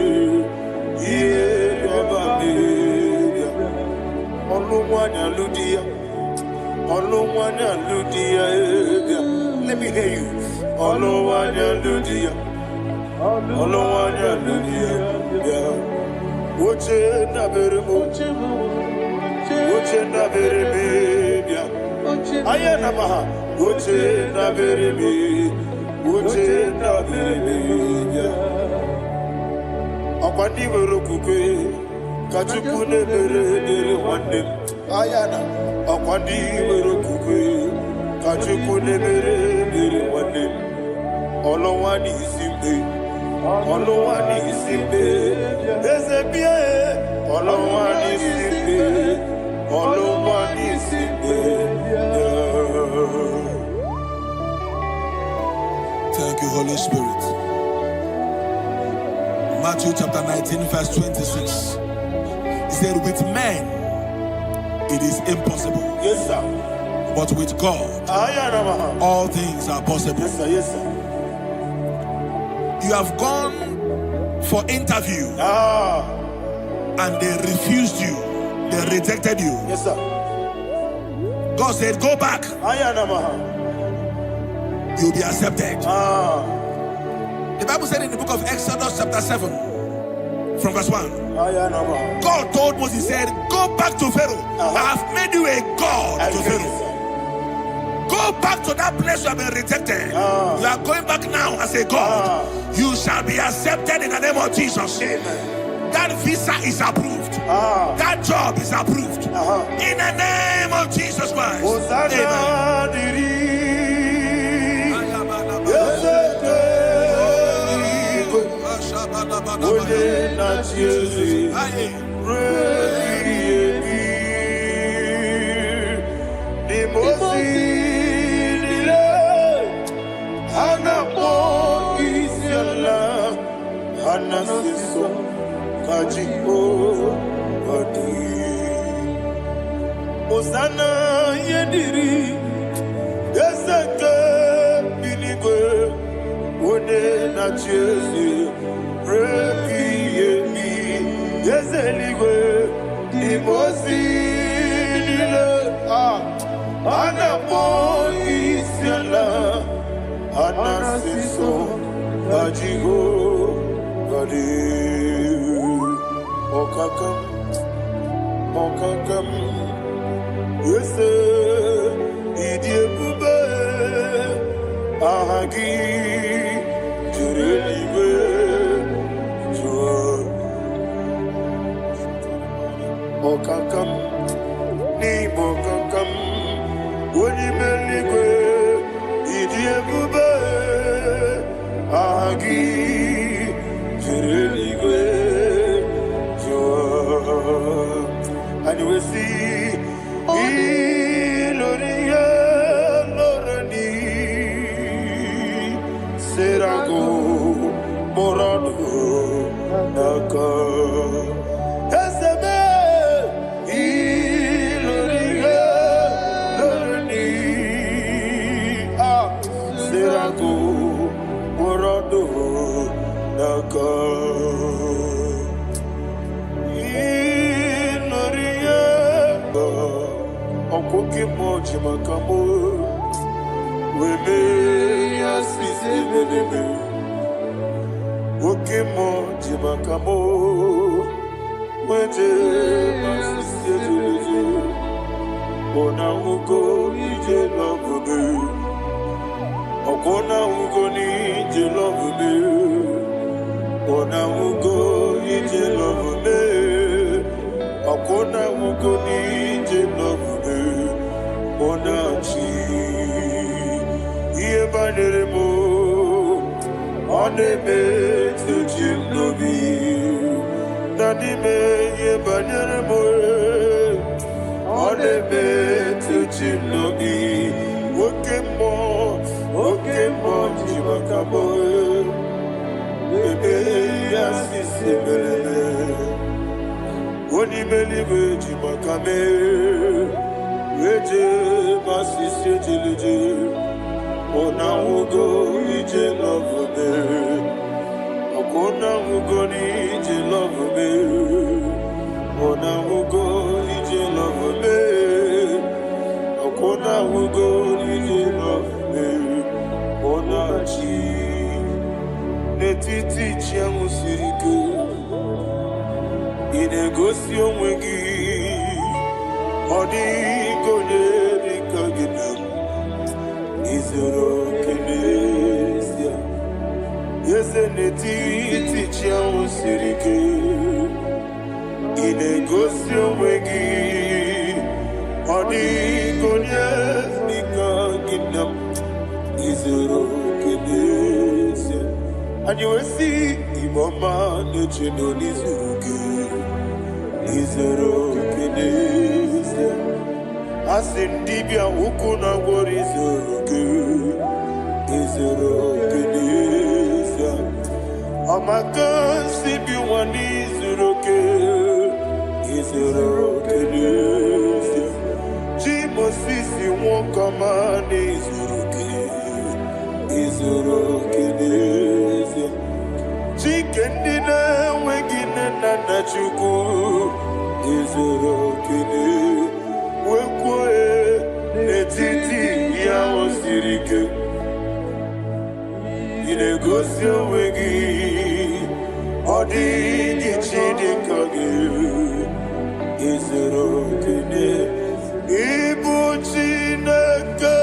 [SPEAKER 1] Olumwanya ludia let me hear you Olumwanya ludia Oche na bereme bia ayana maha oche na bereme bia akwandi werokukwe kachuku ne bere wande ayana akwandi werokukwe kachuku ne bere wande olowani isimbe ezebie olowani isimbe
[SPEAKER 2] Thank you, Holy Spirit. Matthew chapter 19, verse 26. He said, with men it is impossible.
[SPEAKER 1] Yes, sir.
[SPEAKER 2] But with God, all things are possible.
[SPEAKER 1] Yes, sir. Yes, sir.
[SPEAKER 2] You have gone for interview and they refused you. They rejected you.
[SPEAKER 1] Yes, sir.
[SPEAKER 2] God said, go back. You'll be accepted. The Bible said in the book of Exodus chapter 7 from verse 1, God told Moses, he said, go back to Pharaoh. I have made you a God to Pharaoh. Go back to that place you have been rejected. You are going back now as a God. You shall be accepted in the name of Jesus. That visa is approved. That job is approved. In the name of Jesus Christ.
[SPEAKER 1] Osana yediri ezeke binigwe one na chezi repi yemi yezeligwe imosi dile anapo isiala anasiso ajigo gadi okakam Yese, idi ebube, ahagi jureliwe jua okakam ni bokakam woni meligwe idiebube ahagi jureliwe jua and we see Iloria Lorani Serago Morado Naka Esebe Iloria Lorani Serago Morado Naka Okoke moji makamo weme asisi belebe oke moji makamo weje asisi belebe ona ugo ije love okona ugo ni ije love ona ugo ije love okona ugo ni ije love Onachi Iye banere mo Onebe Tujim nobi Nanime Iye banere mo Onebe Tujim nobi Okemo Jimakabo Bebe Yasisi Belele Onimeliwe Jimakame Weje masisi jilije Ona ugo ije love me Akona ugo ni ije love me Ona ugo ije love me Akona ugo ije love me Ona chi Netiti chiamu siriku Inegosio mwegi Odigo yerika gidam Izoro kenesia Yese netiti chiao sirike Inegosio wegi Odigo yerika gidam Izoro kenesia And you will see Imama nechino nizuruke Izoro kenesia Asindibia ukuna gori izoro kenesia Amakansi biwani izoro kenesia Jimo sisi wakamani izoro kenesia Chikendina wegine nana chuku izoro kenesia Wekwe netiti ya osirike Inegosio wegi Odigi chidikage Izero kene Ibu chineke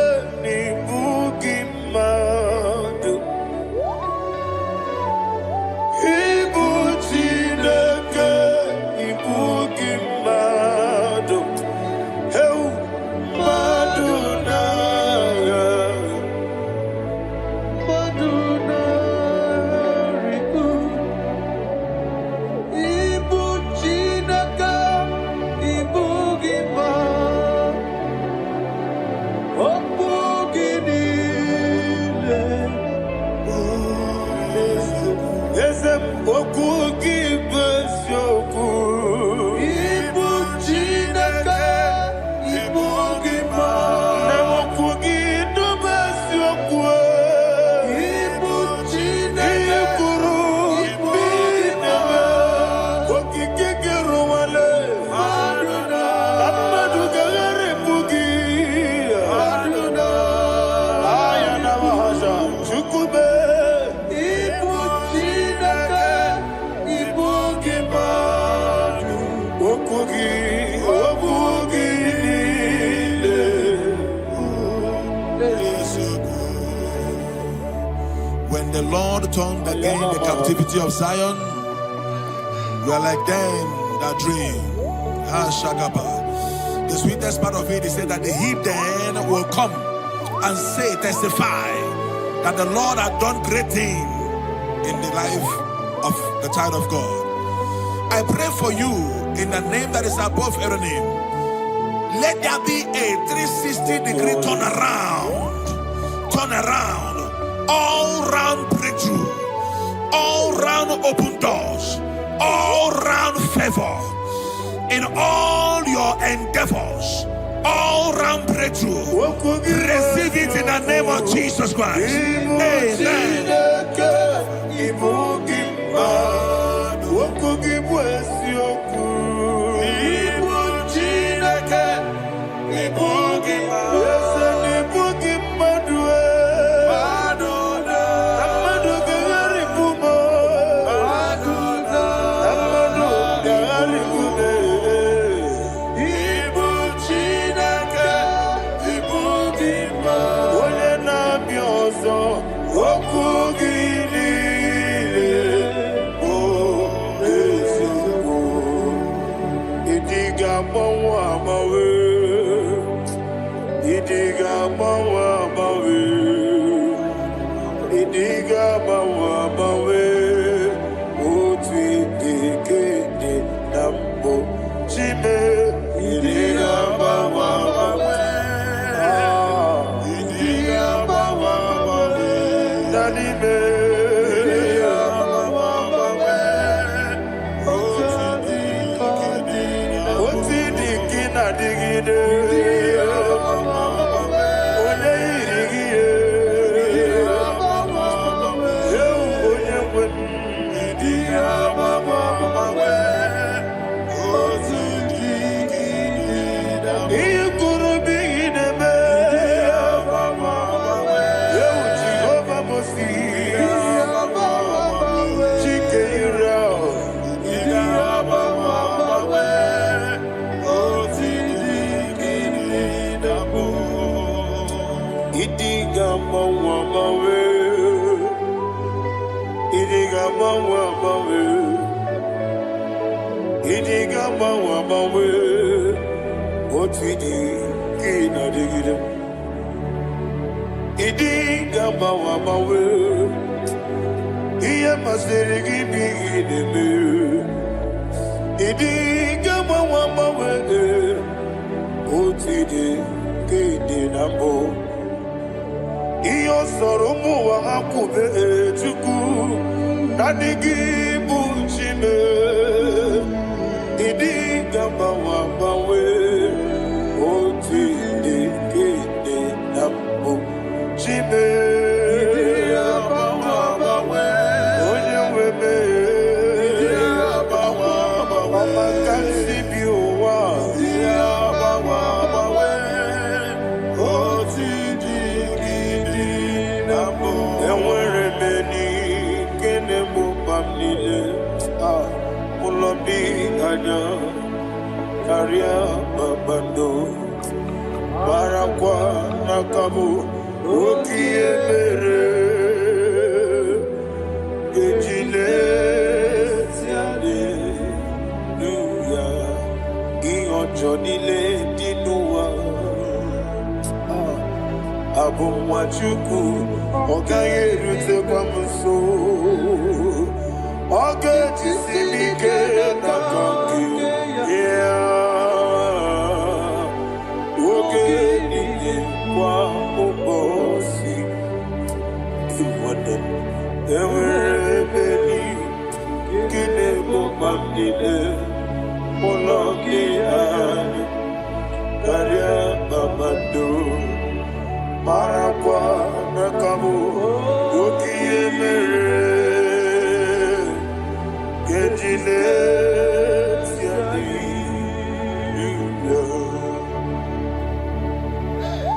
[SPEAKER 1] Ibu gimadu Ibu chineke Ibu gimadu
[SPEAKER 2] When the Lord turned again the captivity of Zion, we are like them that dream. The sweetest part of it is said that the heathen will come and say, testify, that the Lord had done great things in the life of the child of God. I pray for you in the name that is above every name. Let there be a 360-degree turn around, all round breakthrough, all round open doors, all round favor in all your endeavors, all round breakthrough. Receive it in the name of Jesus Christ. Amen.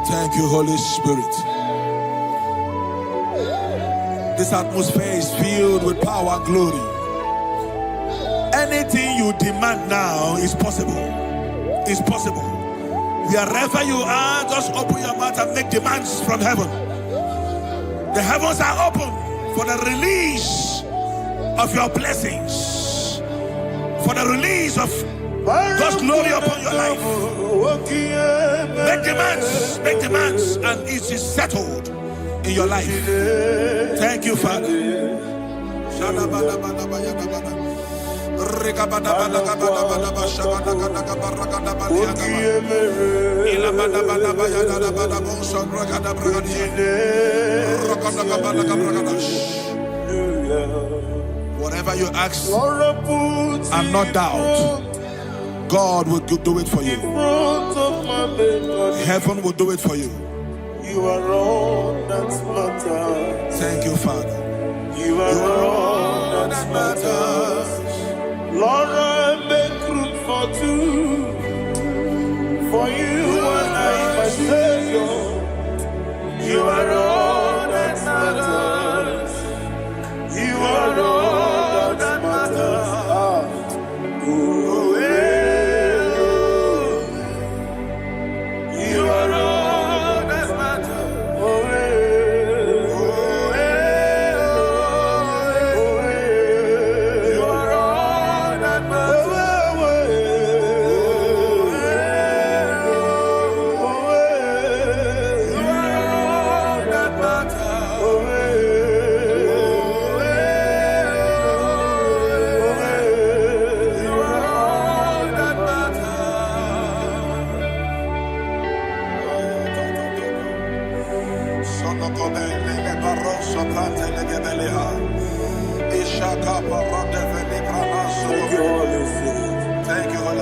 [SPEAKER 2] Thank you, Holy Spirit. This atmosphere is filled with power and glory. Anything you demand now is possible. It's possible. Wherever you are, just open your mouth and make demands from heaven. The heavens are open
[SPEAKER 5] for the release of your blessings, for the release of God's glory upon your life. Make demands, and it is settled in your life. Thank you, Father. Whatever you ask and not doubt, God will do it for you. Heaven will do it for you.
[SPEAKER 1] You are all that matters.
[SPEAKER 5] Thank you, Father.
[SPEAKER 1] You are all that matters. Lord, I make room for two. For you and I, my Savior. You are all that matters. You are all that matters. You are all that matters. You are all that
[SPEAKER 5] Thank you, Holy Ghost. Thank you, Lord.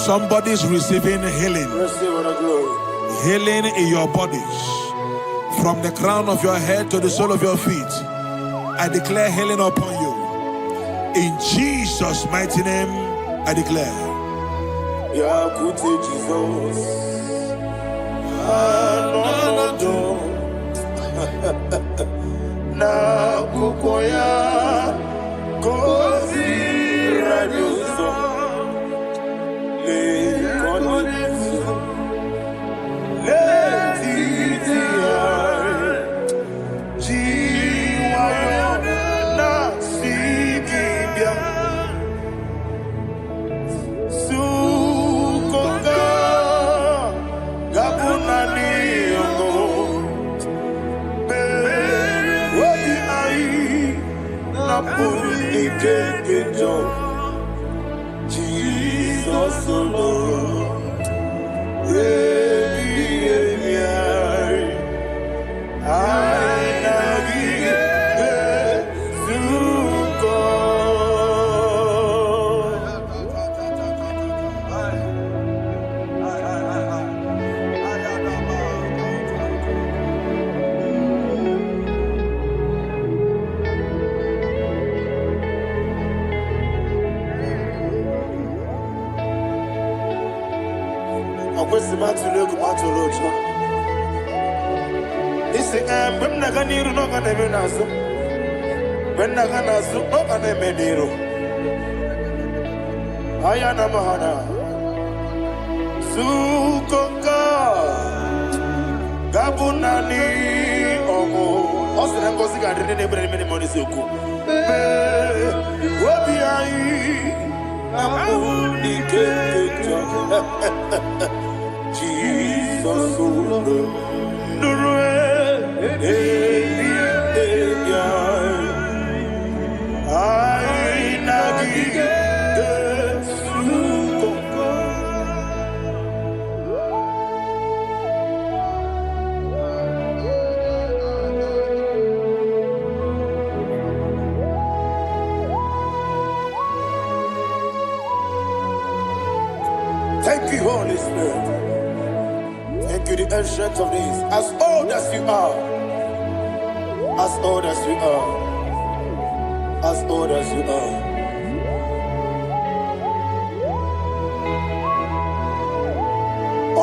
[SPEAKER 5] Somebody's receiving healing. Healing in your bodies. From the crown of your head to the sole of your feet. I declare healing upon you. In Jesus' mighty name, I declare.
[SPEAKER 1] Jesus. Na kukoya kozi rajuso le konisu le titia jiwayo na sikibia sukoka gabuna niyongo Jesus alone. Akwesi matulegu matulucho. Isi when naganiru no kaneme nasu. When naganasu no kaneme niru. Ayana mahana. Sukonga. Gabunani omo. Osina ngozi gadrine nebre mene moni suku. Wobi ai. Namuni kekeja. Jesus Nurwe I nagi Thank you, Holy Spirit. Thank you, the ancient of days. As old as you are. As old as you are. As old as you are.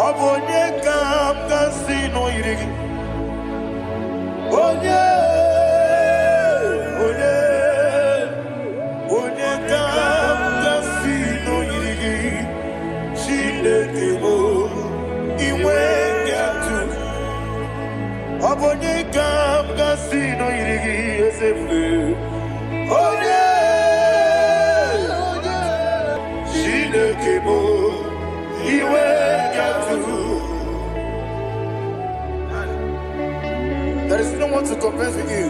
[SPEAKER 1] Obonye kam kasino irigi. Onye. Onye. Onye kam kasino irigi. Chinekemo iwe yatu Obonye kam kasino irigi esefe Onye Chinekemo iwe yatu There is no one to compare with you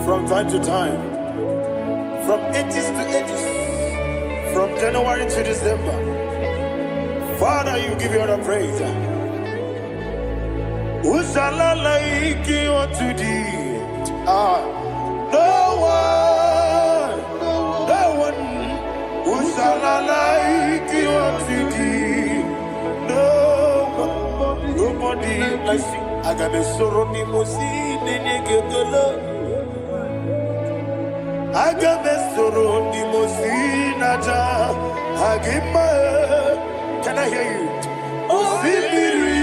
[SPEAKER 1] From time to time From ages to ages From January to December, Father, you give you all the praise. Who shall I like you unto thee? No one. Who shall I like you unto thee? Nobody. Like I got a sorrow, me mosi, Agamesoro di Mosinaja Agima. Can I hear you? Osibiri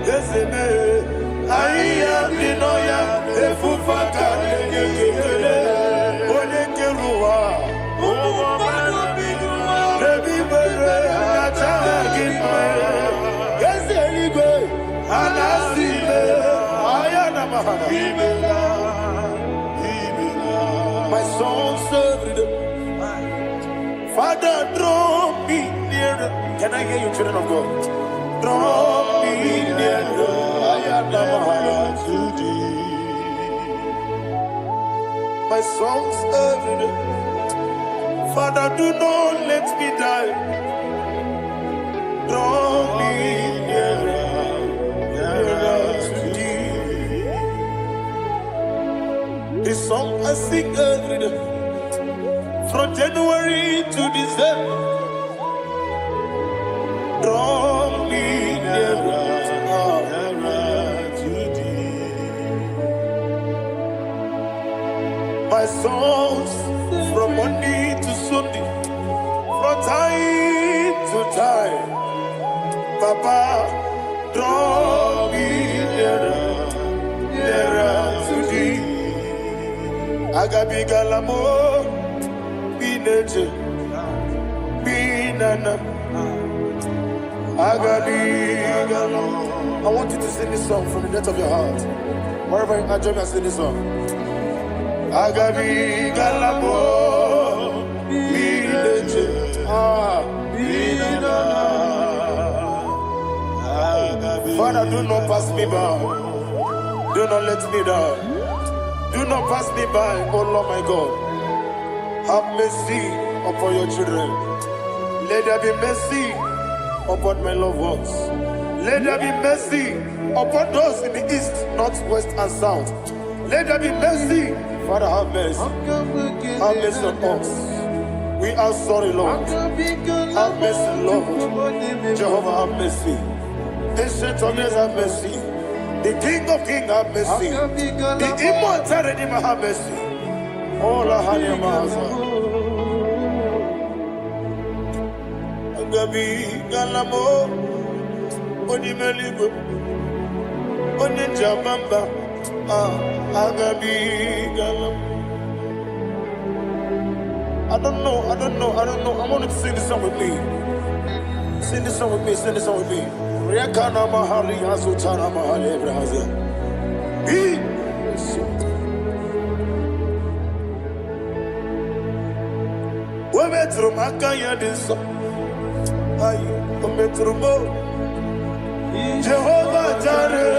[SPEAKER 1] Yeseme Aya Dinoya Efufaka Nekele Onekerua Nebi Bere Naja Agima Yeseligwe Anasime My soul served them. Father, draw me nearer. Can I hear you, children of God? Draw me nearer. I am to thee. My soul served them. Father, do not let me die. Draw me nearer. This song I sing every day, from January to December. Draw me nearer to thee. My songs from Monday to Sunday, from time to time. Papa, draw me nearer to thee. Agabi galamo, bineje, binana. Agabi galamo. I want you to sing this song from the depth of your heart. Wherever you are, join me and sing this song. Agabi galamo, bineje, binana. Father, do not pass me by. Do not let me down. Do not pass me by, oh Lord my God. Have mercy upon your children. Let there be mercy upon my loved ones. Let there be mercy upon those in the east, north, west, and south. Let there be mercy. Father, have mercy. Have mercy on us. We are sorry, Lord. Have mercy, Lord. Jehovah, have mercy. Ancient of days, have mercy. The King of Kings, have mercy. The immortal Redeemer, have mercy. Oh, la Hanyamaza. Agabi galamo, oni meligo, oni jabamba. Agabi galamo. I don't know. I want you to sing this song with me. Sing this song with me. Riakana mahali azutana mahali Brazil. Metro Makaya this Metro Mo Jehovah Jare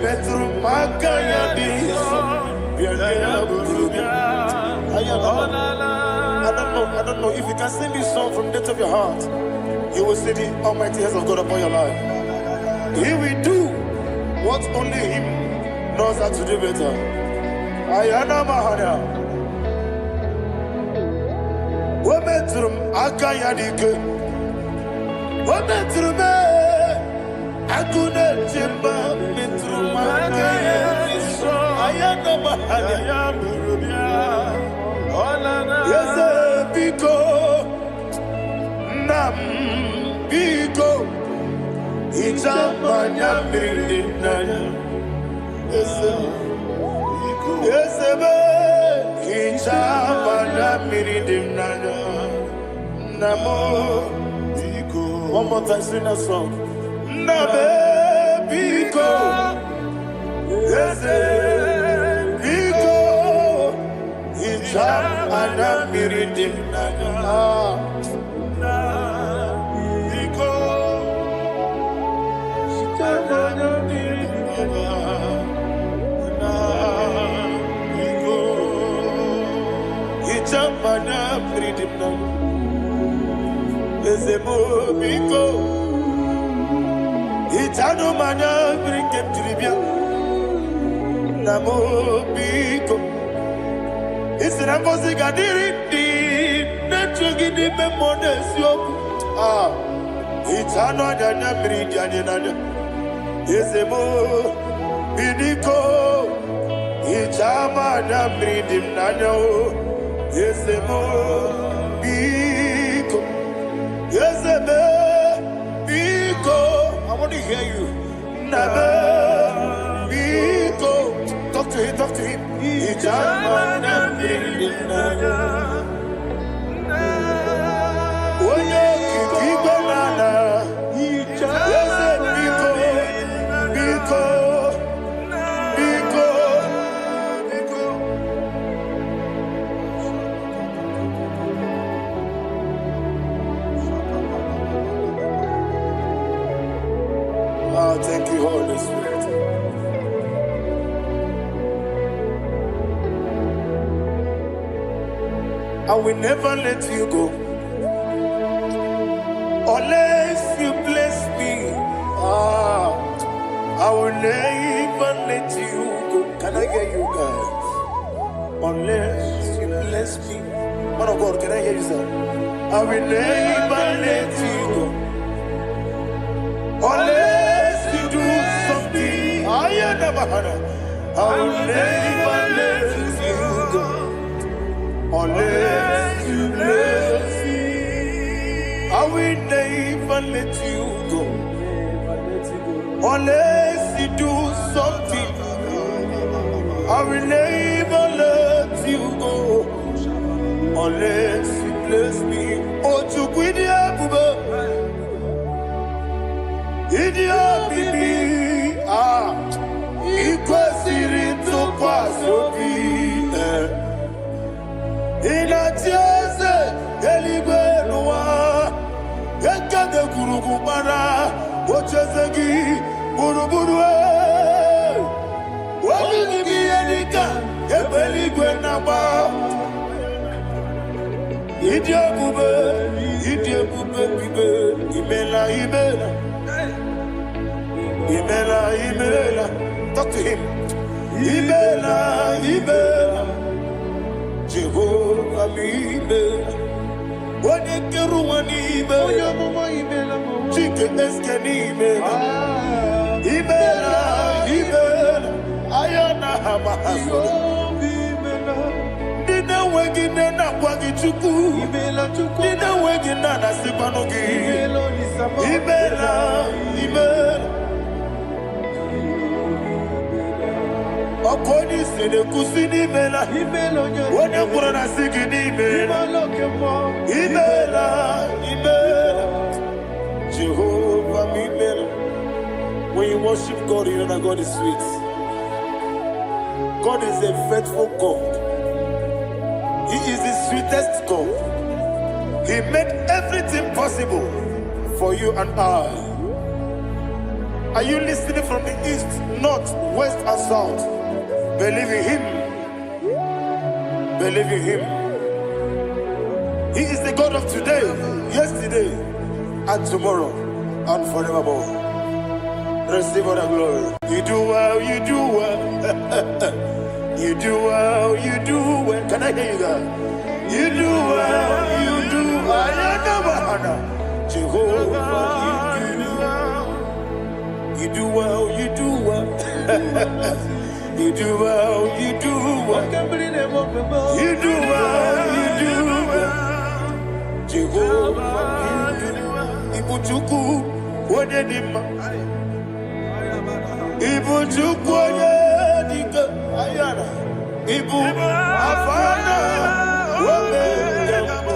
[SPEAKER 1] Metro Makaya this I don't know if you can sing this song from the depth of your heart, you will see the almighty hands of God upon your life. He will do what only Him knows how to do better. Ayana Mahana Wometrum akayadike Wometrum akune chimba Metrum akayadike Ayana mahaya Yese biko Nam biko Ichamanya mirinaya Yese be Ichamanya mirinaya Namo biko. One more time, sing that song. Nabe biko Yese biko Ichamanya mirinaya Biko Ichamanya mirinaya Ichamanya mirinaya Ezemo biko Itano mana brinkem tribia Namo biko Isra vozi gadiri di Nechugi di memodesio Itano adanya miridiani nada Ezemo bidiko Ichama na miridim nada Ezemo biko Yezebe biko. I want to hear you. Nabe biko. Talk to him. Ijamana bilinaya. Oye kiko nana. Yeze biko. Biko. Thank you, Holy Spirit. I will never let you go unless you bless me. I will never let you go. Can I hear you guys? Unless you bless me. Man of God, can I hear you, sir? I will never let you go unless you do something. I will never let you go unless you bless me. I will never let you go unless you do something. I will never let you go unless you bless me. Oh, to quit the Idiot bibi ikwesiri tukwasobi inatieze eligwe nuwa ekade kurukubara ochezegi buruburu wabinibi edika ebeligwe naba Idiot bube bibe imela Imela, talk to him. Imela, Jehovah Imela. What a Keruani Imela, Chicken Eskani Imela, Ayana Hamahaso. Didn't wegine na kwagi chuku. Nina wegina na sipanogi. Imela. Okoni sede kusini imela. Wone kurana sigini imela. Imela. Jehovah imela. When you worship God, you know that God is sweet. God is a faithful God. He is the sweetest God. He made everything possible for you and I. Are you listening from the east, north, west, and south? Believe in Him. Believe in Him. He is the God of today, yesterday, and tomorrow, and forevermore. Receive all the glory. You do well, you do well. You do well, you do well. Can I hear you guys? You do well, you do well. Jehovah, you do well, you do well. You do well, you do well. You do well, you do well. Jehovah, Ibuchuku, Wodedima. Ibuchuku, Wodedika, Ayana. Ibu, Afana, Wodedima.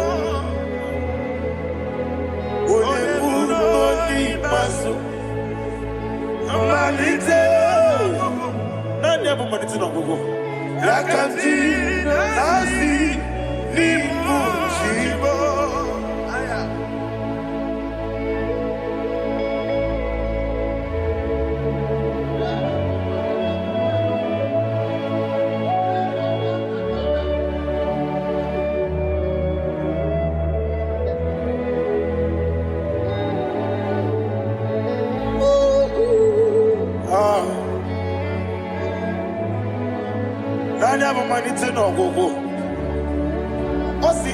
[SPEAKER 1] Wodedima, Masu. Amalite. Nani abu maniti na gogo. Yakanti, nasi, nimu, shibo. Nani abu maniti na gogo. Osi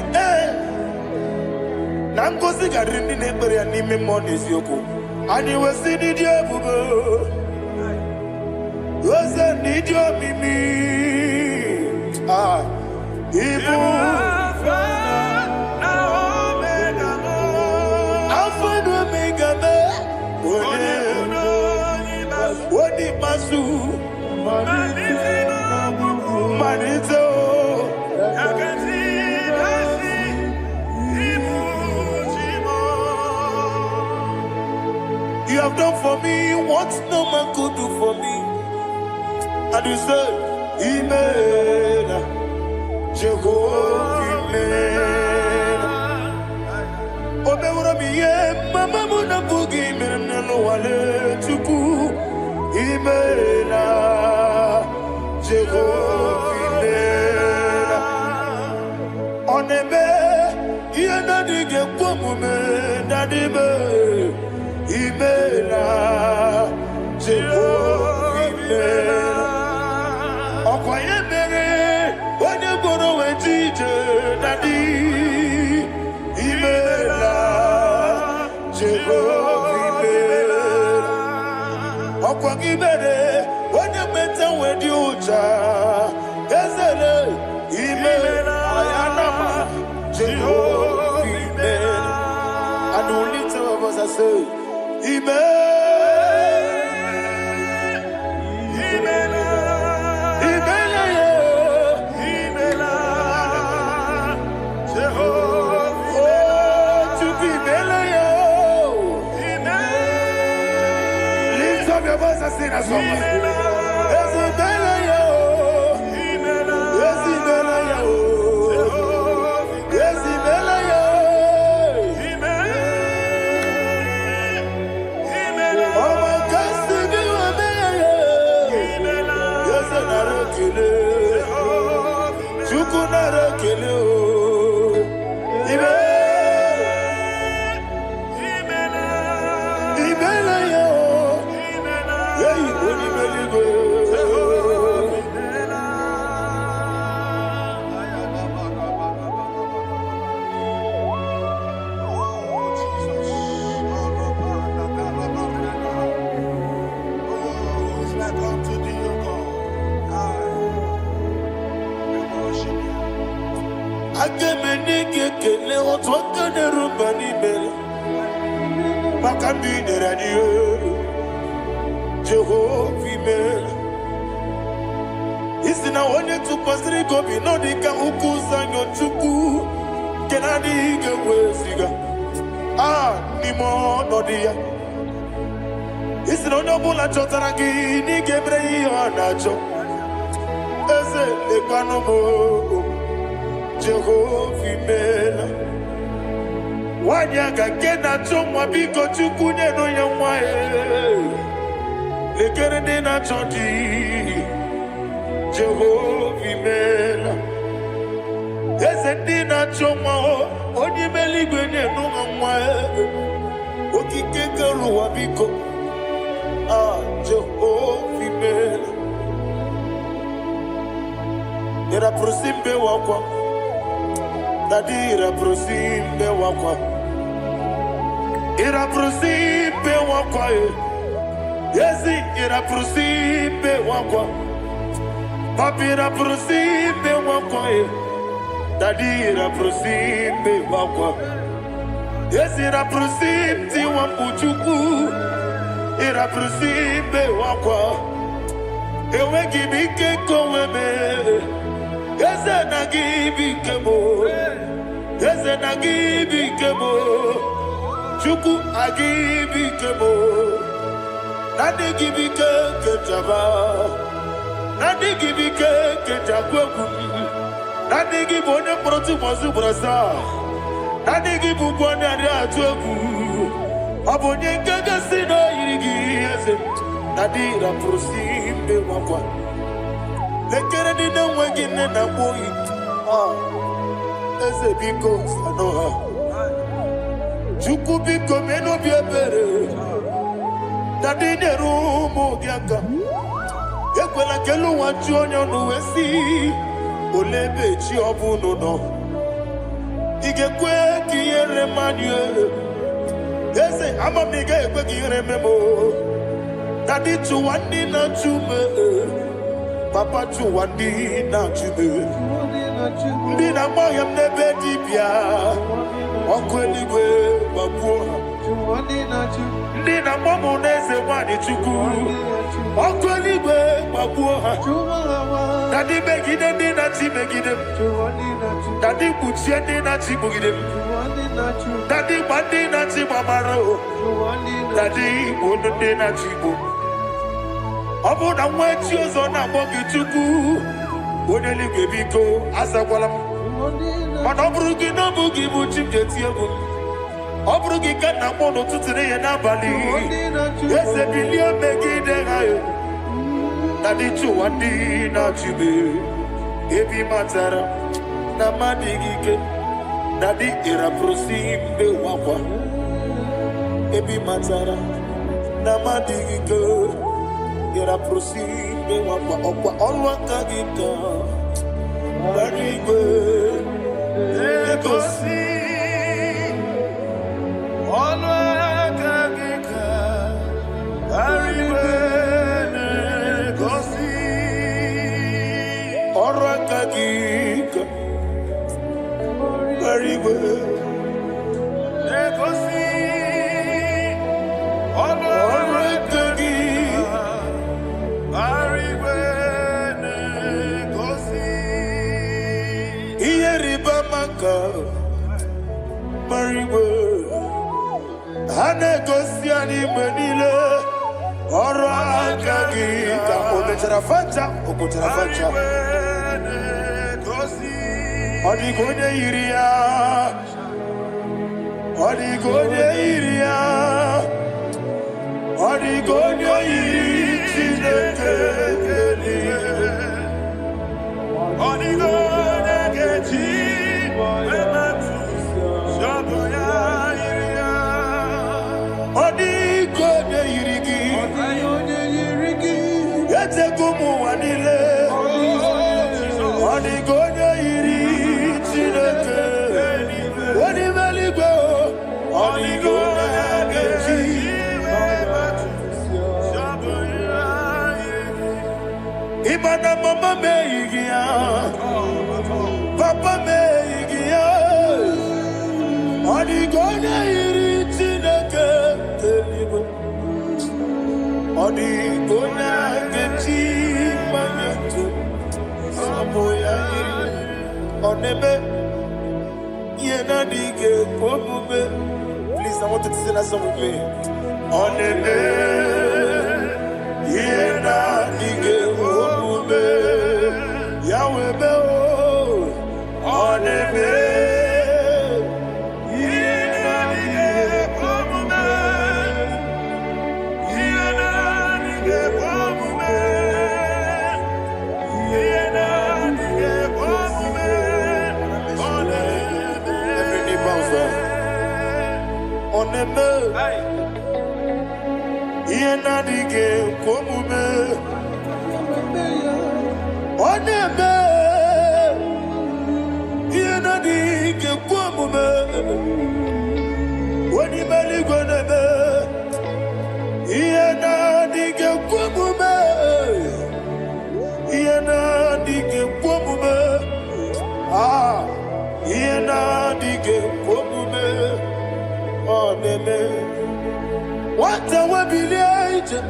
[SPEAKER 1] Nangozi garini nebere ya nime monezi yoko. Ani wesi nidio bugo. Wese nidio mimi. Ibu. Alpha and Omega me. Wodi masu. Manito. You have done for me what no man could do for me. And you say, Imela, Jehovah, Imela. Omeura miye, mama muna bugi, mena no wale tuku. Imela, Jehovah, Imela. Onebe, yena dige kwamume, nadibe. Imela, Jehovah, Imela. Okoye mere, onye goro wejije, nadi. Imela, Jehovah, Imela. Okoye mere, onye meta wedi ucha, ezele. Imela, ayanama, Jehovah, Imela. And the only two of us are saying, lift up your voice and sing a song. nige kele otwaka ne rumba ni mele. Makambi ne radio. Jehovah mele. Isina onye tupasiri gobi no dika ukuza nyochuku. Kenadi ge wesiga. Nimo no dia. Isina onye bula chotarangi ni gebrei anacho. Eze lekwano mo. Jehovah mela Wanyaga kena chomwa biko chukunye no yamwa Lekere dena chonti Jehovah mela Eze dena chomwa Onye meligwe nye no yamwa Okike keruwa biko Jehovah mela Era prosimbe wakwa Dadira prosimbe wakwa Ira prosimbe wakwa Yesi ira prosimbe wakwa Papira prosimbe wakwa Dadira prosimbe wakwa Yesi ira prosimti wambuchuku Ira prosimbe wakwa Ewe gibike koweme Eze na gibi kemo Eze na gibi kemo Chuku agibi kemo Nadi gibi kejaba Nadi gibi kejakwegu Nadi gibi one proti mazu brasa Nadi gibi bwane ade atwegu Abonye kega sino yirigi eze Nadi ra prosimbe wakwa Lekere di na wegine na boyi Eze biko sanoha Chuku biko meno biebere Dadi neru mo giaka Ekwela kelu wanchu onyo nuwesi Olebe chi obu no Igekwe kiyere manye Eze amamiga ekwe kiyere memo Dadi chuwandi na chume Papa chuwandi na chume Ndi na moyam nebe dibia Okweligwe babuha Ndi na momo neze wani chuku Okweligwe babuha Dadi begide ndi na chi begide Dadi kuchie ndi na chi bugide Dadi bandi na chi mamaro Dadi bono ndi na chi bu Obu na mwechi ozo na mogi chuku Oneligwe biko asakwala Mana oburu gị na bụ gị bụ chi m ga-eti egwu Ọ bụrụ gị ka nna mụ n'ụtụtụ n'ihe n'abalị Eze bilie megide ha Na dị chụwa ndị na-achụbe Ebi matara na mmadụ gị ike Na dị ịrapụrụsi mbe wakwa Ebi matara na mmadụ gị ike Ịrapụrụsi mbe wakwa Ọkwa ọrụ aka gị ka Very good. Negosi. Olwakagika. Very good. Negosi. Olwakagika. Very good. Negosi. Olwakagika. Very good. Negosi. Iyeriba maka mariwe Hanegosi animenile Oro akagi Ka omechara facha Okochara facha Odigonye iria Odigonye iria Odigonye iri Chineke Odigonye gechi Wematu Shoboya iria Odigonye irigi Yete gumu wanile Odigonye iri Chineke Odimeligwe Odigonye gechi Wematu Shoboya Imana mama meigia Papa meigia Odigona iritineke telibo. Odigona gechi manyetu. Samoya iri. Onebe. Yena dige komube. Please, I want you to sing that song with me. Onebe. Yena dige komube. Yahweh be o. Onebe. Onebe, yena dige komume. Onebe, yena dige komume. Wani mali gonebe, yena dige komume. Yena dige komume. Ah, yena dige komume. Oneme, what a wabiliage,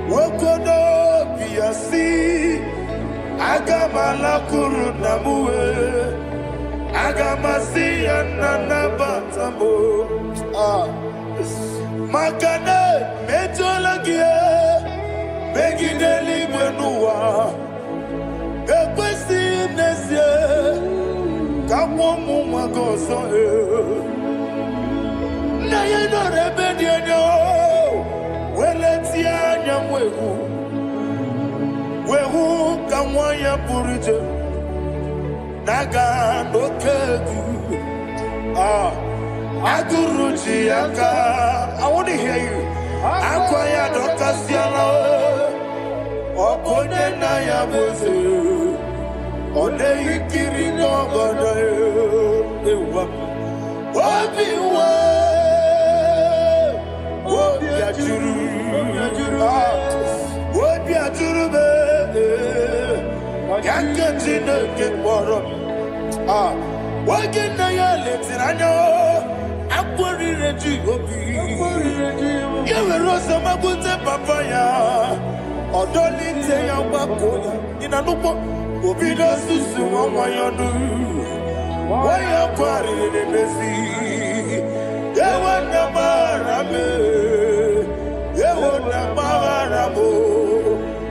[SPEAKER 1] Wokodo Biasi, Agamala Kurunamue, Agamasi Ananabatamo, Makane, Metolagia, Begideli Benua, Equesi Nesia, Kamomu Magoso. Na ye no rebellion no, weletia nyamwehu, wehu kamwaya purije, naga no kegu, aguruji aka. I want to hear you. Akwaya no kasiala, okone na ya boze, one ikiri no goda ewa, obiwa. What be a jurube? Yankatina get bottom. What can I let it? I know. I'm worried at you. You will roast a mabute papaya. Or don't need to say your backwood. In a look, will be the system on my own. Why are quarrying in the sea? They want the marame. They want the maramo.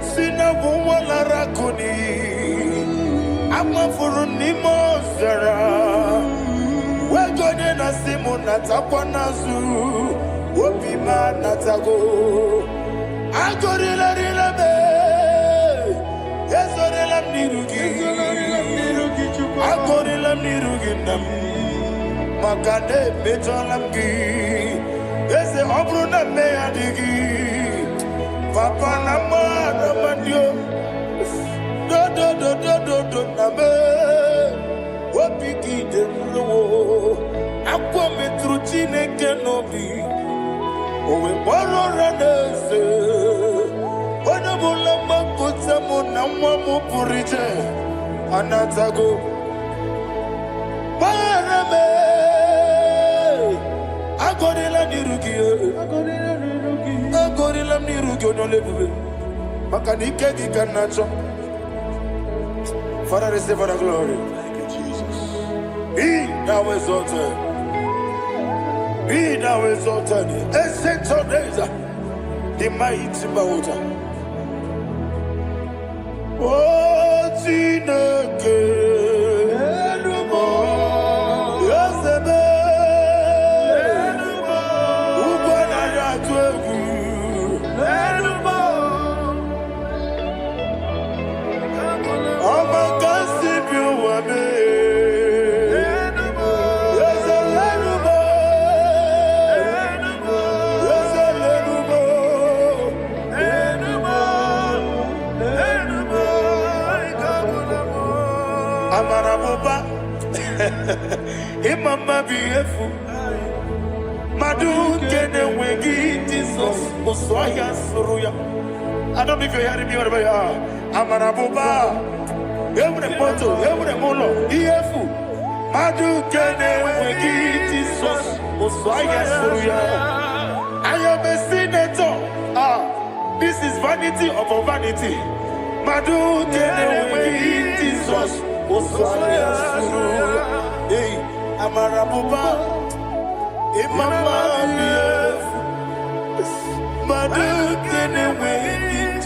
[SPEAKER 1] Sinabu wala rakuni. Ama furunimo zara. We're going to Simon Natakanazu. Wopima Natago. Agorilla Rilabe. Yazorilla Nirugi. Agorilla Niruginam. Makade Bejolamgi. There's the Obruna Meadigi. Papa Nama Namandio. Do Nabe. Wapiki de Muro. Aqua Metrutine Kenobi. Owe Boro Ranese. Wanabula Makutamu Namamu Purite. Anatago. Barame. Agorilla Nirugi. Agorilla Nirugi no level. Makanike Ganacho. Father, receive the glory.
[SPEAKER 5] Thank you, Jesus.
[SPEAKER 1] Be thou exalted. Be thou exalted. Ancient of days, the mighty mountain. Oh, Tineke. Yosebe. Ubanaya twegu. Imama biefu Madu kene wegi Jesus Uswaya suruya. I don't know if you're hearing me wherever you are. Amarabuba Every moto, every molo Biefu Madu kene wegi I am a senator. This is vanity upon vanity. Madu Keneway, Jesus. Hey, Amarabuba. Imama. Madu Keneway,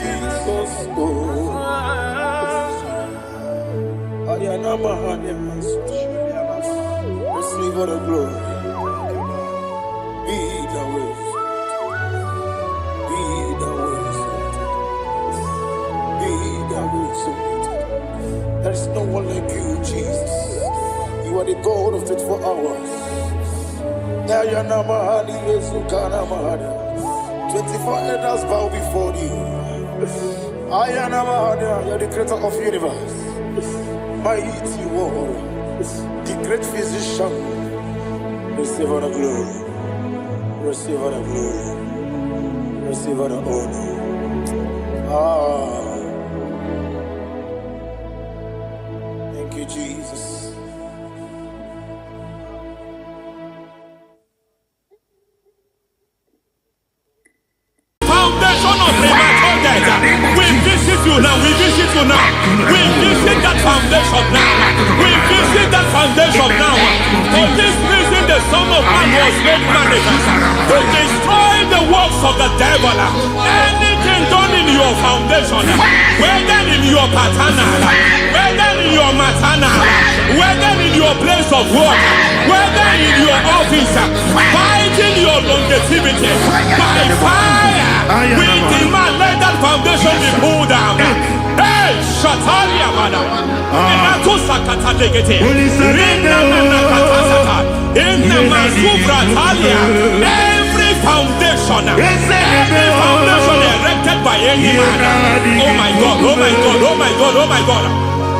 [SPEAKER 1] Jesus. Receive all the glory. Be the way. Be the way. Be the way. There is no one like you, Jesus. You are the God of 24 hours. 24 elders bow before you. You are the creator of the universe. Mighty warrior, the great physician. Receive all the glory. Receive all the glory. Receive all the honor. Thank you, Jesus.
[SPEAKER 4] Foundation of premature death. We visit you now. We visit you now. We visit that foundation now. We visit that foundation now. For this reason, the Son of Man was made manifest to destroy the works of the devil. Anything done in your foundation, whether in your paternal, whether in your maternal, whether in your place of work, whether in your office, fighting your longevity by fire. We demand let that foundation be pulled down. Hey, Shatalia Mana. Inato Sakata Legete. Rina Nakatasata. Inna Masubra Talia. Every foundation erected by any man. Oh my God, oh my God, oh my God, oh my God.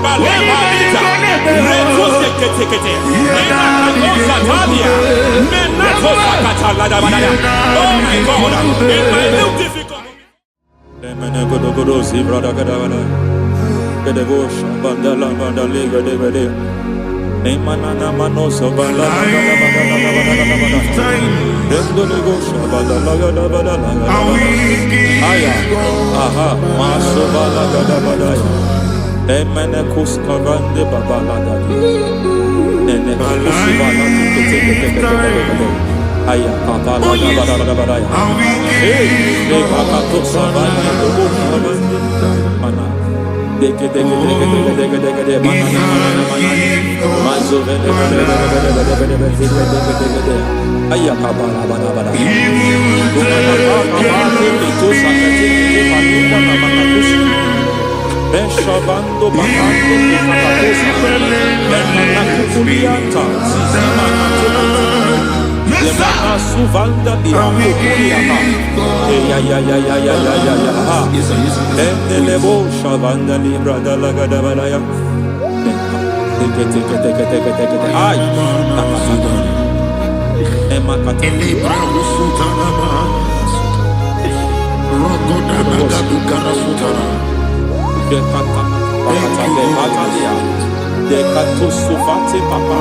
[SPEAKER 4] Baleba Lita. Reto Sekete. Inna Satalia. Menato Sakata Ladabadaya. Oh my God. In my new difficult. Aya kapala badaya. Hey, bakato sabana do mana. Deke mana. Mazo vele. Aya kapala badaya. Beshabando bakando kakatosa. Lemana suvanda biakuliaka. Ya. Endelebo shavanda libra dalagada balaya. Teke. Ay. Emakata.
[SPEAKER 1] Libra usutana ma. Rogoda nagadu karasutana.
[SPEAKER 4] Dekata. Bakata batalia. Dekato suvate papa.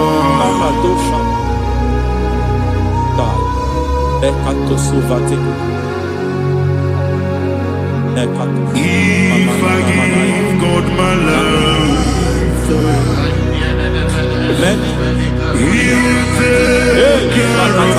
[SPEAKER 4] Amadosha. Ekato suvati. Ekato.
[SPEAKER 1] If I give God my love,
[SPEAKER 4] Many.
[SPEAKER 1] He will take care of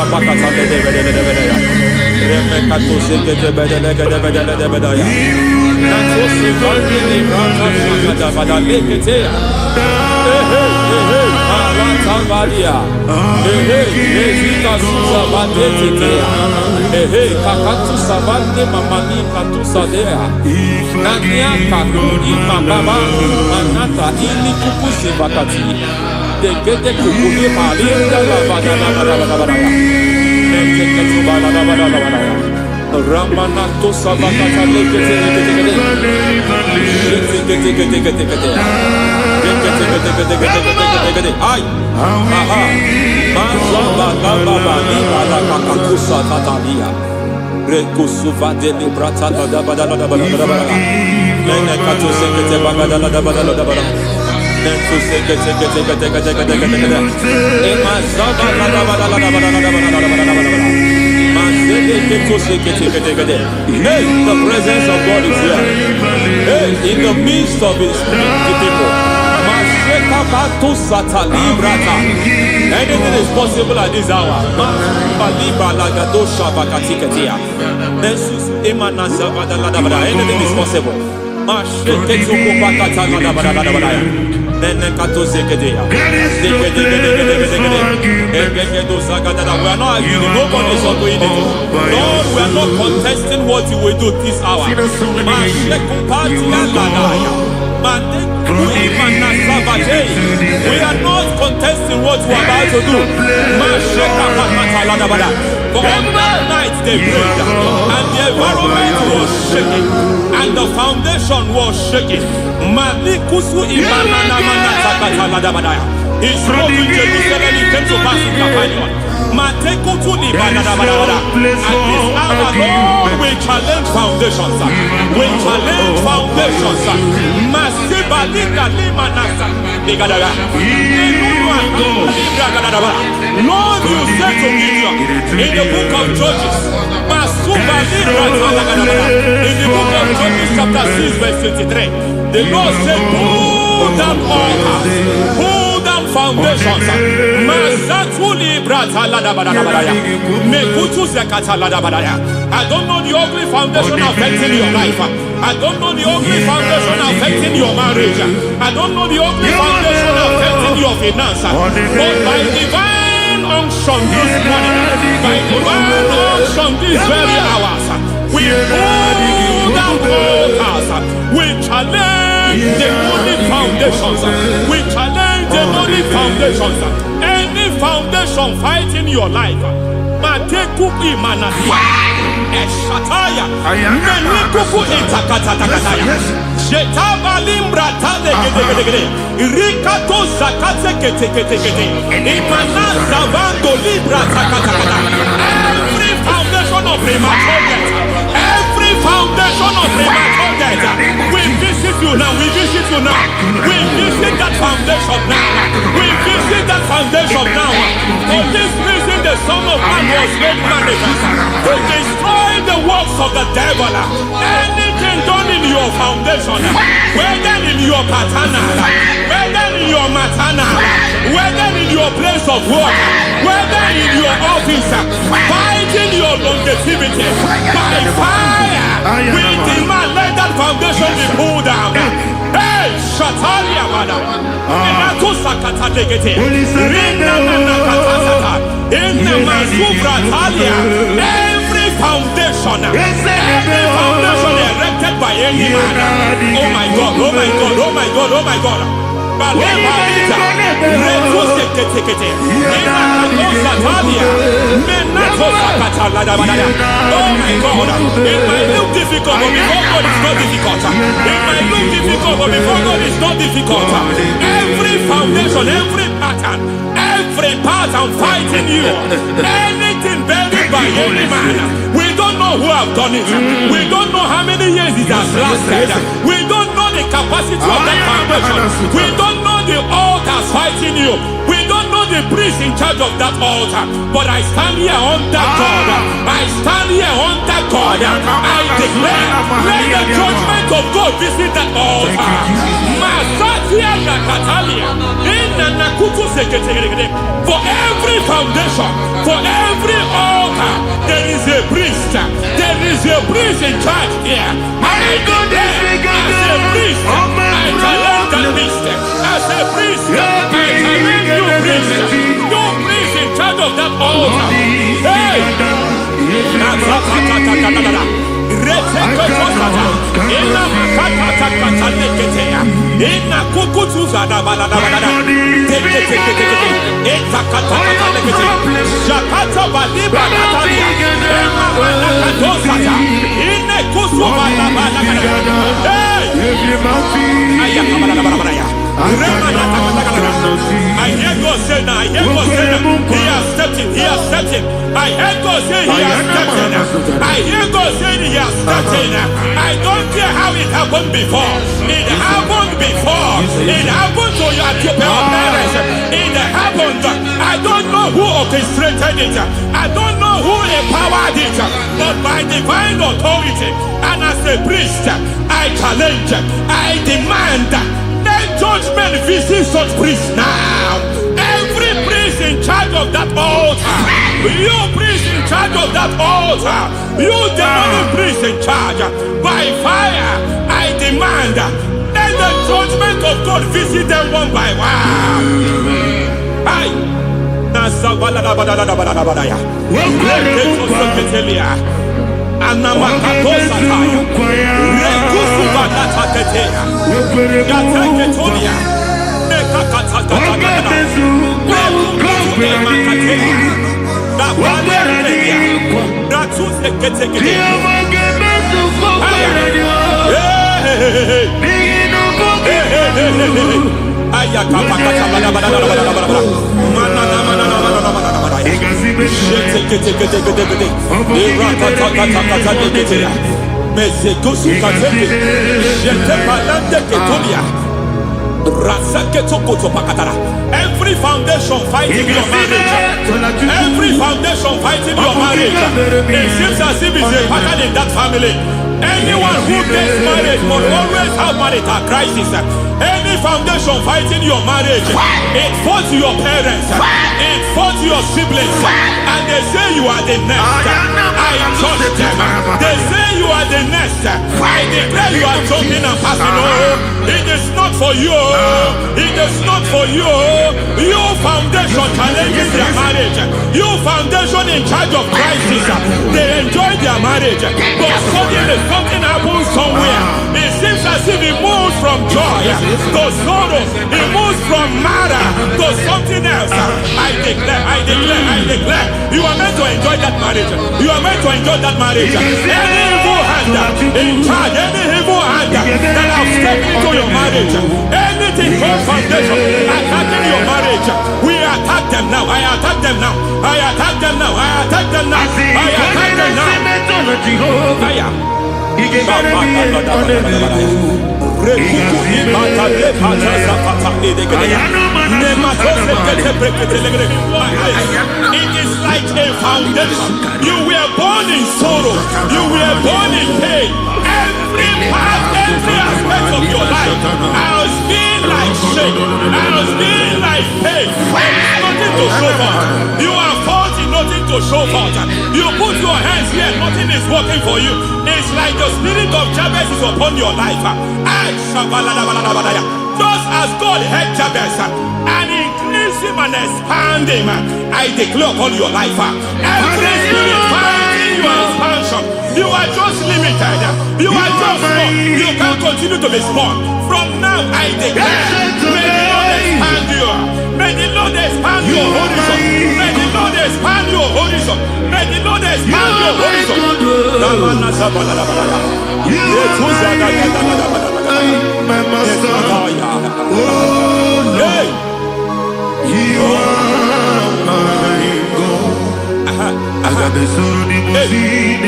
[SPEAKER 4] Ramanato Savakata Ay, The presence of God is here. Hey, in the midst of his people. Anything is possible at this hour. Anything is possible. We are not arguing, nobody is agreeing it. Lord, we are not contesting what you will do this hour. We are not contesting what we are about to do. For on that night they prayed, and the environment was shaking, and the foundation was shaking. He spoke in Jerusalem, he came to pass in Capernaum. At this hour, Lord, we challenge foundations. We challenge foundations. Lord, you said to Gideon in the book of Judges, in the book of Judges chapter 6 verse 23, the Lord said, pull down altars, pull down foundations. I don't know the ugly foundation affecting your life. I don't know the ugly foundation affecting your marriage. I don't know the ugly foundation affecting your finance. But by divine unction this morning, by divine unction these very hours, we pull down altars. We challenge demonic foundations. We challenge demonic foundations. Any foundation fighting your life, Matekuki Manasia, Eshataya, Menikuku Itakataya, Shetabalim Brata, Rikato Zakate, Imana Zavando Libra Takata. Every foundation of premature death, every foundation of premature death, we visit you now, we visit you now, we visit that foundation now, we visit that foundation now. For this reason, the Son of Man was made manifest to destroy the works of the devil. Anything done in your foundation, whether in your paternal, whether in your maternal, whether in your place of work, whether in your office, fighting your longevity by fire, we demand let that foundation be pulled down. Hey, Shatalia Bada, Sakata Legate, Rina Nakatasaka, in the Masufra Talia, every foundation erected by any man. Oh my God, oh my God, oh my God, oh my God. Oh my God, it might look difficult, but before God it's not difficult. It might look difficult, but before God it's not difficult. Every foundation, every pattern fighting you, anything buried by any man, we don't know who have done it. We don't know how many years it has lasted. We don't know the capacity of that foundation. We don't know the altars fighting you. We don't know the priest in charge of that altar. But I stand here under God. I stand here under God. I declare, let the judgment of God visit that altar. For every foundation, for every altar, there is a priest. There is a priest in charge here. I declare, as a priest, I challenge that priest. As a priest, I challenge you priest. You priest in charge of that altar. Hey! I hear God say now, I hear God say now, he has stepped in, he has stepped in. I hear God say he has stepped in. I hear God say he has stepped in. I don't care how it happened before. It happened before. It happened to your parents. It happened. I don't know who orchestrated it. I don't know who empowered it. But by divine authority and as a priest, I challenge, I demand, let judgment visit such priests now. Every priest in charge of that altar, you priest in charge of that altar, you demonic priest in charge, by fire, I demand, let the judgment of God visit them one by one. Aye. Every foundation fighting your marriage, every foundation fighting your marriage, it seems as if it's a pattern in that family. Anyone who gets married must always have marital crisis. Any foundation fighting your marriage, it fought your parents, it fought your siblings, and they say you are the next. I judge them. They say you are the next. I declare you are jumping and passing. Oh, it is not for you. It is not for you. You foundation challenging their marriage. You foundation in charge of crisis. They enjoy their marriage, but suddenly something happens somewhere. It seems as if it moves from joy to sorrow. It moves from matter to something else. I declare, you are meant to enjoy that marriage. You are meant to enjoy that marriage. Any evil hand in charge, any evil hand that have stepped into your marriage, anything called foundation attacking your marriage, we attack them now. I attack them now. I attack them now. I attack them now. I attack them now. Fire. It is like a foundation. You were born in sorrow. You were born in pain. Every part, every aspect of your life has been like shame. Has been like pain. There is nothing to show for. You are faulty, nothing to show for. You put your hands here, nothing is working for you. It's like the spirit of Jabez is upon your life. Just as God had Jabez and increased him and expand him, I declare upon your life. Every spirit finding your expansion, you are just limited. You are just small. You can't continue to be small. From now, I declare, may the Lord expand you. May the Lord expand your horizon. May the Lord expand your horizon. May the Lord expand your horizon.
[SPEAKER 1] My master, oh Lord, you are my God. I got the soul in my feet,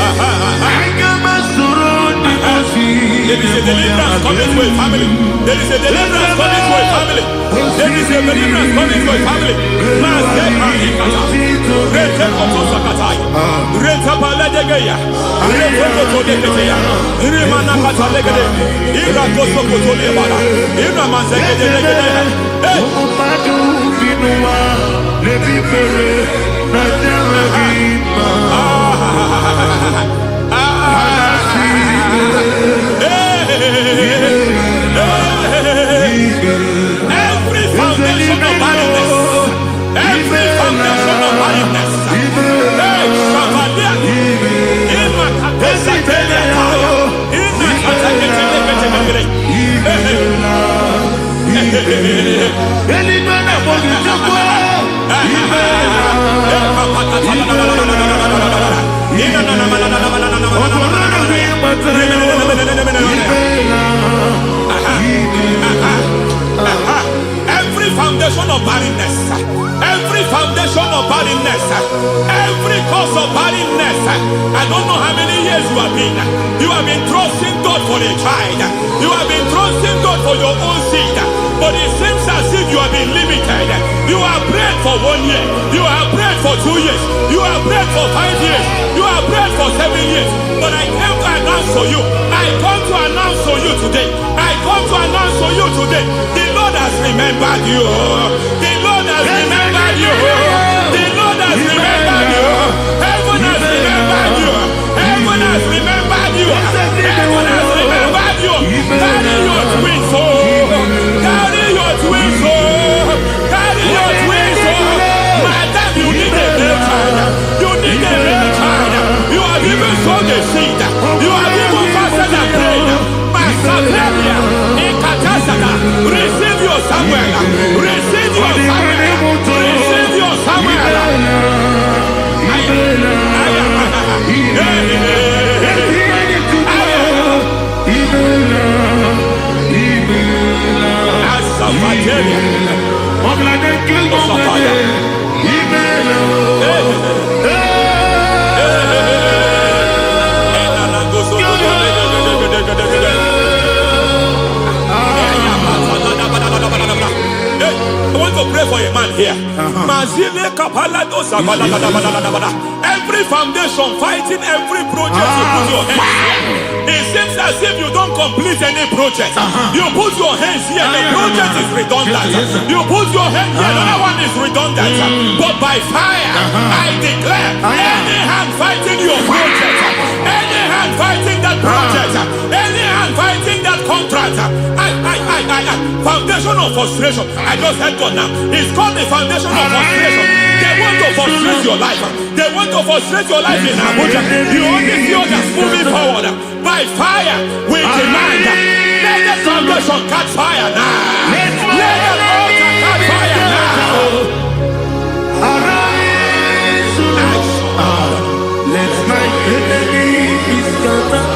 [SPEAKER 1] I got my soul in my feet.
[SPEAKER 4] There is a deliverance coming to a family. There is a deliverance coming to a family. There is a deliverance coming to a family. Every foundation of barrenness, every foundation of barrenness, foundation of barrenness, every foundation of barrenness, every cause of barrenness. I don't know how many years you have been trusting God for a child. You have been trusting God for your own seed, but it seems as if you have been limited. You have prayed for 1 year, you have prayed for 2 years, you have prayed for 5 years, you have prayed for 7 years. But I came to announce for you, I come to announce for you today, I come to announce for you today, the Lord has remembered you. The Lord has remembered you. The Lord has remembered you. Heaven has remembered you. Heaven has remembered you. Heaven has remembered you. Carry your twins home. Carry your twins home. Carry your twins home. Madam, you need a real child. You need a real child. You have even sown a seed. You have even fasted and prayed. Masaperia, Ekatasaka, receive your Samuel. Receive your Samuel. Receive your Samuel. I want to pray for a man here. Every foundation fighting every project you put your hands here. It seems as if you don't complete any project. You put your hands here, the project is redundant. You put your hand here, another one is redundant. But by fire, I declare, any hand fighting your project, any hand fighting that project, any hand fighting that contract, foundation of frustration. I just heard God now. It's called the foundation of frustration. They want to frustrate your life. They want to frustrate your life in Abuja. You only see others moving forward. By fire, we demand. Let the foundation catch fire now. Let the altar catch fire now.
[SPEAKER 1] Arise, let my enemy be scattered.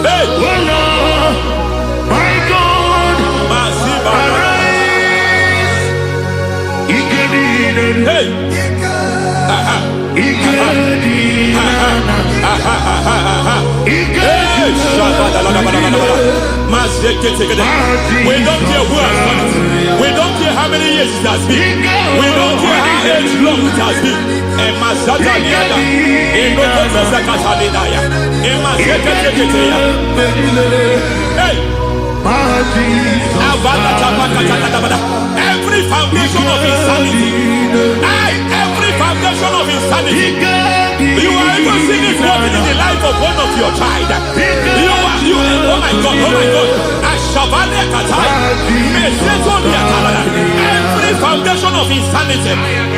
[SPEAKER 4] Hey,
[SPEAKER 1] Oh Lord, my God, arise.
[SPEAKER 4] hey, we don't care who has done it. We don't care how many years it has been. We don't care how age long it has been. Hey, every foundation of insanity, every foundation of insanity, you are even seeing it working in the life of one of your child. Oh my God, oh my God. Every foundation of insanity,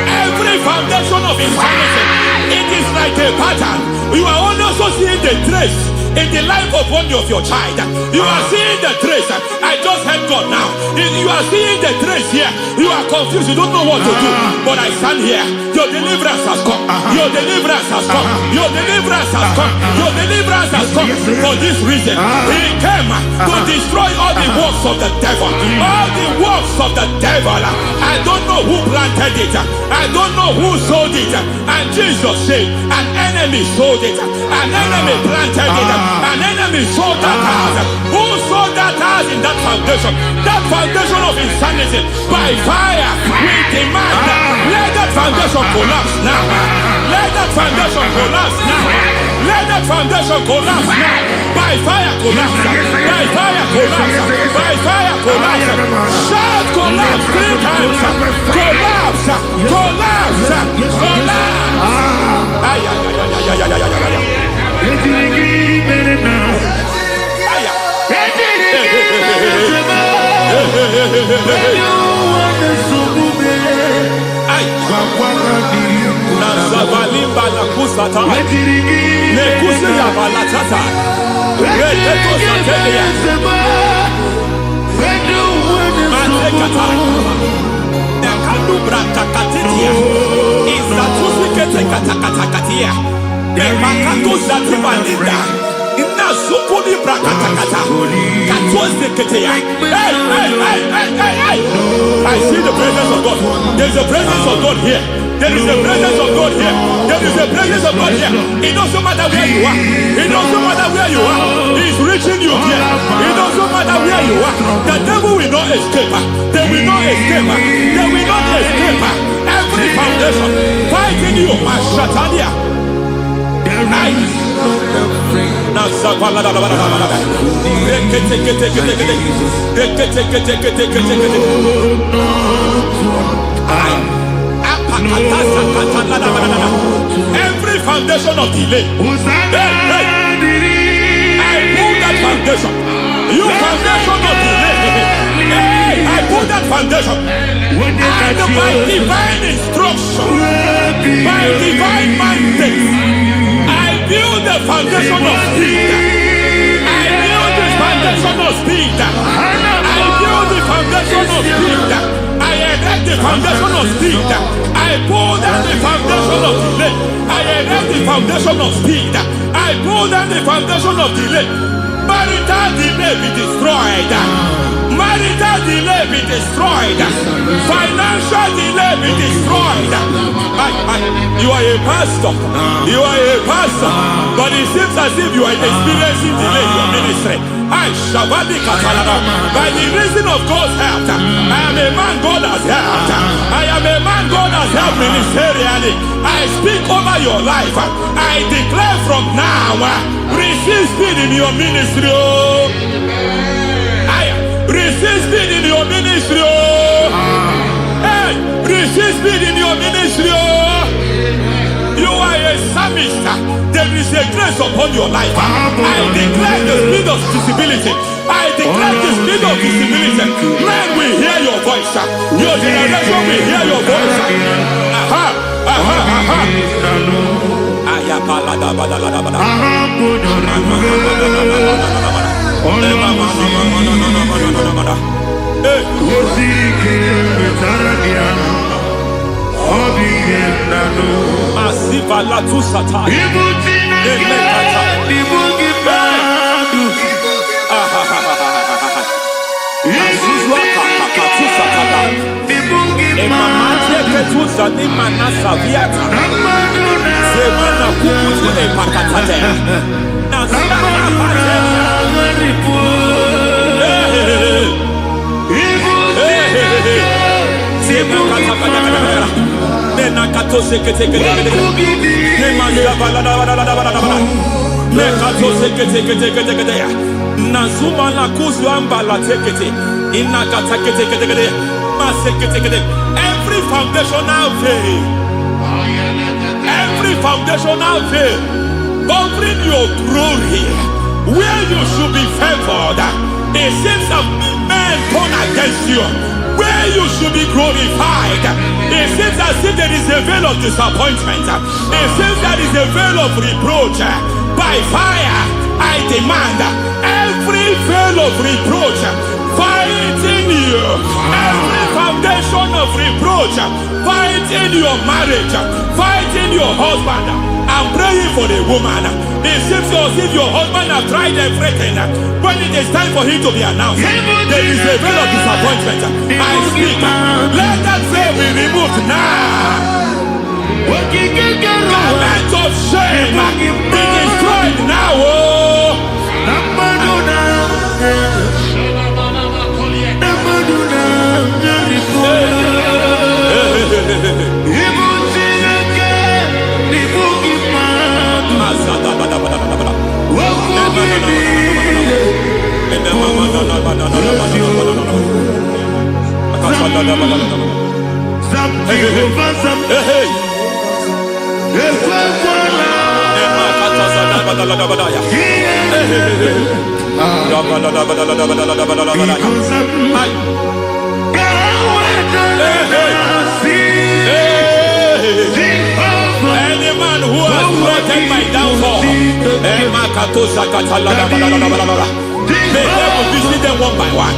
[SPEAKER 4] every foundation of insanity, it is like a pattern. You are also seeing the trace in the life of one of your child. You are seeing the trace. I just heard God now. You are seeing the trace here. You are confused. You don't know what to do. But I stand here. Your deliverance has come. Your deliverance has come. Your deliverance has come. Your deliverance has come. For this reason, He came to destroy all the works of the devil. All the works of the devil. I don't know who planted it. I don't know who sold it. And Jesus said, an enemy sold it. An enemy planted it. An enemy sold that house. Who sold that house in that foundation? That foundation of insanity. By fire, we demand, let that foundation collapse now. Let that foundation collapse now. Let that foundation collapse now. By fire collapse. By fire collapse. By fire collapse. Shout collapse 3 times. Collapse. Collapse. Collapse. Ay, ay, ay, ay, ay, ay, ay, ay, ay. Nazavalimba na kusata nekusi ya balatata reteto satelia matekata nekadu brakakatitia izatusi kete katakatakatia nekakatu zatibalinda ina sukuli brakatakata katuose ketea hey hey hey hey hey hey I see the presence of God. There is a presence of God here. There is a presence of God here. There is a presence of God here. It doesn't matter where you are. It doesn't matter where you are. He's reaching you here. It doesn't matter where you are. The devil will not escape. They will not escape. They will not escape. Every foundation fighting you, Mashatania. Every foundation of delay, I pull that foundation. You foundation of delay, I pull that foundation. And by divine instruction, by divine mandate, I build the foundation of speed. I build the foundation of speed. I build the foundation of speed. I erect the foundation of speed. I pull down the foundation of delay. I erect the foundation of speed. I pull down the foundation of delay. Marital delay be destroyed. Marital delay be destroyed. Financial delay be destroyed. You are a pastor. You are a pastor. But it seems as if you are experiencing delay in your ministry. By the reason of God's help, I am a man God has helped. I am a man God has helped ministerially. I speak over your life. I declare from now, receive speed in your ministry. Receive speed in your ministry. Hey, receive speed in your ministry. You are a psalmist. There is a grace upon your life. I declare the speed of visibility. I declare the speed of visibility. Men will hear your voice. Your generation will hear your voice. Masiva la tu sataya. Nazuma la kuzwamba la tekete inakata kete every foundational veil, every foundational veil covering your glory where you should be favored. It seems that men turn against you where you should be glorified. It seems as if there is a veil of disappointment. It seems there is a veil of reproach. By fire I demand every veil of reproach fighting you, every foundation of reproach fighting your marriage, fighting your husband. I'm praying for the woman. It seems as if your husband has tried everything. When it is time for him to be announced, there is a veil of disappointment. I speak, let that veil be removed now. Garment of shame be destroyed now. Any man who has threatened my downfall, may devil visit them one by one.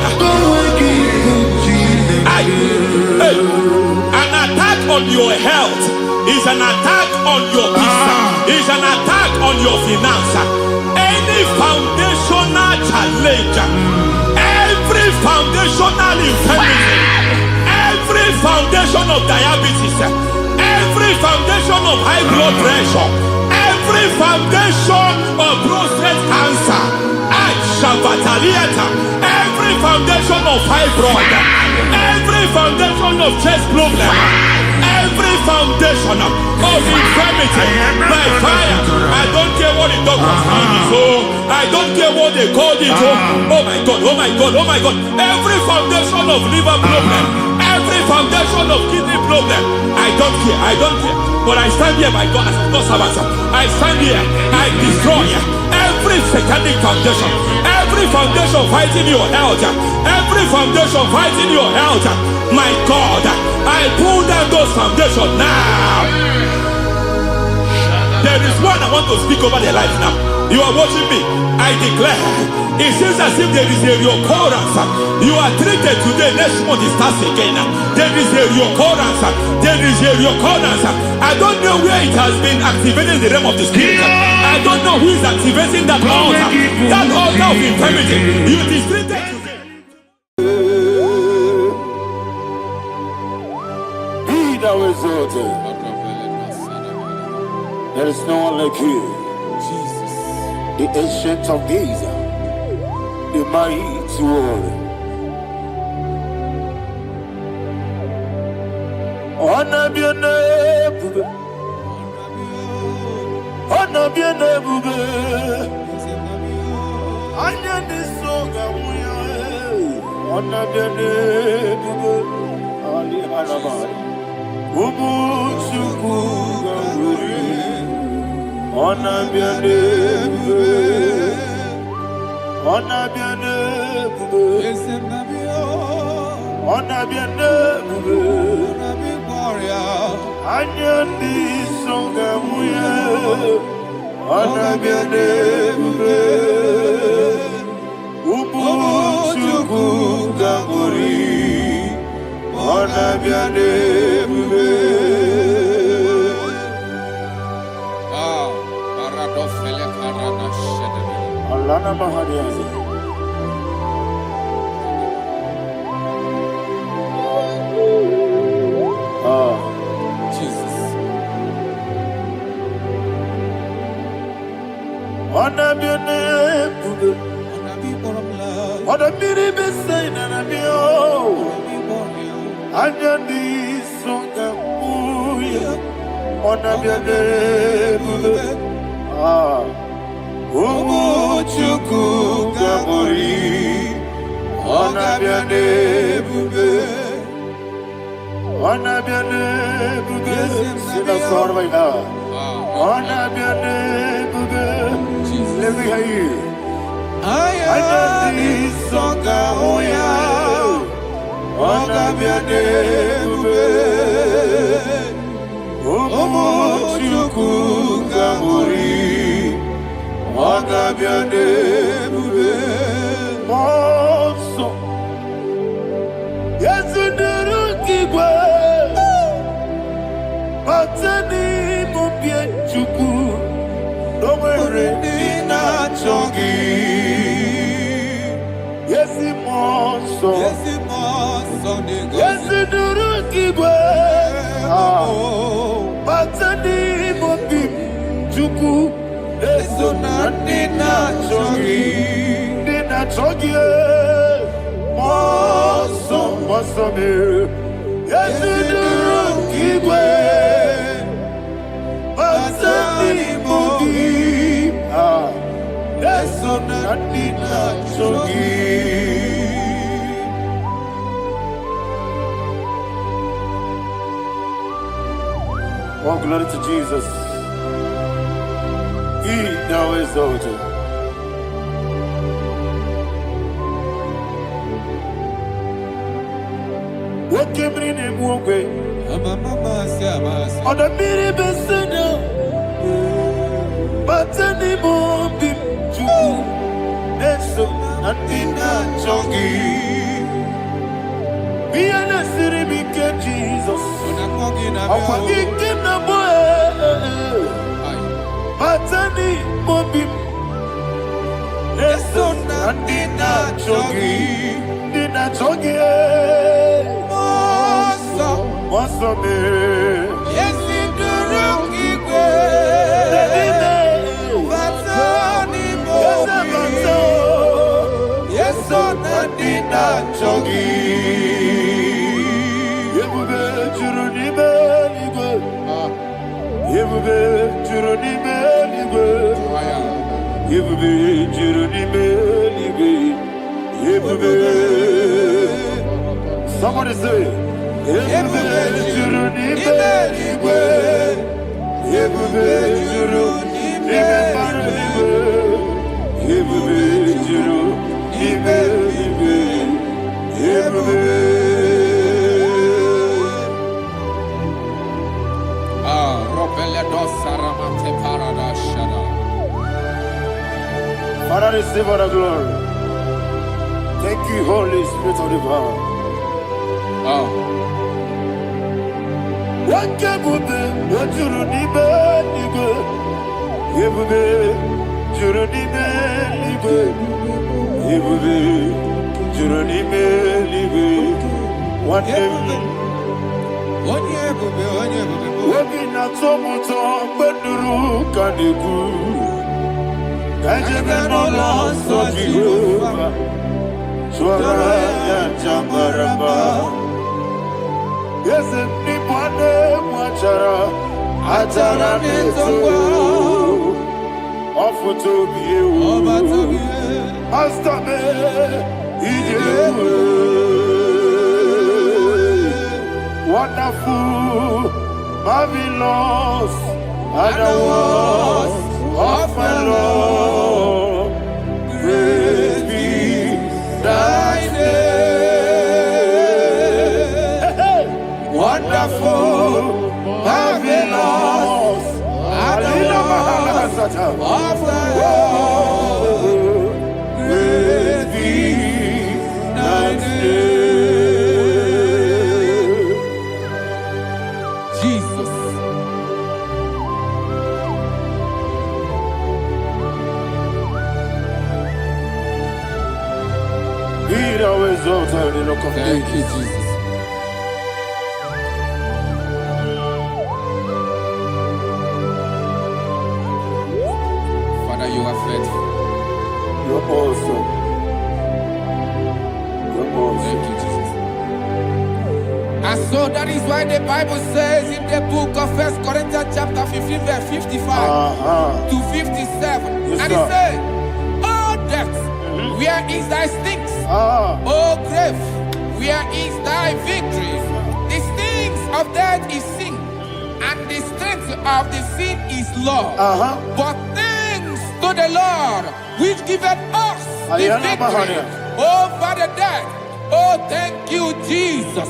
[SPEAKER 4] An attack on your health is an attack on your peace, is an attack on your finance. Any foundational challenge, every foundational infirmity, foundation of diabetes, every foundation of high blood pressure, every foundation of prostate cancer, every foundation of fibroid, every foundation of chest problem, every foundation of infirmity, by fire. I don't care what the doctors call it, so I don't care what they call it. Oh my God, oh my God, oh my God. Every foundation of liver problem, every foundation of kidney problem, I don't care, I don't care. But I stand here, my God, as a God servant. I stand here, I destroy every satanic foundation, every foundation fighting your health, every foundation fighting your health. My God, I pull down those foundations now. There is one I want to speak over their life now. You are watching me. I declare, it seems as if there is a reoccurrence. You are treated today, next month it starts again. There is a reoccurrence. There is a reoccurrence. I don't know where it has been activated in the realm of the spirit. I don't know who is activating that altar of infirmity. You is treated today.
[SPEAKER 1] Be thou exalted. There is no one like you, Jesus, the ancient of days, the mighty warrior. Honor be your name, honor be your name, honor be your name, Ali Alabari, Ubu Chuku. Honor be your name, honor be your name, honor be your name, honor be songamuya, honor be your name, ubu chuku gamburi, honor be your name. Alana Mahadiazi. Jesus. Honor be your name, honor be the best sign and be oh, honor be songa muya, honor be your name. Umu chuku gabori, honor be your name, honor be your name. Sing a song right now. Honor be your name, let me hear you. Honor be songa oya, honor be your name. Umu chuku gabori. Honor be your name, Monso. Yes, you do keep well. Batani mubie chuku, no worry na chongi. Yes, Monso. Yes, you do keep well. Batani mubie chuku. Eso nina chogi, moso me. Yesu duru kibwe, basani mogi. Eso nina chogi. Oh, glory to Jesus. He now is exalted. What came in him one way? On the mini besena, but any more big Jew. That's so nothing that chongi. Be an city because Jesus. I'm forgetting the boy. Batani mobi, leso na dina chogi, moso Asome.
[SPEAKER 3] Yes, in the room, Batani Mobi. Yes, so Nadina Chogi.
[SPEAKER 1] Yebube Juruni Beligwe. Yebube Juruni Beligwe. Yebube Juruni Beligwe. Yebube. Somebody say, Yebube Juruni Beligwe. Yebube Juruni Beligwe. Yebube Juruni Beligwe. Yebube. Father, receive all the glory. Thank you, Holy Spirit of the power. What can you do? What you need, nigga? Yebube, Juruni Beligwe. Yebube, Juruni Beligwe. What Wabina tomuto beduru kaniku. Kajebe no loso Jehovah. Swara ya jambaramba. Yese ni bwane mwachara. Atara netongo. Ofuto biyewu. Astame ijewu. Wonderful, marvelous, are the words of my Lord. Praise be thy name. Wonderful, marvelous, are the words of my Lord. Praise be thy name.
[SPEAKER 3] Thank you, Jesus. Father, you are faithful.
[SPEAKER 1] You're awesome. You're awesome.
[SPEAKER 3] Thank you, Jesus. And so that is why the Bible says in the book of 1 Corinthians chapter 15, verse 55 to 57.
[SPEAKER 1] Yes,
[SPEAKER 3] and it
[SPEAKER 1] sir.
[SPEAKER 3] says, "Oh death, where is thy stings? Oh grave, where is thy victory? The stings of death is sin, and the strength of the sin is law. But thanks to the Lord, which giveth us the victory over the death." Oh, thank you, Jesus.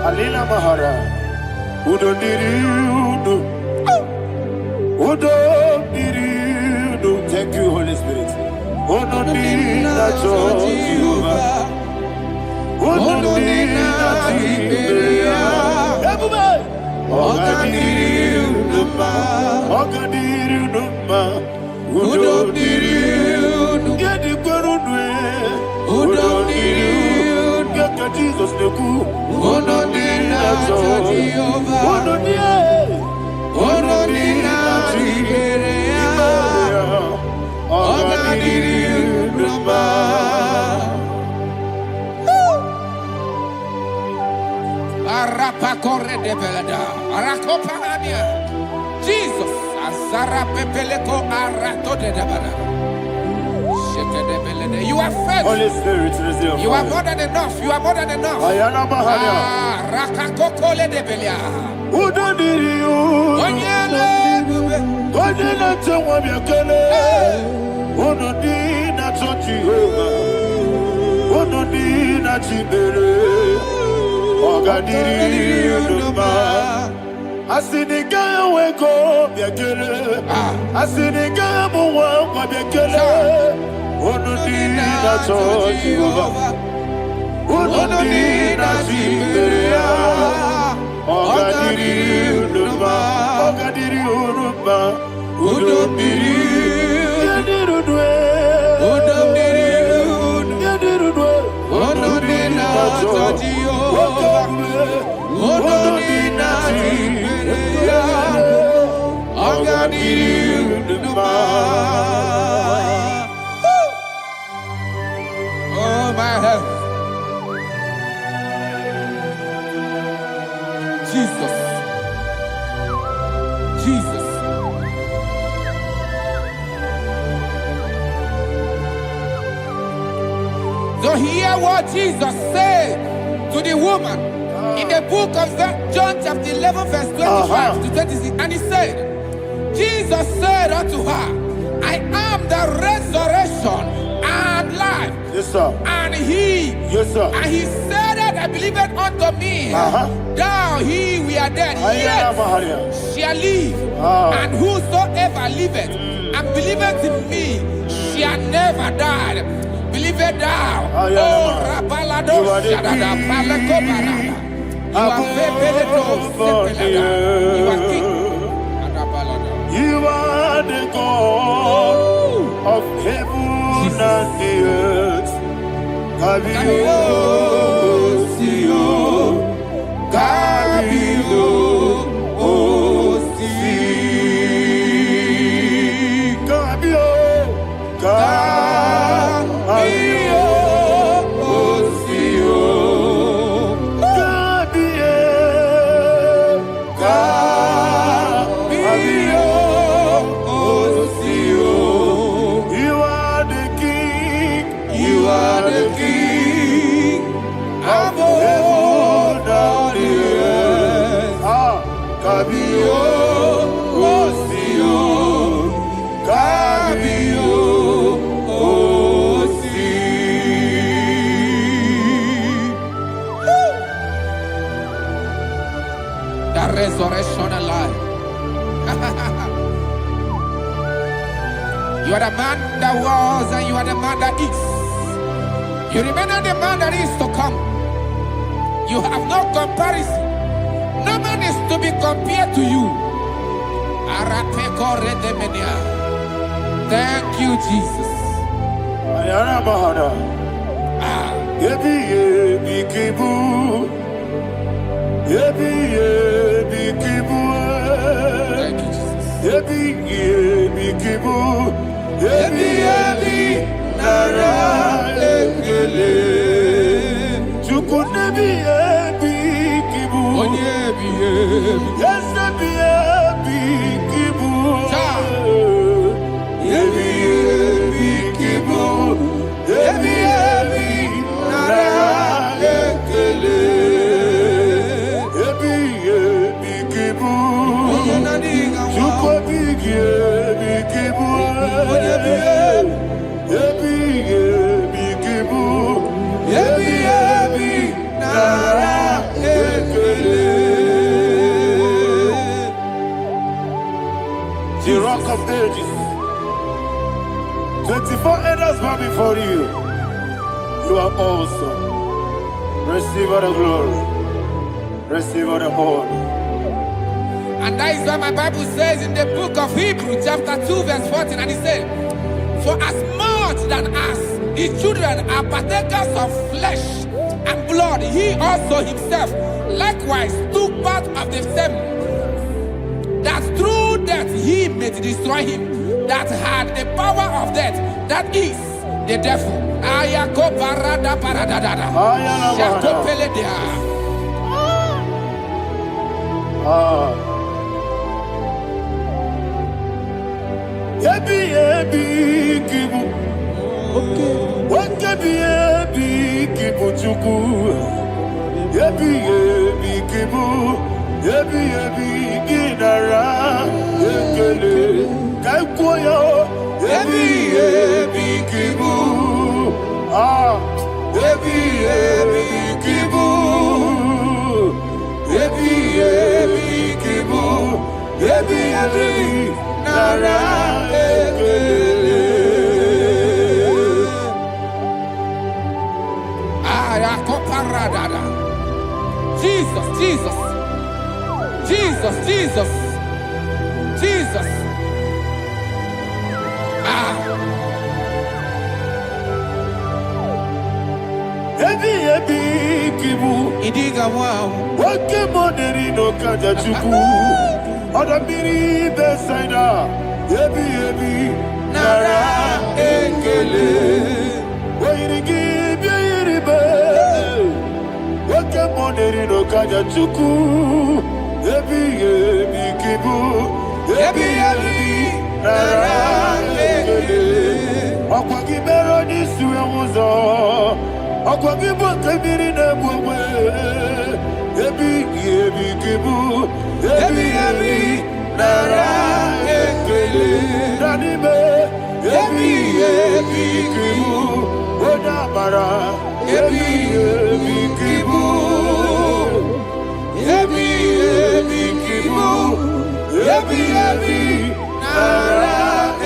[SPEAKER 1] Alina Mahara, Udo Diriudo, Udo Diriudo. Thank you, Holy Spirit. Udo Diriudo, Udo Jesus the good.
[SPEAKER 3] Jesus, Azara Pepeleko Arato de Dabara. You You are
[SPEAKER 1] Holy
[SPEAKER 3] faithful.
[SPEAKER 1] Spirit, receive
[SPEAKER 3] You are
[SPEAKER 1] fire.
[SPEAKER 3] more than enough. You are more than enough.
[SPEAKER 1] Ayana Mahania.
[SPEAKER 3] Ah, Rakakokole de Belia.
[SPEAKER 1] Udodiriu.
[SPEAKER 3] Onyele bube.
[SPEAKER 1] Onyele tewa miakele. Onodina to Jehovah. Onodina chibere. Ogadiriu numa. Asinika weko miakele. Asinika muwa miakele. Onodina to Jehovah. Onodina chibere. Ogadiriu numa. Ogadiriu numa. Yadirudwe. Yadirudwe. Onodina to Jehovah. Onodina chibere. Ogadiriu numa.
[SPEAKER 3] Oh, my health. Jesus. Jesus. So hear what Jesus said to the woman in the book of John chapter 11 verse 25 to 26. And he said, Jesus said unto her, I am the resurrection and life.
[SPEAKER 1] Yes, sir.
[SPEAKER 3] And he,
[SPEAKER 1] Yes, sir.
[SPEAKER 3] and he said that I believed unto me, thou he we are dead,
[SPEAKER 1] Ayana
[SPEAKER 3] yet
[SPEAKER 1] Mahania.
[SPEAKER 3] shall live. And whosoever liveth and believeth in me shall never die. Believe it thou.
[SPEAKER 1] Ayana.
[SPEAKER 3] Oh, Rabalado,
[SPEAKER 1] You are the
[SPEAKER 3] Shadada, Palakobarada. You are Febeledo, Sepelada. You are king. Adabalada.
[SPEAKER 1] You are the God of heaven and the earth. Kabio, Sio, Kabio, Si, Kabio, Kabio, Sio, Kabio, Sio. You are the king. You are the king of heaven and the earth. Kabio, Sio, Kabio, Si.
[SPEAKER 3] The resurrection and life. You are the man that was and you are the man that is. You remain the man that is to come. You have no comparison. No man is to be compared to you. Thank you, Jesus.
[SPEAKER 1] Ayana Mahana. Yebi yebi kibu. Yebi yebi kibu.
[SPEAKER 3] Thank you, Jesus.
[SPEAKER 1] Yebi yebi kibu. Yebi yebi nara ekele. Chuku nebi yebi kibu. Yes nebi yebi kibu. Yebi yebi kibu. Yebi yebi nara ekele. Yebi yebi kibu. Chuku bigi yebi kibu. Yebi yebi kibu. Yebi yebi nara ekele. The rock of ages. 24 elders bow before you. You are awesome. Receive all the glory. Receive all the honor.
[SPEAKER 3] And that is what my Bible says in the book of Hebrews chapter 2 verse 14. And it said, for as much than us, the children are partakers of flesh and blood, he also himself likewise took part of the same, that through death he may destroy him that had the power of death, that is the devil. Ayako parada paradadada. Shako peledea.
[SPEAKER 1] Yebi yebi kibu. Okay. Ebi kibuchuku, ebi kibu, ebi ginara, ekele, kaikoyo, ebi kibu, ebi kibu, ebi kibu, ebi nara, ekele.
[SPEAKER 3] Jesus, Jesus, Jesus, Jesus, Jesus.
[SPEAKER 1] Ebi kibu.
[SPEAKER 3] Idiga wow.
[SPEAKER 1] Wake money no kaja chuku. Oda miri besaida. Ebi nara ekele. Wairigi biiribe. Wake money no kaja chuku. Ebi kibu. Ebi nara ekele. Akwagi bero ni suwe muzo. Akwagi bote miri ne bwe. Ebi kibu. Ebi nara ekele. Nanime. Ebi kibu. Oda mara. Ebi kibu. Ebi kibu. Ebi nara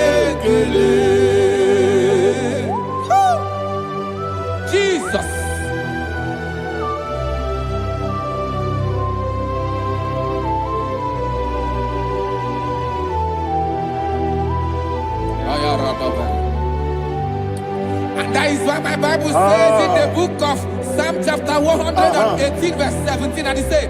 [SPEAKER 1] ekele.
[SPEAKER 3] Jesus. And that is why my Bible says in the book of Psalm chapter 118 verse 17, and it says,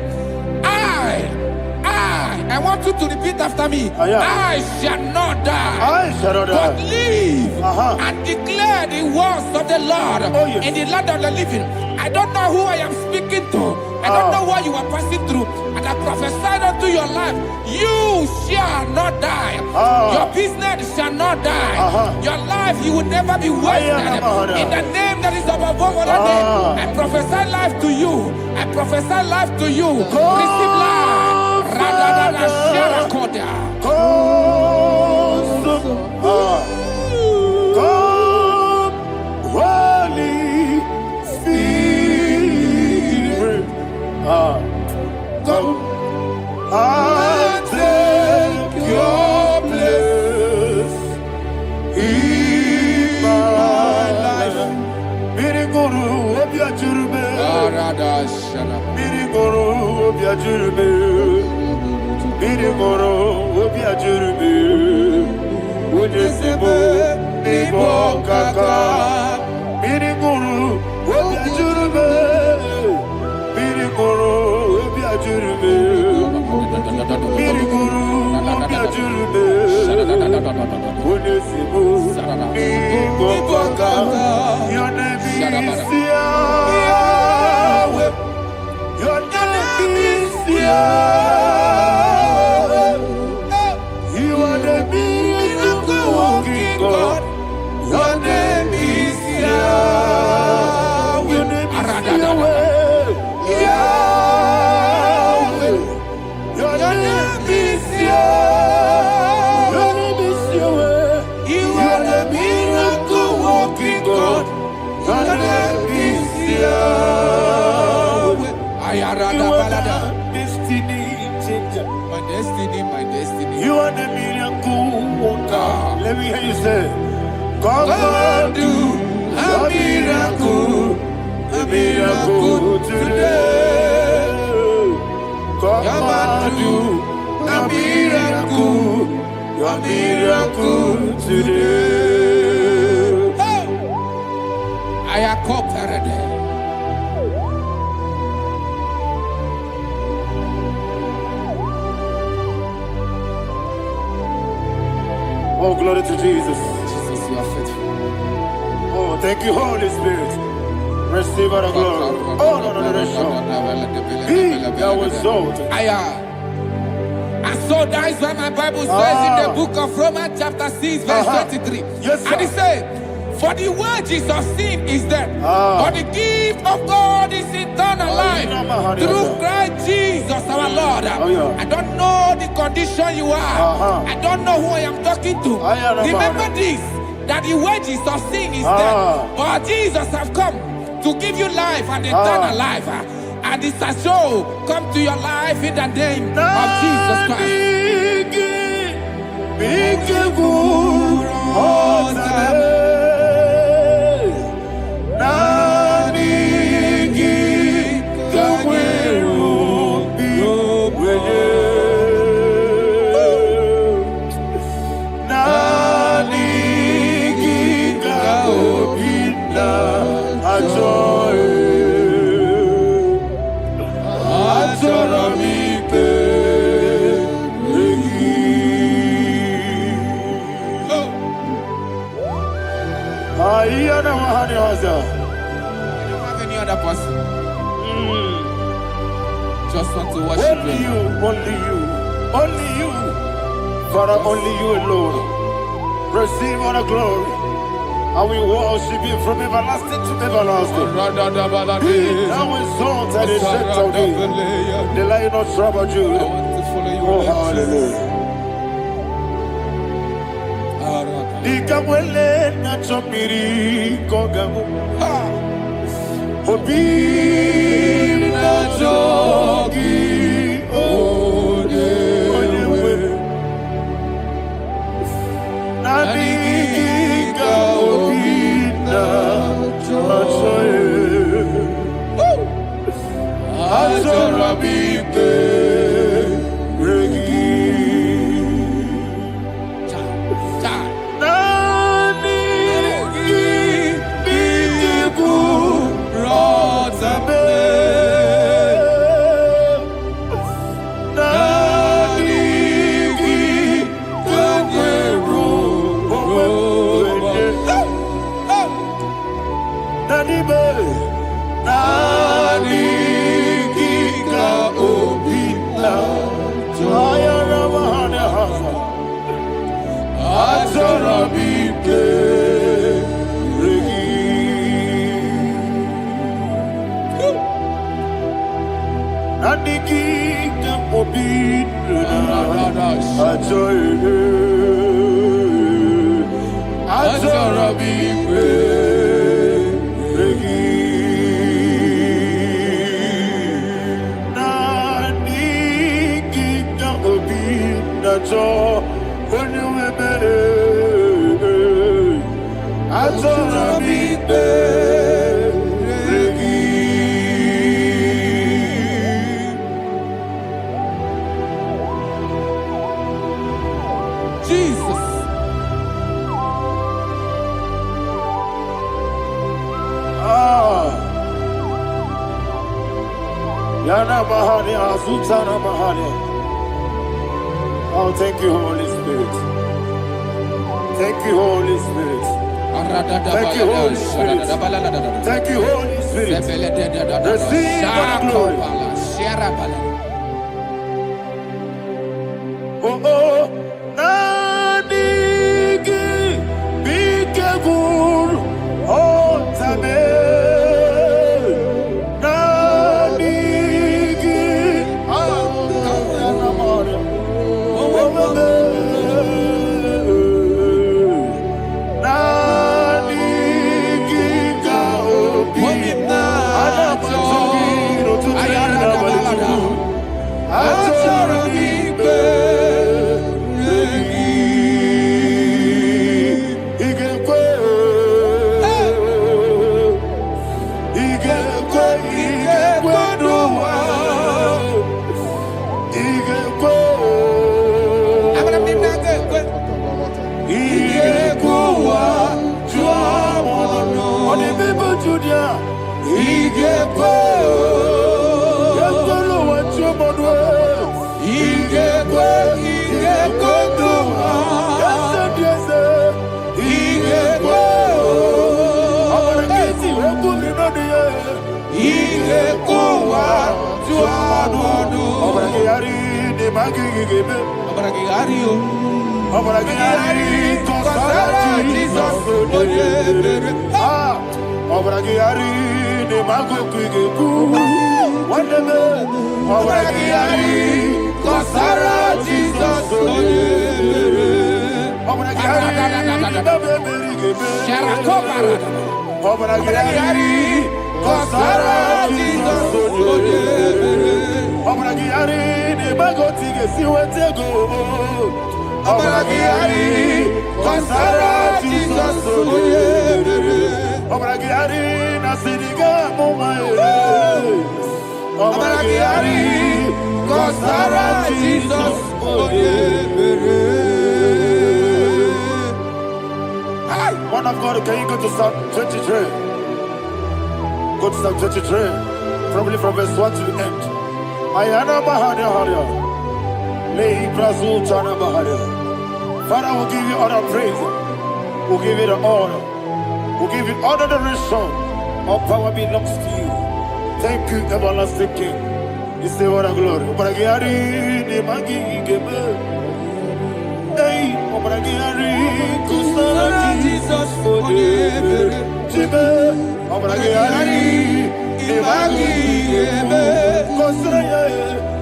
[SPEAKER 3] I want you to repeat after me. I shall not die, but live and declare the words of the Lord in the land of the living. I don't know who I am speaking to. I don't know what you are passing through. And I prophesied unto your life, you shall not die. Your business shall not die. Your life, you will never be wasted. In the name that is above all other name, I prophesy life to you. I prophesy life to you. Receive life. Radadada Sharakoda.
[SPEAKER 1] Come, Holy Spirit. Come and take your place in my life. Miriguru obiajurube. Miriguru obiajurube. Miriguru obiajurube. Unyesibo nibo kaka. Miriguru obiajurube. Miriguru obiajurube. Miriguru obiajurube. Unyesibo nibo kaka. Your name is Yahweh. Your name is Yahweh. You are the miracle working God. Your name is Yahweh. Your name is Yahweh. Yahweh. Your name is Yahweh. Your name is Yahweh. You are the miracle working God. Your name is Yahweh. You are the destiny changer.
[SPEAKER 3] My destiny.
[SPEAKER 1] You are the miracle worker. Let me hear you say, come and do a miracle today. Come and do a miracle today.
[SPEAKER 3] I am cooperative.
[SPEAKER 1] Oh, glory to Jesus.
[SPEAKER 3] Jesus, you are faithful.
[SPEAKER 1] Oh, thank you, Holy Spirit. Receive our glory. Oh, no. He that was exalted.
[SPEAKER 3] And so that is why my Bible says in the book of Romans chapter 6 verse 23.
[SPEAKER 1] Yes, sir.
[SPEAKER 3] And it says, For the wages of sin is death, but the gift of God is eternal life through Christ Jesus our Lord. I don't know the condition you are. I don't know who I am talking to. Remember this, that the wages of sin is death, but Jesus have come to give you life and eternal life. And this has so come to your life in the name of Jesus Christ.
[SPEAKER 1] I don't
[SPEAKER 3] have any other person. Just want to worship
[SPEAKER 1] only you, only you, only you. Father, only you alone. Receive all the glory. And we worship you from everlasting to everlasting. Be thou exalted and set of thee. The Lion of Trouble Judah.
[SPEAKER 3] I want to follow you.
[SPEAKER 1] Oh, hallelujah. Nikamwele na chomiri kogamu. Obi na jogi onewe. Naniga obi na choye. Azorabike regi. Oh, thank you, Holy Spirit. Thank you, Holy Spirit. Thank you, Holy Spirit. Thank you, Holy Spirit. Receive all the glory. Oh, oh, Nanigi, Bigagul, oh, Tame.
[SPEAKER 3] Abra que
[SPEAKER 1] Obragiari, Kosara, Jesus, Obragiari, the Mago Kuigu, whatever, Obragiari, Kosara, Jesus, Obragiari, Obragiari, Kosara, Jesus, Obragiari, the Mago Tige, see what they go. Obragiari, Kosara, Jesus, Obragiari, Nasiriga, Momae. Obragiari, Kosara, Jesus, Man of God, can you go to Psalm 23? Go to Psalm 23, probably from verse 1 to the end. Ayana Mahania Haria. Father, we'll give you all the praise. We'll give you the honor. We'll give you all the adoration. All power belongs to you. Thank you, everlasting King. You say what a glory. Hey, Jesus for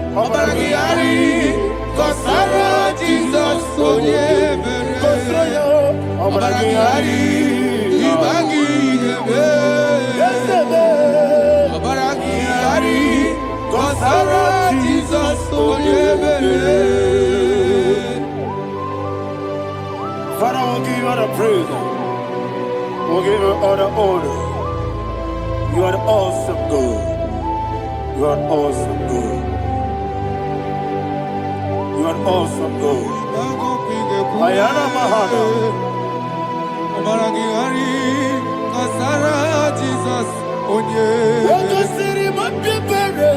[SPEAKER 1] Obragiari, Kosara, Jesus, Obragiari, Obragiari, Kosara, Jesus, Father, we'll give you all the praise. We'll give you all the honor. You are the awesome God. You are an awesome God. You are an awesome God. Ayana Mahana.
[SPEAKER 3] Obragiari, Kosara, Jesus,
[SPEAKER 1] Waka siri mapipere,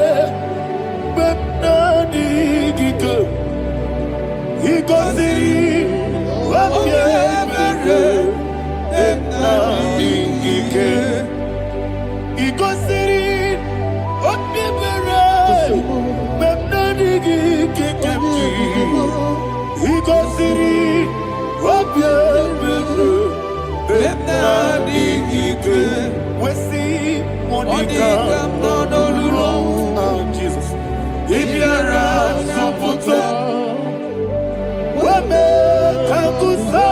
[SPEAKER 1] bepnani gike. Iko siri mapipere, bepnani gike. Iko siri mapipere, bepnani gike. Iko siri mapipere, bepnani gike. Wesi Monica, oh Jesus, Ibiara Sopoto, Wame Kakuso,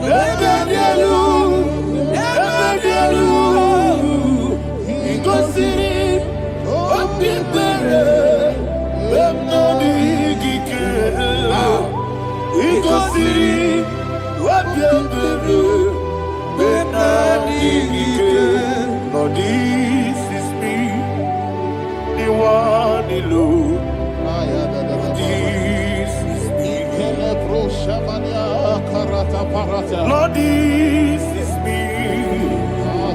[SPEAKER 1] Ebedielu, Igosiri, Opipere, Bemnodi Gike, Igosiri, Opipere, Bemnodi Gike. Lord, this is me, the one alone. This is me. Lord, this is me,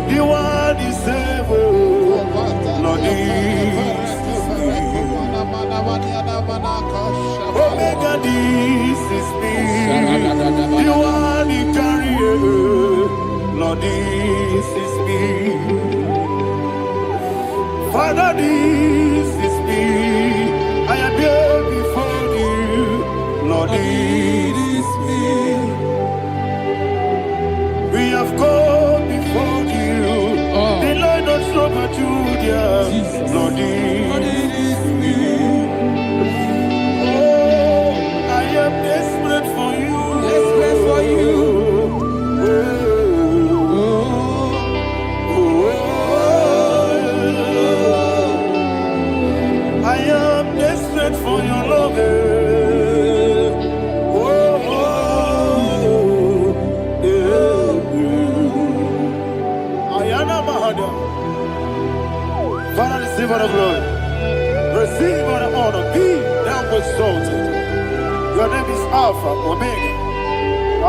[SPEAKER 1] the one is ever. Lord, this is me. Omega, this is me, the one in carrier. Lord, this is me. Father, this is me. I am here before you. Lord, this is me. We have come before you. The Lord not show but you, dear. Lord, this is me. Oh, I am desperate for you.
[SPEAKER 3] Desperate for you.
[SPEAKER 1] For your love, Ayana Mahada. Father, receive all the glory, receive all the honor. Be thou exalted. Your name is Alpha, Omega.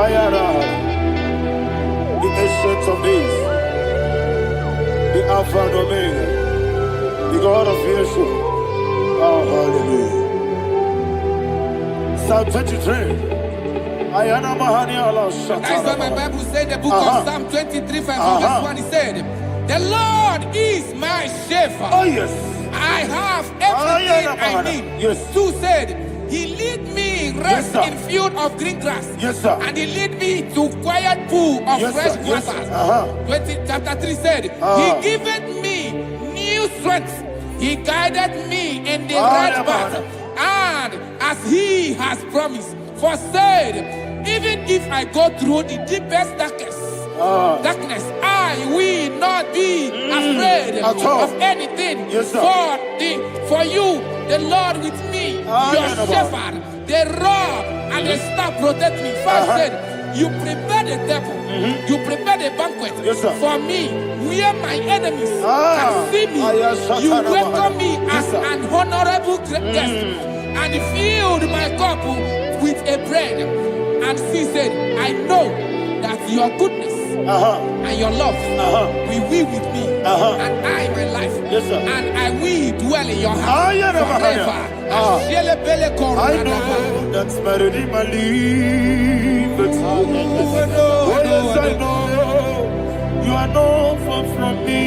[SPEAKER 1] Ayana, the ancient of days, the Alpha and Omega, the God of Yeshua. Oh, hallelujah. Psalm 23. Ayana Mahani Allah Shatara.
[SPEAKER 3] That's what my Bible said, the book of Psalm 23, verse 1, he said, the Lord is my shepherd.
[SPEAKER 1] Oh, yes.
[SPEAKER 3] I have everything I need.
[SPEAKER 1] Yes.
[SPEAKER 3] 2 said, He lead me
[SPEAKER 1] Yes,
[SPEAKER 3] rest
[SPEAKER 1] sir.
[SPEAKER 3] in field of green grass.
[SPEAKER 1] Yes, sir.
[SPEAKER 3] And he lead me to quiet pool of
[SPEAKER 1] Yes,
[SPEAKER 3] fresh
[SPEAKER 1] sir. Yes,
[SPEAKER 3] waters.
[SPEAKER 1] sir.
[SPEAKER 3] 20 chapter 3 said, He giveth me new strength. He guided me in the right
[SPEAKER 1] yeah,
[SPEAKER 3] path.
[SPEAKER 1] man.
[SPEAKER 3] And as he has promised, for said, even if I go through the deepest darkness, I will not be afraid
[SPEAKER 1] At all.
[SPEAKER 3] of anything.
[SPEAKER 1] Yes, sir.
[SPEAKER 3] For you, the Lord with me, your
[SPEAKER 1] yeah, man.
[SPEAKER 3] shepherd, the rod and the staff protect me. First said, you prepare the table, you prepare the banquet
[SPEAKER 1] Yes, sir.
[SPEAKER 3] for me, where my enemies
[SPEAKER 1] Ah.
[SPEAKER 3] can see me.
[SPEAKER 1] yeah, shut
[SPEAKER 3] You
[SPEAKER 1] up,
[SPEAKER 3] welcome me
[SPEAKER 1] Yes,
[SPEAKER 3] as
[SPEAKER 1] sir.
[SPEAKER 3] an honorable guest, and filled my cup with a bread. And she said, I know that your goodness and your love will be with me, and I, my life,
[SPEAKER 1] Yes, sir.
[SPEAKER 3] and I will dwell in your house
[SPEAKER 1] yeah, man.
[SPEAKER 3] forever.
[SPEAKER 1] I know that's better than my life. Oh, yes, I know you are not far from me.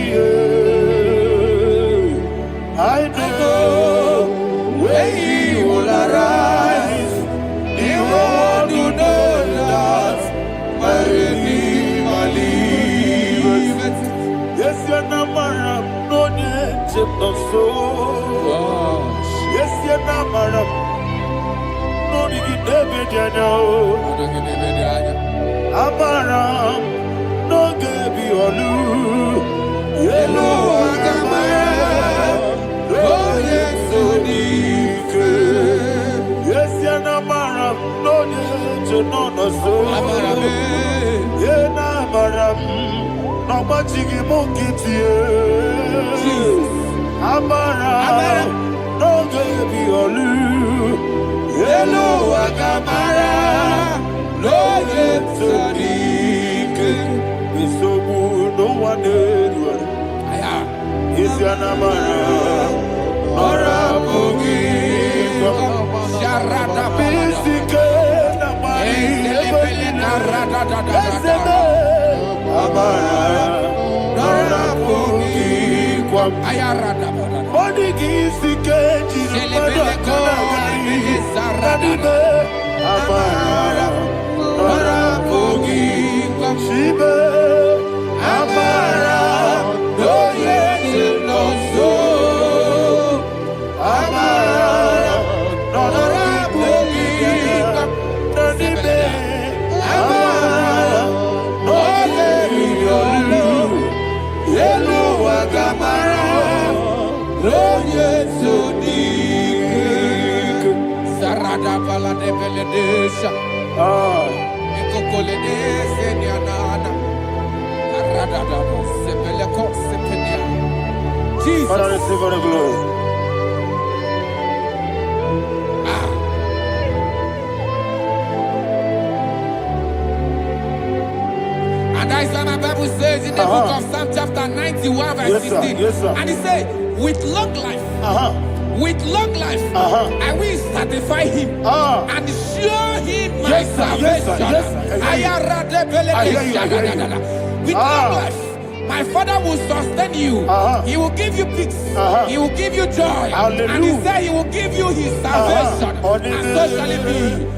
[SPEAKER 1] I know when he will arise, he will do that. Better than my life. Yes, you're not my no need to so. Yes, you're not my no need to David, Amaram, no gebi olu, yellow agamara, oh yes, onike. Yes, you're Amaram, no need to no so. Yena Amaram, no machigi mokiti. Amaram, no gebi olu, yellow agamara. Lord, it's so big. It's so good, no one did. It's your number. Nora Bogi.
[SPEAKER 3] Sharada
[SPEAKER 1] Bisike, Namari. Nora Bogi.
[SPEAKER 3] Ayarada
[SPEAKER 1] Body Gisike, Amara. Nora Bogi. Shibe. Amara. No yes, no so. Amara. Nora Bogi. Nanibe. Amara. No yes, no. Yellow Agamara. No yes, so deep.
[SPEAKER 3] Sarada bala de beledesha. Ekokoledese nianana. Arada da sepele ko sepenia. Jesus.
[SPEAKER 1] Father, receive all the glory.
[SPEAKER 3] And that is why my Bible says in the book of Psalm chapter 91 verse
[SPEAKER 1] Yes, sir.
[SPEAKER 3] 16.
[SPEAKER 1] Yes, sir.
[SPEAKER 3] And he said, with long life, with long life, I will satisfy him and show him my
[SPEAKER 1] Yes, sir. Yes, sir.
[SPEAKER 3] salvation.
[SPEAKER 1] Yes, sir.
[SPEAKER 3] With long life, my Father will sustain you. He will give you peace. He will give you joy.
[SPEAKER 1] Hallelujah.
[SPEAKER 3] And he said he will give you his salvation. And so shall it be.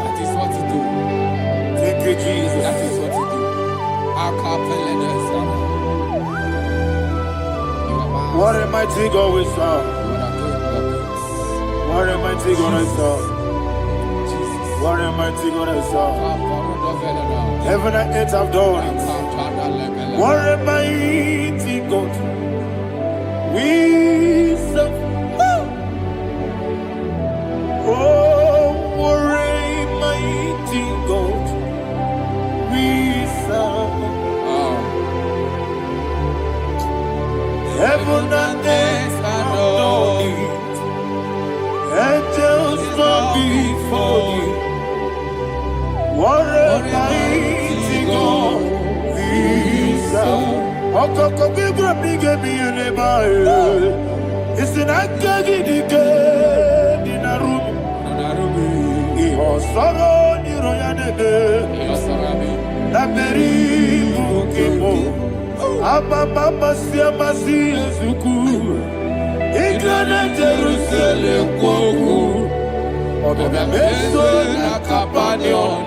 [SPEAKER 3] That is what he do.
[SPEAKER 1] Thank you, Jesus.
[SPEAKER 3] That is what he do.
[SPEAKER 1] What a mighty God we serve. What a mighty God I serve. What a mighty God I serve. Heaven and earth have done it. What a mighty God we serve. Oh, what a mighty God we Okoko bibra bige biene bae. Isinaka gidike dinarubi. Iho soro ni royanebe. Naberi bukipo. Ababa siamasi ezuku. Igrana Jerusalem kwoku. Obebe meso na kapanion.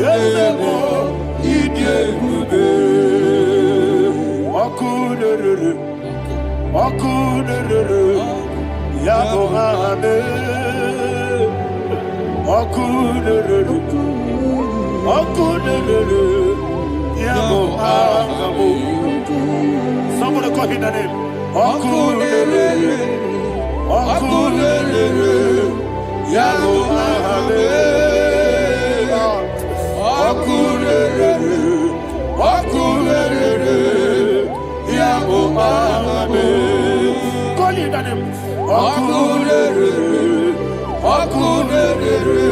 [SPEAKER 1] Yesemo idie gube. Okunere. Okunere. Yabo hame. Okunere. Okunere. Yabo hame. Somebody call him the name. Okunere. Okunere. Yabo hame. Okunere. Okunere. Yabo hame. Call him the name. Okunere. Okunere.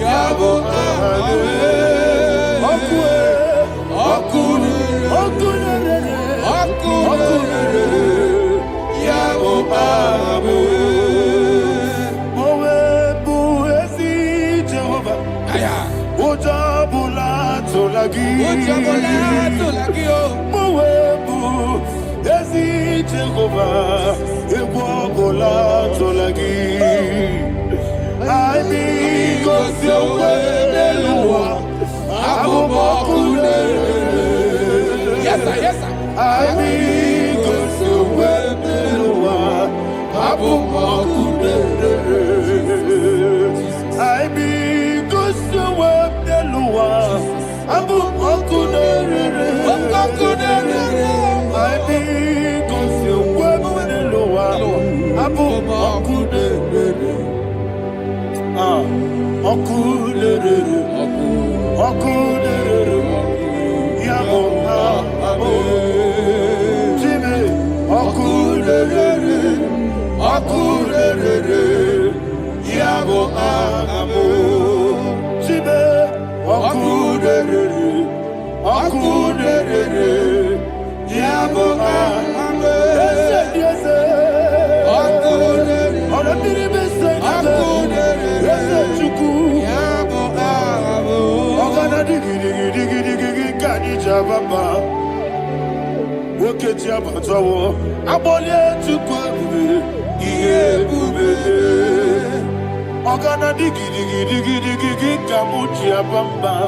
[SPEAKER 1] Yabo hame.
[SPEAKER 3] Yes, sir. Yes, sir.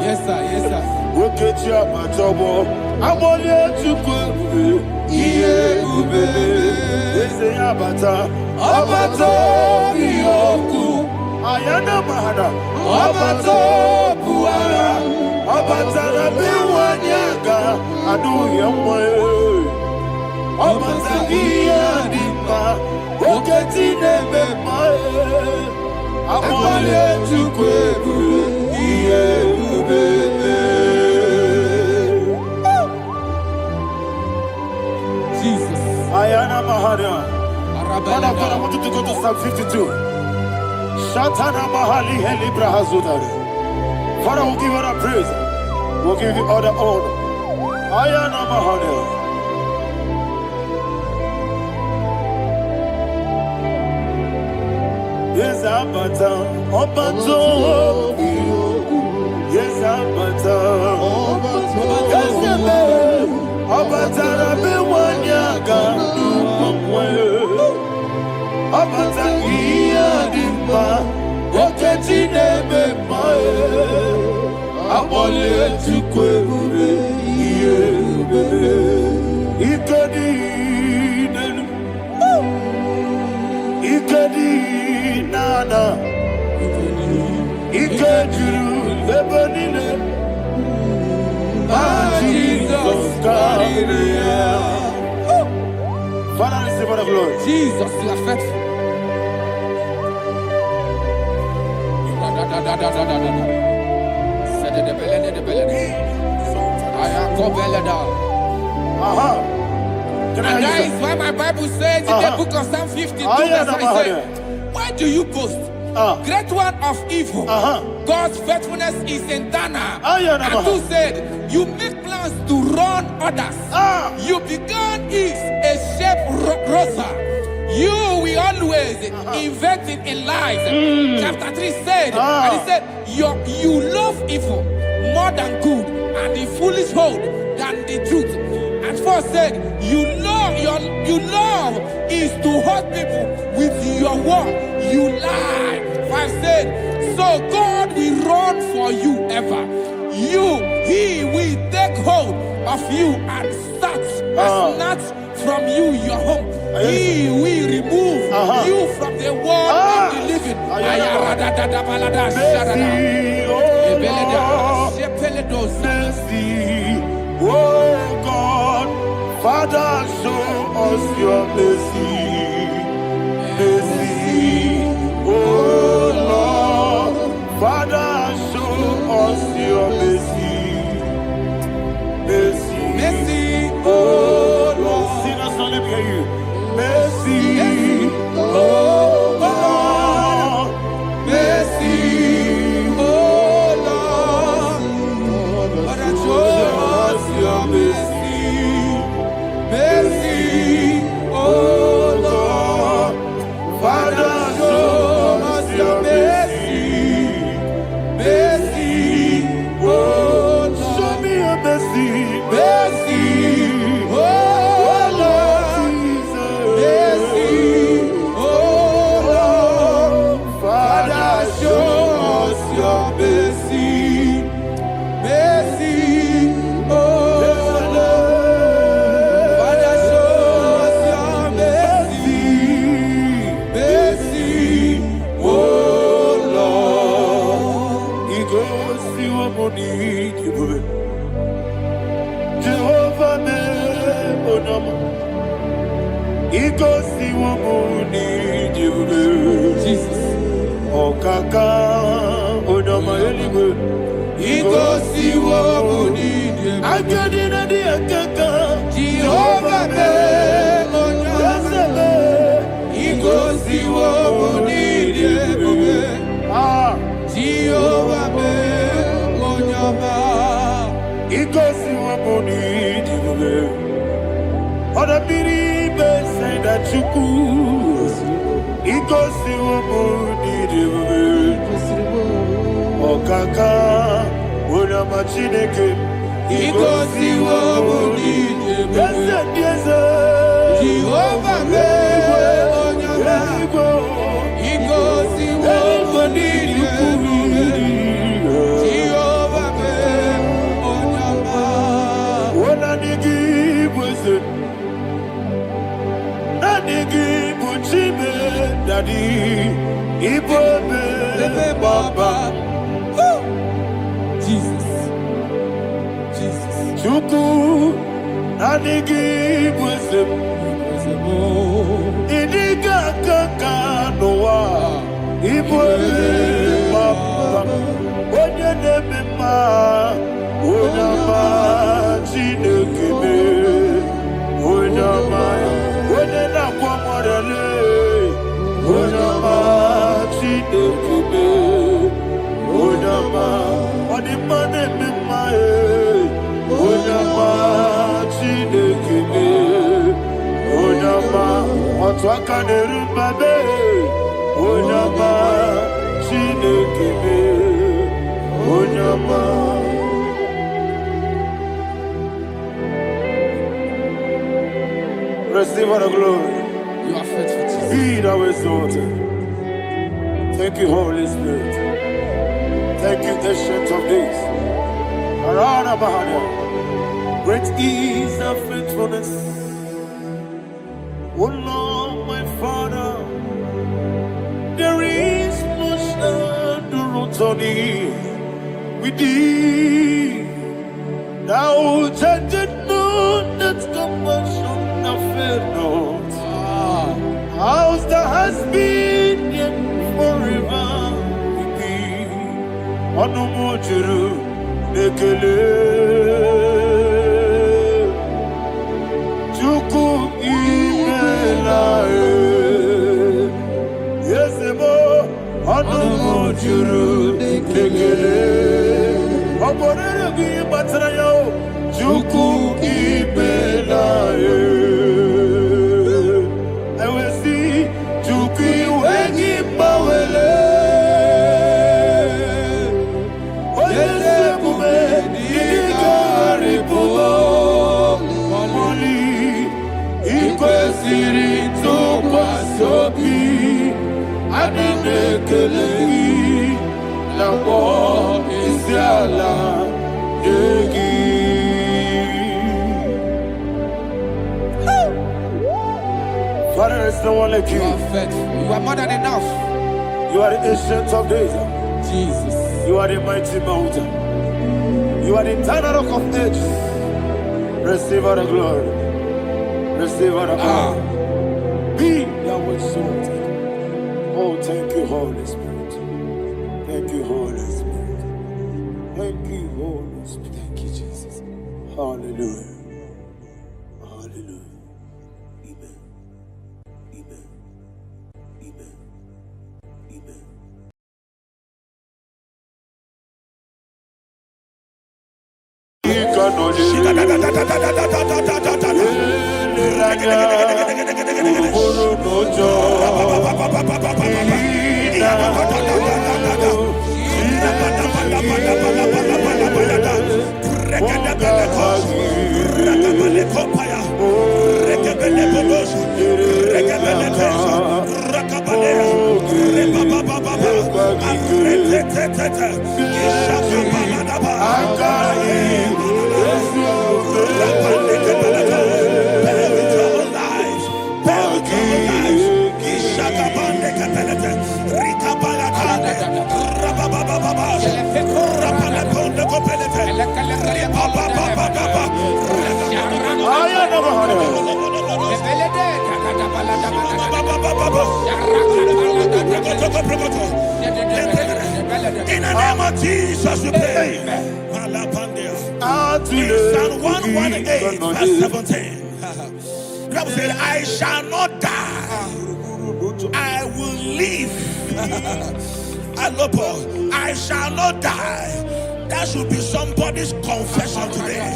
[SPEAKER 3] Yes, sir. Yes, sir.
[SPEAKER 1] Ayana mahana, abato buara, abatara biwanyaga, adu yamwe, abatagia dimba, oketi nebe mae, amale tukwebu, iye ubebe.
[SPEAKER 3] Jesus.
[SPEAKER 1] Ayana mahana. Man of God, I want you to go to Psalm 52. Shatana Mahali Heli Brahazudari. Father, we'll give you the praise. We'll give you all the honor. Ayana Mahali. Yes, Abata. Obato. Yes, Abata. Yes, Abata. Rabi Wanyaga. Abata iya dimba, oketi nebe mae, abole tukwe ube iye ube, ikedi nenu, ikedi nana, ikediru ebenine, Jesus God. Father, receive all the glory.
[SPEAKER 3] Jesus, you are faithful.
[SPEAKER 1] Can I
[SPEAKER 3] And that is why my Bible says in the book of Psalm 52, verse 9, why do you boast, great one of evil. God's faithfulness is in Dana. And two said, you make plans to run others. You began is a shape rosa. You will always investing in lies. Chapter 3 said, and he said, you love evil more than good, and the foolish hold than the truth. And 4 said, you love is to hurt people with your word. You lie. 5 said, so God will run for you ever. He will take hold of you and snatch from you your home. He will remove you from the world of the living.
[SPEAKER 1] Mercy, oh God, Father, show us your mercy. Mercy, oh Lord, Father, show us your mercy. Mercy,
[SPEAKER 3] Mercy,
[SPEAKER 1] oh Lord, sing us all, let me hear you. Mercy, oh Lord,
[SPEAKER 3] mercy, oh Lord, Father, show us your mercy. Mercy, oh Lord, Father, show us your mercy. Mercy, oh Lord,
[SPEAKER 1] show me your mercy.
[SPEAKER 3] mercy, oh Lord, mercy, oh Lord, Father, show us your mercy. Mercy, oh Lord, Father, show us your mercy. Mercy, oh Lord.
[SPEAKER 1] He goes to a money, Jehovah me onama. He goes to a money,
[SPEAKER 3] Jesus.
[SPEAKER 1] Okaka onama eligwe.
[SPEAKER 3] He goes to what we need.
[SPEAKER 1] I get in the akaka.
[SPEAKER 3] Jehovah me onama. He goes to what we need. Jehovah me onama.
[SPEAKER 1] He goes to a money, other people say that you could. He goes to a money, Okaka, Unama Chineke.
[SPEAKER 3] He goes to what we need. Jehovah me onama. He goes to what we need. Jehovah me onama.
[SPEAKER 1] Daddy, Ibobe, Baba,
[SPEAKER 3] Jesus, Jesus,
[SPEAKER 1] Chuku, Nanigi, Wisdom, Idiga Kaka, Noa, Ibobe, Baba, Onya Nebima, Onama, Chinekebe, Onama, Onena Kwamorele. Onama, Chinekebe, Onama, Onimane Mimae, Onama, Chinekebe, Onama, Otwakane Rumbabe, Onama, Chinekebe, Onama. Receive all the glory.
[SPEAKER 3] you are faithful, Jesus.
[SPEAKER 1] Be thou exalted. Thank you, Holy Spirit. Thank you, Ancient of Days. Arana Bahania. Great is thy faithfulness. Oh Lord, my Father, there is much endurance on thee. With thee, thou judgest not that compassion have failed not. House that has been yet forever with thee. Onomojuru nekele. Chuku imela. Yesebo juru dikegele. Oborere gi batara yo. Juku ibelaye. I will see Juku wegi bawele. Oyese bume digari bumo. Moli ikwesiri to kwasobi. Adine kelegi Nabo isiala yegi. Father, there's no one like you.
[SPEAKER 3] You are faithful. You are more than enough.
[SPEAKER 1] You are the ancient of days.
[SPEAKER 3] Jesus.
[SPEAKER 1] You are the mighty mountain. You are the eternal rock of ages. Receive all the glory. Receive all the honor. Be thou exalted. Oh, thank you, Holy Spirit. Thank you, Holy Spirit. Thank you, Holy Spirit.
[SPEAKER 3] Thank you, Jesus.
[SPEAKER 1] Hallelujah. Hallelujah. Amen. Amen. Amen. Amen.
[SPEAKER 4] In the name of Jesus, we pray. In Psalm 118, verse 17, the Bible said, I shall not die, I will live. I shall not die. That should be somebody's confession today.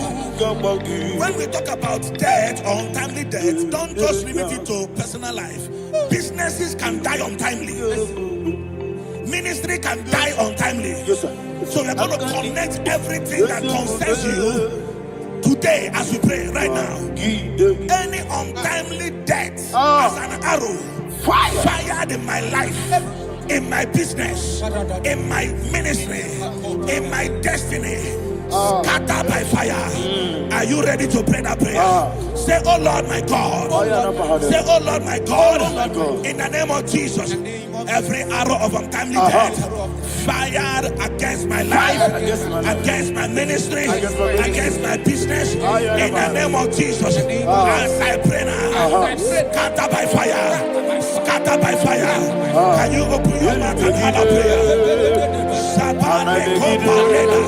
[SPEAKER 4] When we talk about death or untimely death, don't just limit it to personal life. Businesses can die untimely. Ministry can die untimely.
[SPEAKER 1] Yes, sir.
[SPEAKER 4] So we're going to connect everything that concerns you today as we pray right now. Any untimely death as an arrow fired in my life, in my business, in my ministry, in my destiny, scattered by fire. Are you ready to pray that prayer? Say, oh Lord my God. Say, oh Lord my God. In the name of Jesus, every arrow of untimely death fired against my life, against my ministry, against my business, in the name of Jesus, as I pray now, scattered by fire, scattered by fire. Can you open your mouth and have a prayer? Sabane Koparena.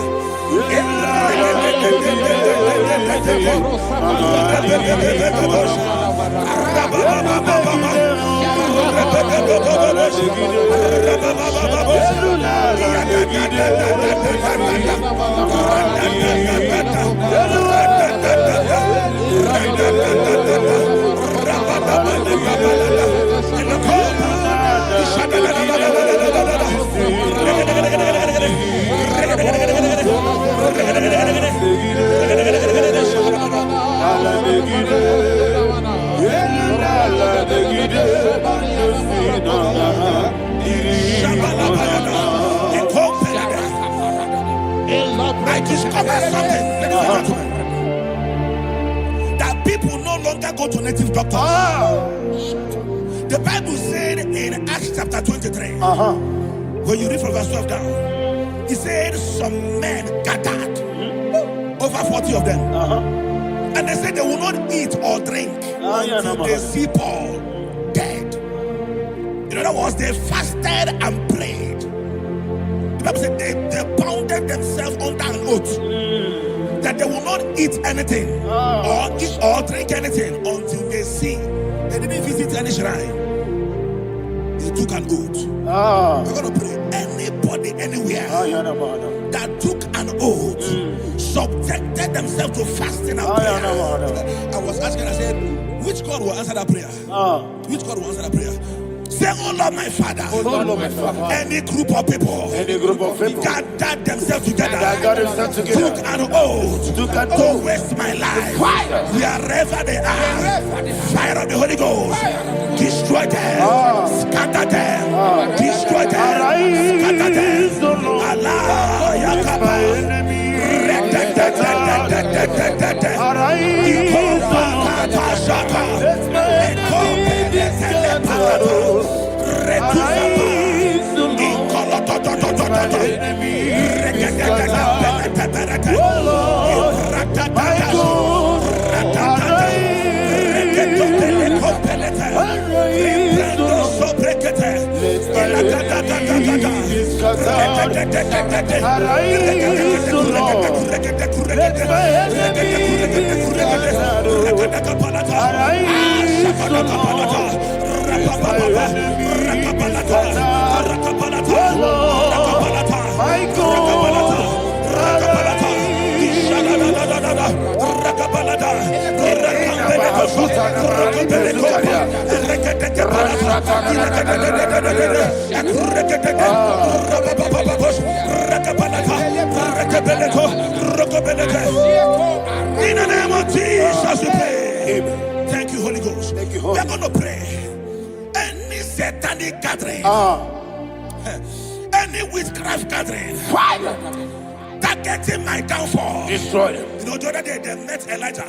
[SPEAKER 4] I discovered something, ladies and gentlemen, that people no longer go to native doctors. The Bible said in Acts chapter 23, when you read from verse 12 down, it said some men gathered, over 40 of them, and they said they will not eat or drink until they see Paul dead. In other words, they fasted and prayed. The Bible said they bounded themselves under an oath that they will not eat anything or eat or drink anything until they see. They didn't visit any shrine. They took an oath. We're going to pray.
[SPEAKER 2] Anybody, anywhere that took an oath, subjected themselves to fasting and prayer. I was asking, I said, which God will answer that prayer? Which God will answer that prayer? Say, oh Lord, my Father, any group of people, gathered themselves together, took an oath to waste my life. Wherever they are, fire of the Holy Ghost, destroy them, scatter them, destroy them, scatter them. Allah, Yakaba, in the name of Jesus we pray. Thank you, Holy Ghost. We're going to pray. Any satanic gathering, any witchcraft gathering, targeting my downfall, destroy them. You know, the other day they met Elijah.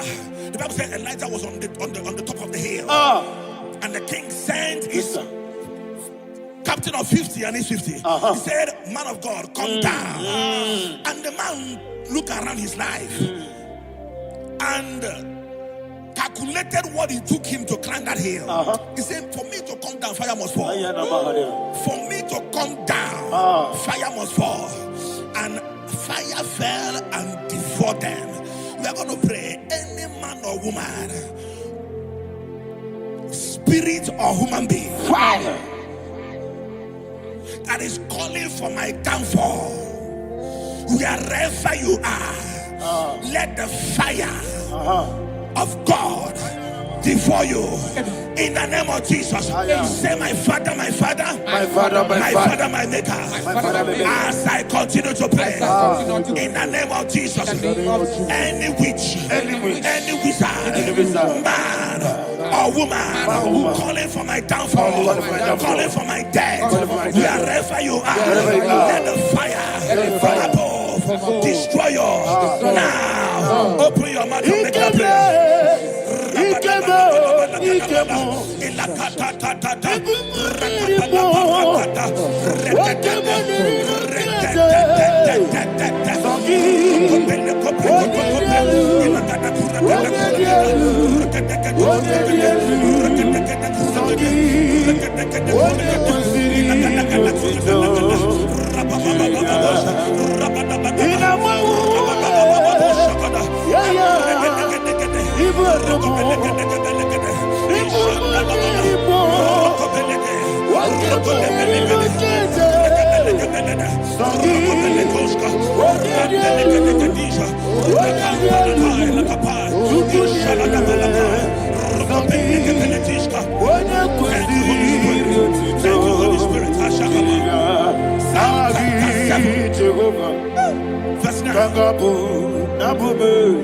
[SPEAKER 2] The Bible said Elijah was on the top of the hill, and the king sent his captain of 50 and his 50. He said, man of God, come down. And the man looked around his life and calculated what it took him to climb that hill. He said, for me to come down, fire must fall. For me to come down, fire must fall. And fire fell and devoured them. We are going to pray, any man or woman, spirit or human being, fire, that is calling for my downfall, wherever you are, let the fire of God devour you in the name of Jesus. Say, my Father, my Father, my Father, my Father, my Maker. As I continue to pray in the name of Jesus, any witch, any wizard, man or woman calling for my downfall, calling for my death, wherever you are, let the fire from above destroy you now. Open your mouth and make a prayer.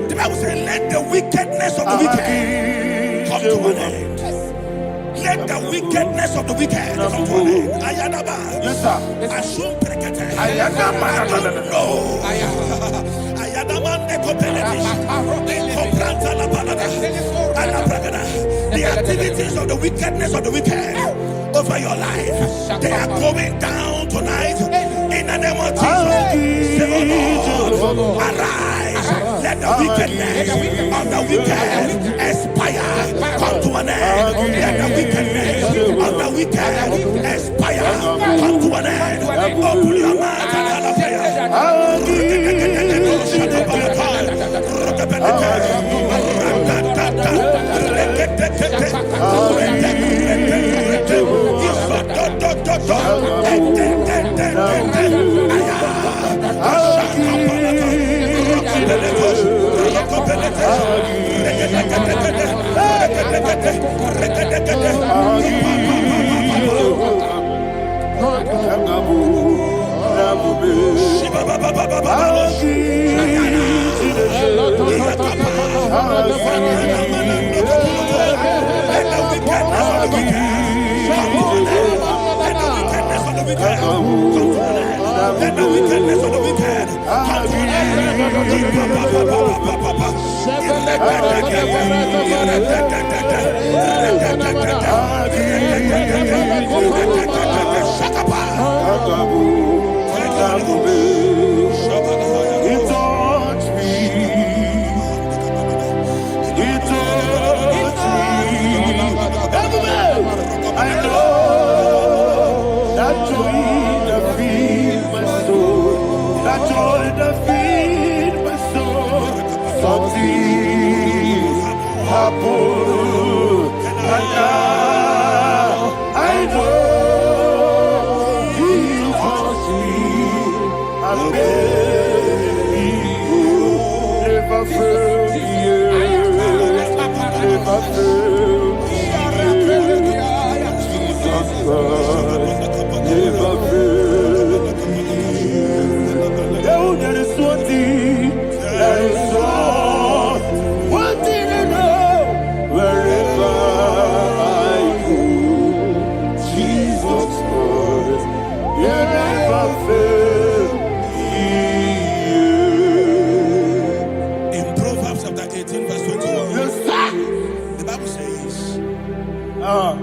[SPEAKER 2] The Bible says, let the wickedness of the wicked come to an end. Let the wickedness of the wicked come to an end. Ayadaba. Yes, sir. Assume prekete. Ayadaba. No. Ayadaba ne kopeletis. Compranta la balada. Ala bragada. The activities of the wickedness of the wicked over your life, they are going down tonight in the name of Jesus. Say, oh Lord, arise. Let the wickedness of the wicked expire, come to an end. Let the wickedness of the wicked expire, come to an end. Open your mouth and have a prayer.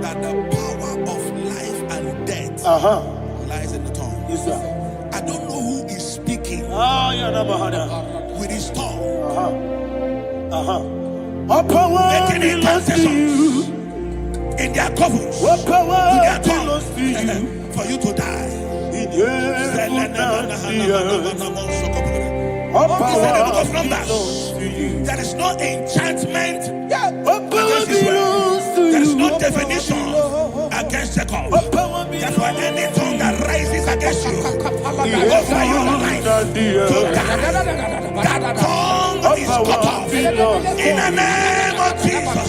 [SPEAKER 5] That the power of life and death lies in the tongue.
[SPEAKER 1] Yes, sir.
[SPEAKER 5] I don't know who is speaking with his tongue, making incantations in their covens, with their tongue, for you to die. He said in the book of Numbers, there is no enchantment against Israel. There is no definition against Jacob. Therefore, any tongue that rises against you over your life to die, that tongue is cut off. In the name of Jesus.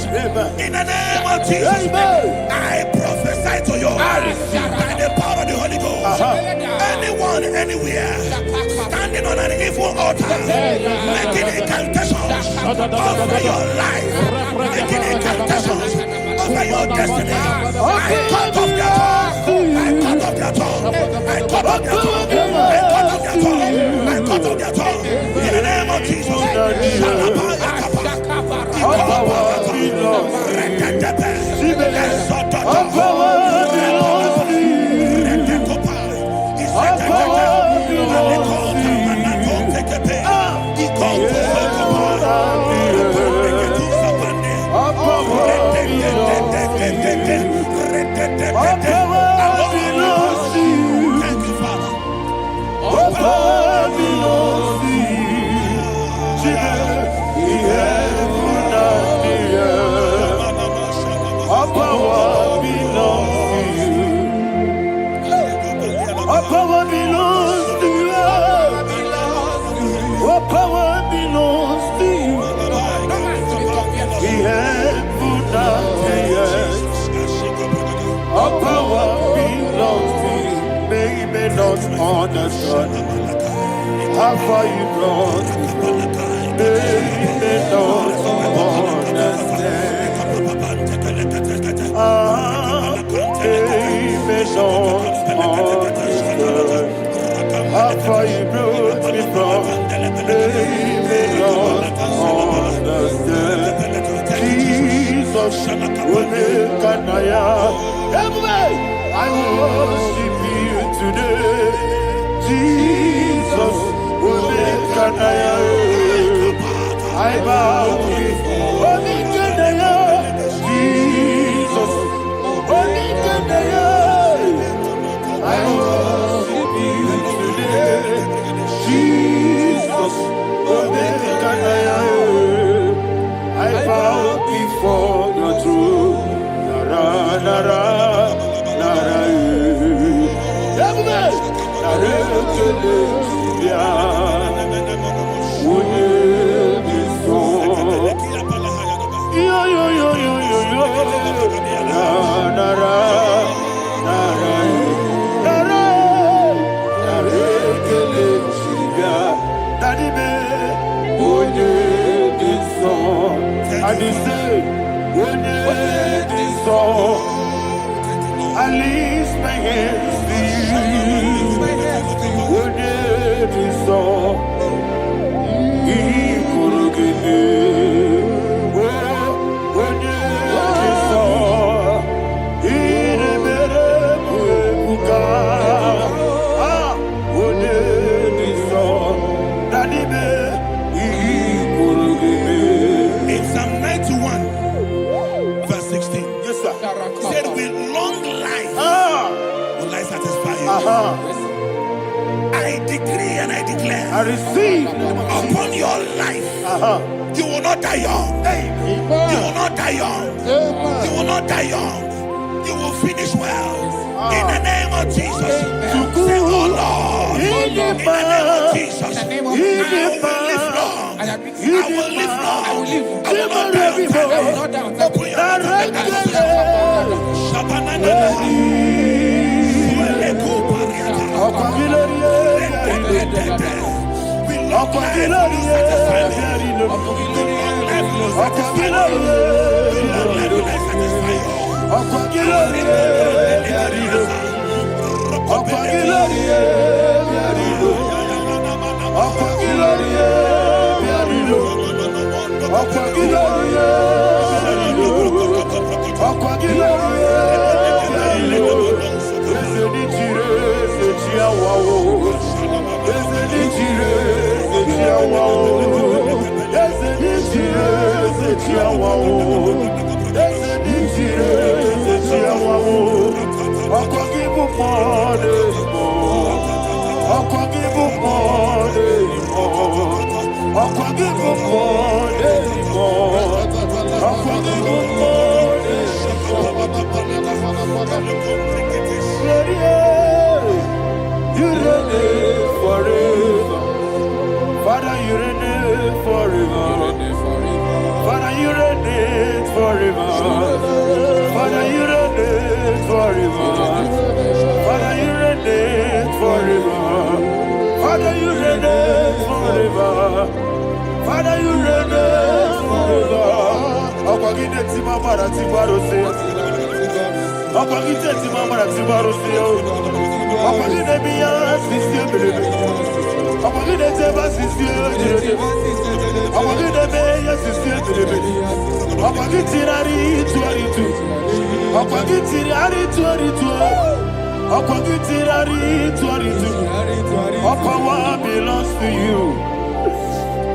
[SPEAKER 5] In the name of Jesus. I prophesy to you by the power of the Holy Ghost. Anyone, anywhere, standing on an evil altar, making incantations over your life, making incantations over your destiny. I cut off their tongue. I cut off their tongue. I cut off their tongue. I cut off their tongue. In the name of Jesus.
[SPEAKER 1] Understand how far you brought me from. They don't understand. They don't understand how far you brought me from. They don't understand. Jesus, will make an I worship you today. Jesus, will make an I bow before Jesus, will make an I worship you today. Jesus, will make an I bow before the throne. Nara, nara, nara.
[SPEAKER 5] I decree and I declare
[SPEAKER 1] I receive
[SPEAKER 5] upon your life, you will not die young. You will not die young. You will not die young. You will finish well. In the name of Jesus. Say, oh Lord, in the name of Jesus, I will live long. I will live long. I will not die on time. I will not die on time. Open your
[SPEAKER 1] Father, you reign forever. Father, you reign forever. Father, you reign forever. Father, you reign forever. Father, you reign forever. Father, you reign forever. Akwagide timamara tibarose. Akwagide timamara tibarose. Akwagide biya sisi. Akwagide teba sisi. Akwagide beya sisi. Akwagide tirari tuaritu. Akwagide tirari tuaritu. Akwagide tirari tuaritu. All power belongs to you.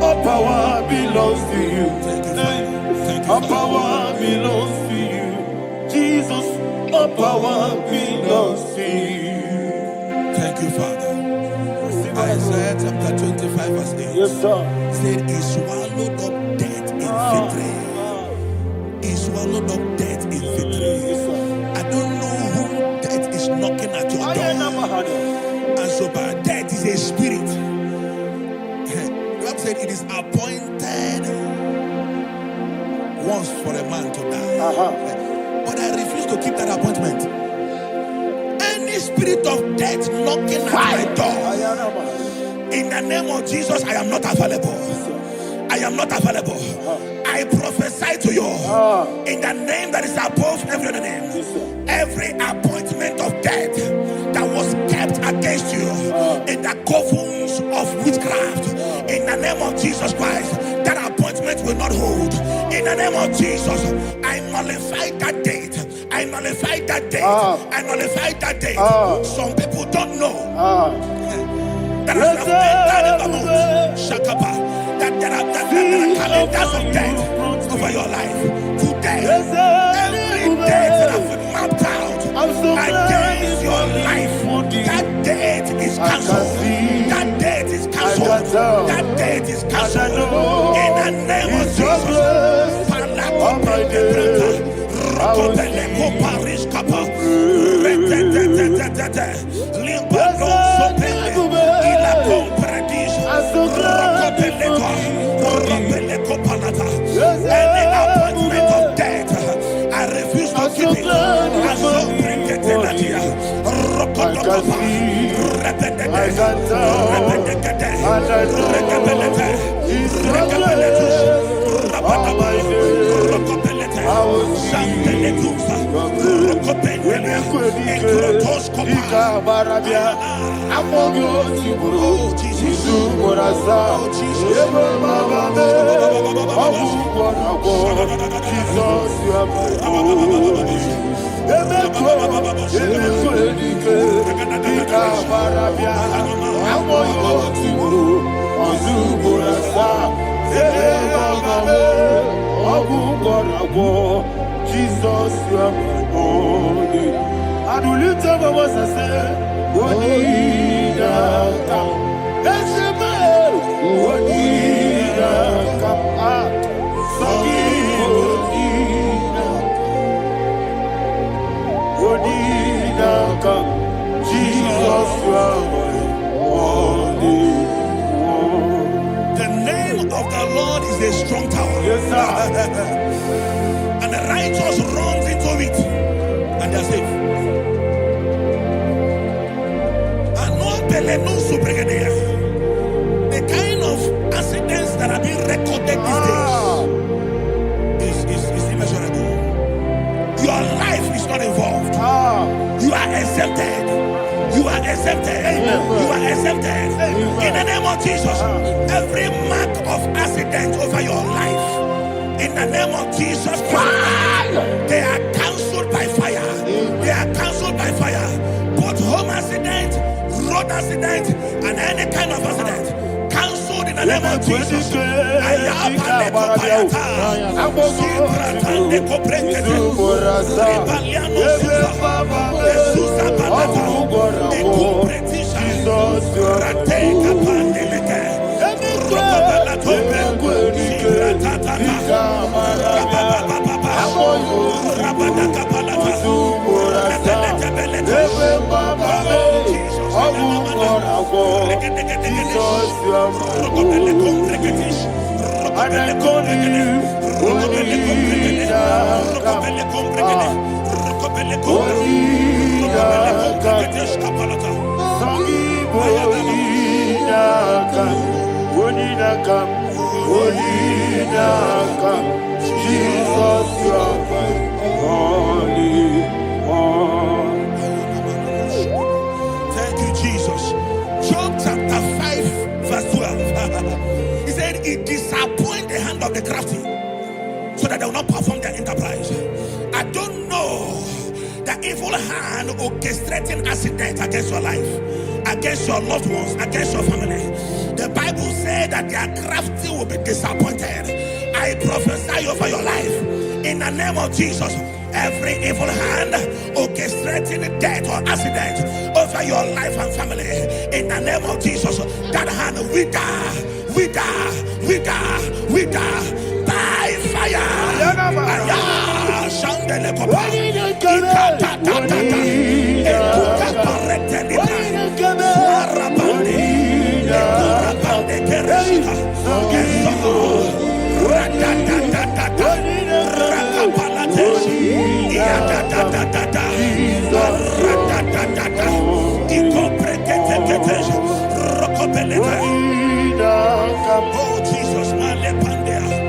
[SPEAKER 1] All power belongs to you. All power belongs to you. Jesus, all power belongs to you.
[SPEAKER 5] Thank you, Father. Isaiah chapter 25 verse 8.
[SPEAKER 1] Yes, sir.
[SPEAKER 5] Said he swallowed up death in victory. He swallowed up death in victory. I don't know who death is knocking at your door. And so, but death is a spirit. God said it is appointed once for a man to die. But I refuse to keep that appointment. Any spirit of death knocking at my door, in the name of Jesus, I am not available. I am not available. I prophesy to you in the name that is above every other name. Every appointment of death that was kept against you in the covens of witchcraft, in the name of Jesus Christ, that appointment will not hold. In the name of Jesus, I nullify that date. I nullify that date. I nullify that date. Some people don't know that as of Shakapa, that there are calendars of death over your life. Today, every date that I've mapped out against your life, that date is cancelled. That date is cancelled. That date is cancelled. In the name of any appointment of death, I refuse to keep it. I so bring it in Jesus, you are my only. And we lift up our voice and say, The kind of accidents that are being recorded these days is immeasurable. Your life is not involved. You are exempted. You are exempted. You are exempted. In the name of Jesus, every mark of accident over your life, in the name of Jesus Christ, they are cancelled by fire. They are cancelled by fire. Both home accident, road accident, and any kind of accident, cancelled in the name of Jesus. Thank you, Jesus. Job chapter 5, verse 12. He said, it disappoints the hand of the crafty, so that they will not perform their enterprise. I don't know the evil hand orchestrating accident against your life, against your loved ones, against your family. The Bible said that their crafty will be disappointed. I prophesy over your life in the name of Jesus. Every evil hand orchestrating death or accident over your life and family, in the name of Jesus, that hand wither by fire.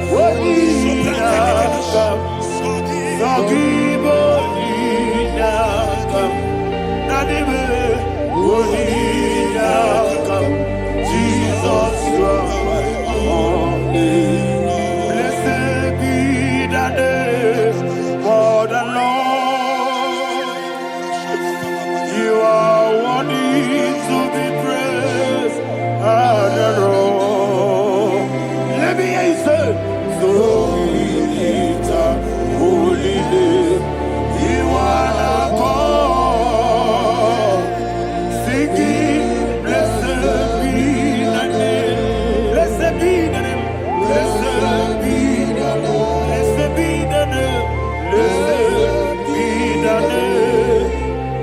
[SPEAKER 5] Oh Jesus, blessed be the name for the Lord. You are worthy to be praised and adored. Let me hear you say, so we lift up holy name. You are the God. Singing, blessed be the name. Blessed be the name. Blessed be the name. Blessed be the name. Blessed be the name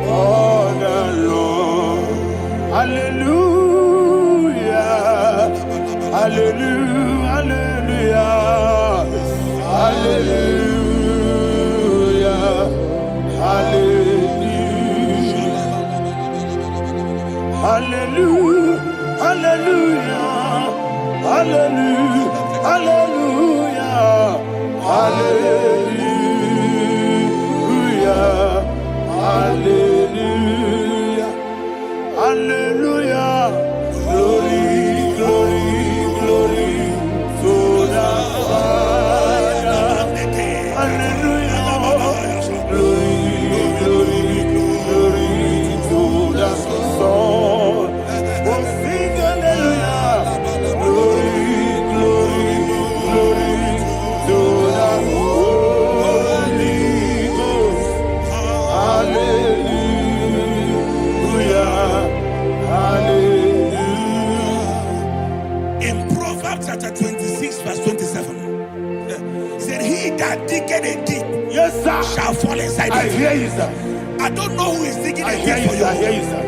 [SPEAKER 5] of the Lord. Hallelujah. Hallelujah. Hallelujah. Hallelujah. Hallelujah. Hallelujah. Hallelujah. Hallelujah. Hallelujah. Hallelujah. Hallelujah. Glory, glory, glory to the Father. Hallelujah. Glory, glory, glory to the Son. Oh, sing hallelujah. Glory, glory, glory to the Holy Ghost. Hallelujah. Hallelujah. In Proverbs chapter 26, verse 27, he said, he that diggeth a deep, yes, sir, shall fall inside it. I hear you, sir. I don't know who is digging a deep for you. I hear you, sir.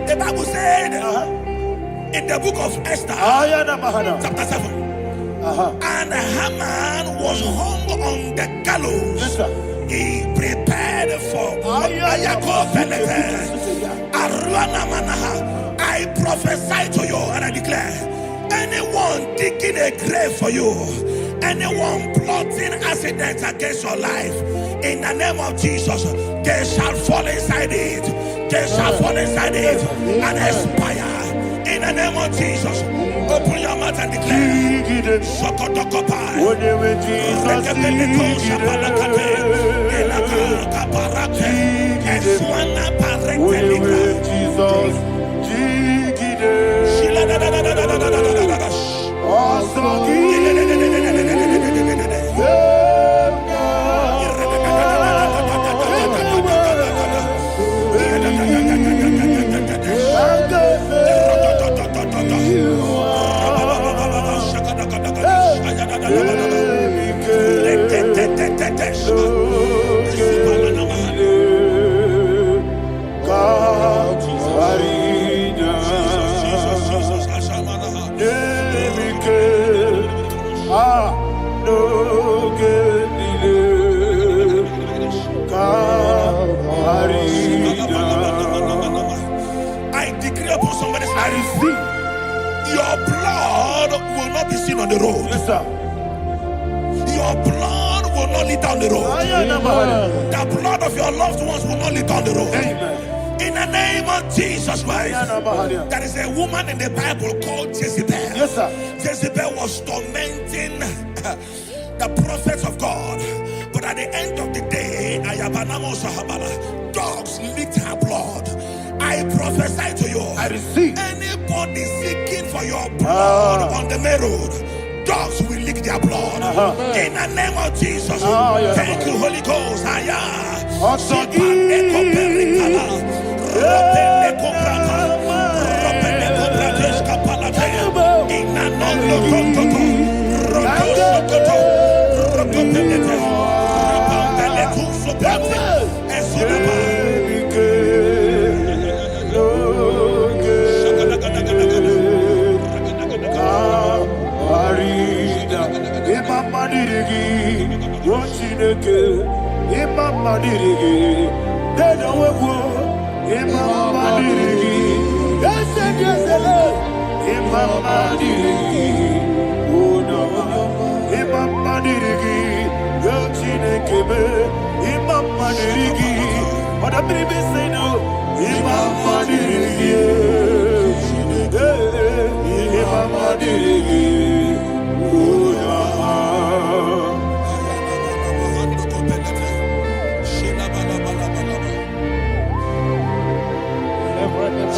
[SPEAKER 5] The Bible said in the book of Esther, chapter 7, and Haman was hung on the gallows. Yes, sir. He prepared for I prophesy to you and I declare, anyone digging a grave for you, anyone plotting accidents against your life, in the name of Jesus, they shall fall inside it. They shall fall inside it and expire. In the name of Jesus, open your mouth and declare. Sokotokopai. I decree upon somebody's life, your blood will not be seen on the road.
[SPEAKER 1] Yes, sir.
[SPEAKER 5] Your blood will not lead down the road. The blood of your loved ones will not lead down the road.
[SPEAKER 1] Amen.
[SPEAKER 5] In the name of Jesus Christ. There is a woman in the Bible called Jezebel.
[SPEAKER 1] Yes, sir.
[SPEAKER 5] Jezebel was tormenting the prophets of God. But at the end of the day, dogs licked her blood. I prophesy to you.
[SPEAKER 1] I receive.
[SPEAKER 5] Anybody seeking for your blood on the main road, dogs will lick their blood. In the name of Jesus. Thank you, Holy Ghost.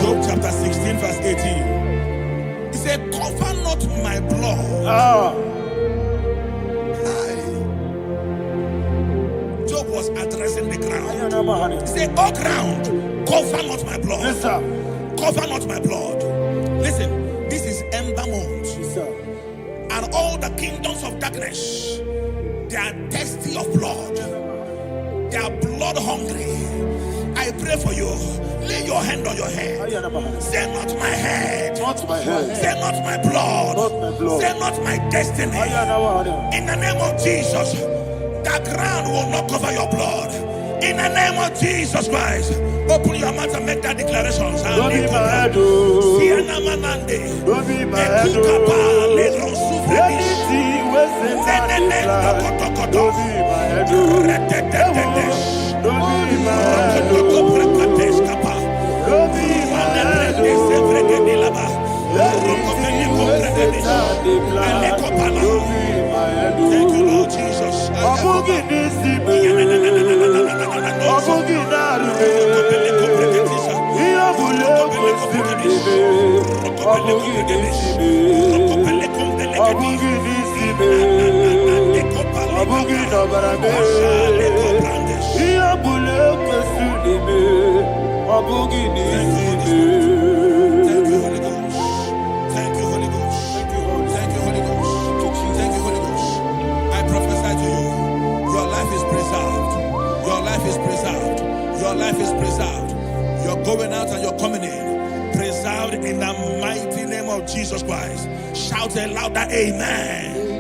[SPEAKER 5] Job chapter 16 verse 18. He said, cover not my blood. Job was addressing the ground. He said, oh ground, cover not my blood.
[SPEAKER 1] Yes, sir.
[SPEAKER 5] Cover not my blood. Listen, this is ember month.
[SPEAKER 1] Yes, sir.
[SPEAKER 5] And all the kingdoms of darkness, they are thirsty of blood. They are blood hungry. I pray for you. Lay your hand on your head. Say not my head.
[SPEAKER 1] Not my head.
[SPEAKER 5] Say not my blood.
[SPEAKER 1] Not my blood.
[SPEAKER 5] Say not my destiny. In the name of Jesus, the ground will not cover your blood. In the name of Jesus Christ, open your mouth and make that declaration.
[SPEAKER 1] Don't be mad, oh. Don't be mad, oh. Anything was in my plan. Don't be mad, oh. Don't be mad, oh. Don't be mad, oh. Anything was in my plan. Don't be mad, oh.
[SPEAKER 5] Thank you, Lord Jesus. Thank you, Holy Ghost. Thank you, Holy Ghost. Thank you, Holy Ghost. Thank you, Holy Ghost. Thank you, Holy Ghost. I prophesy to you, your life is preserved. Your life is preserved. Your life is preserved. You're going out and you're coming in. Preserved in the mighty name of Jesus Christ. Shout a louder amen.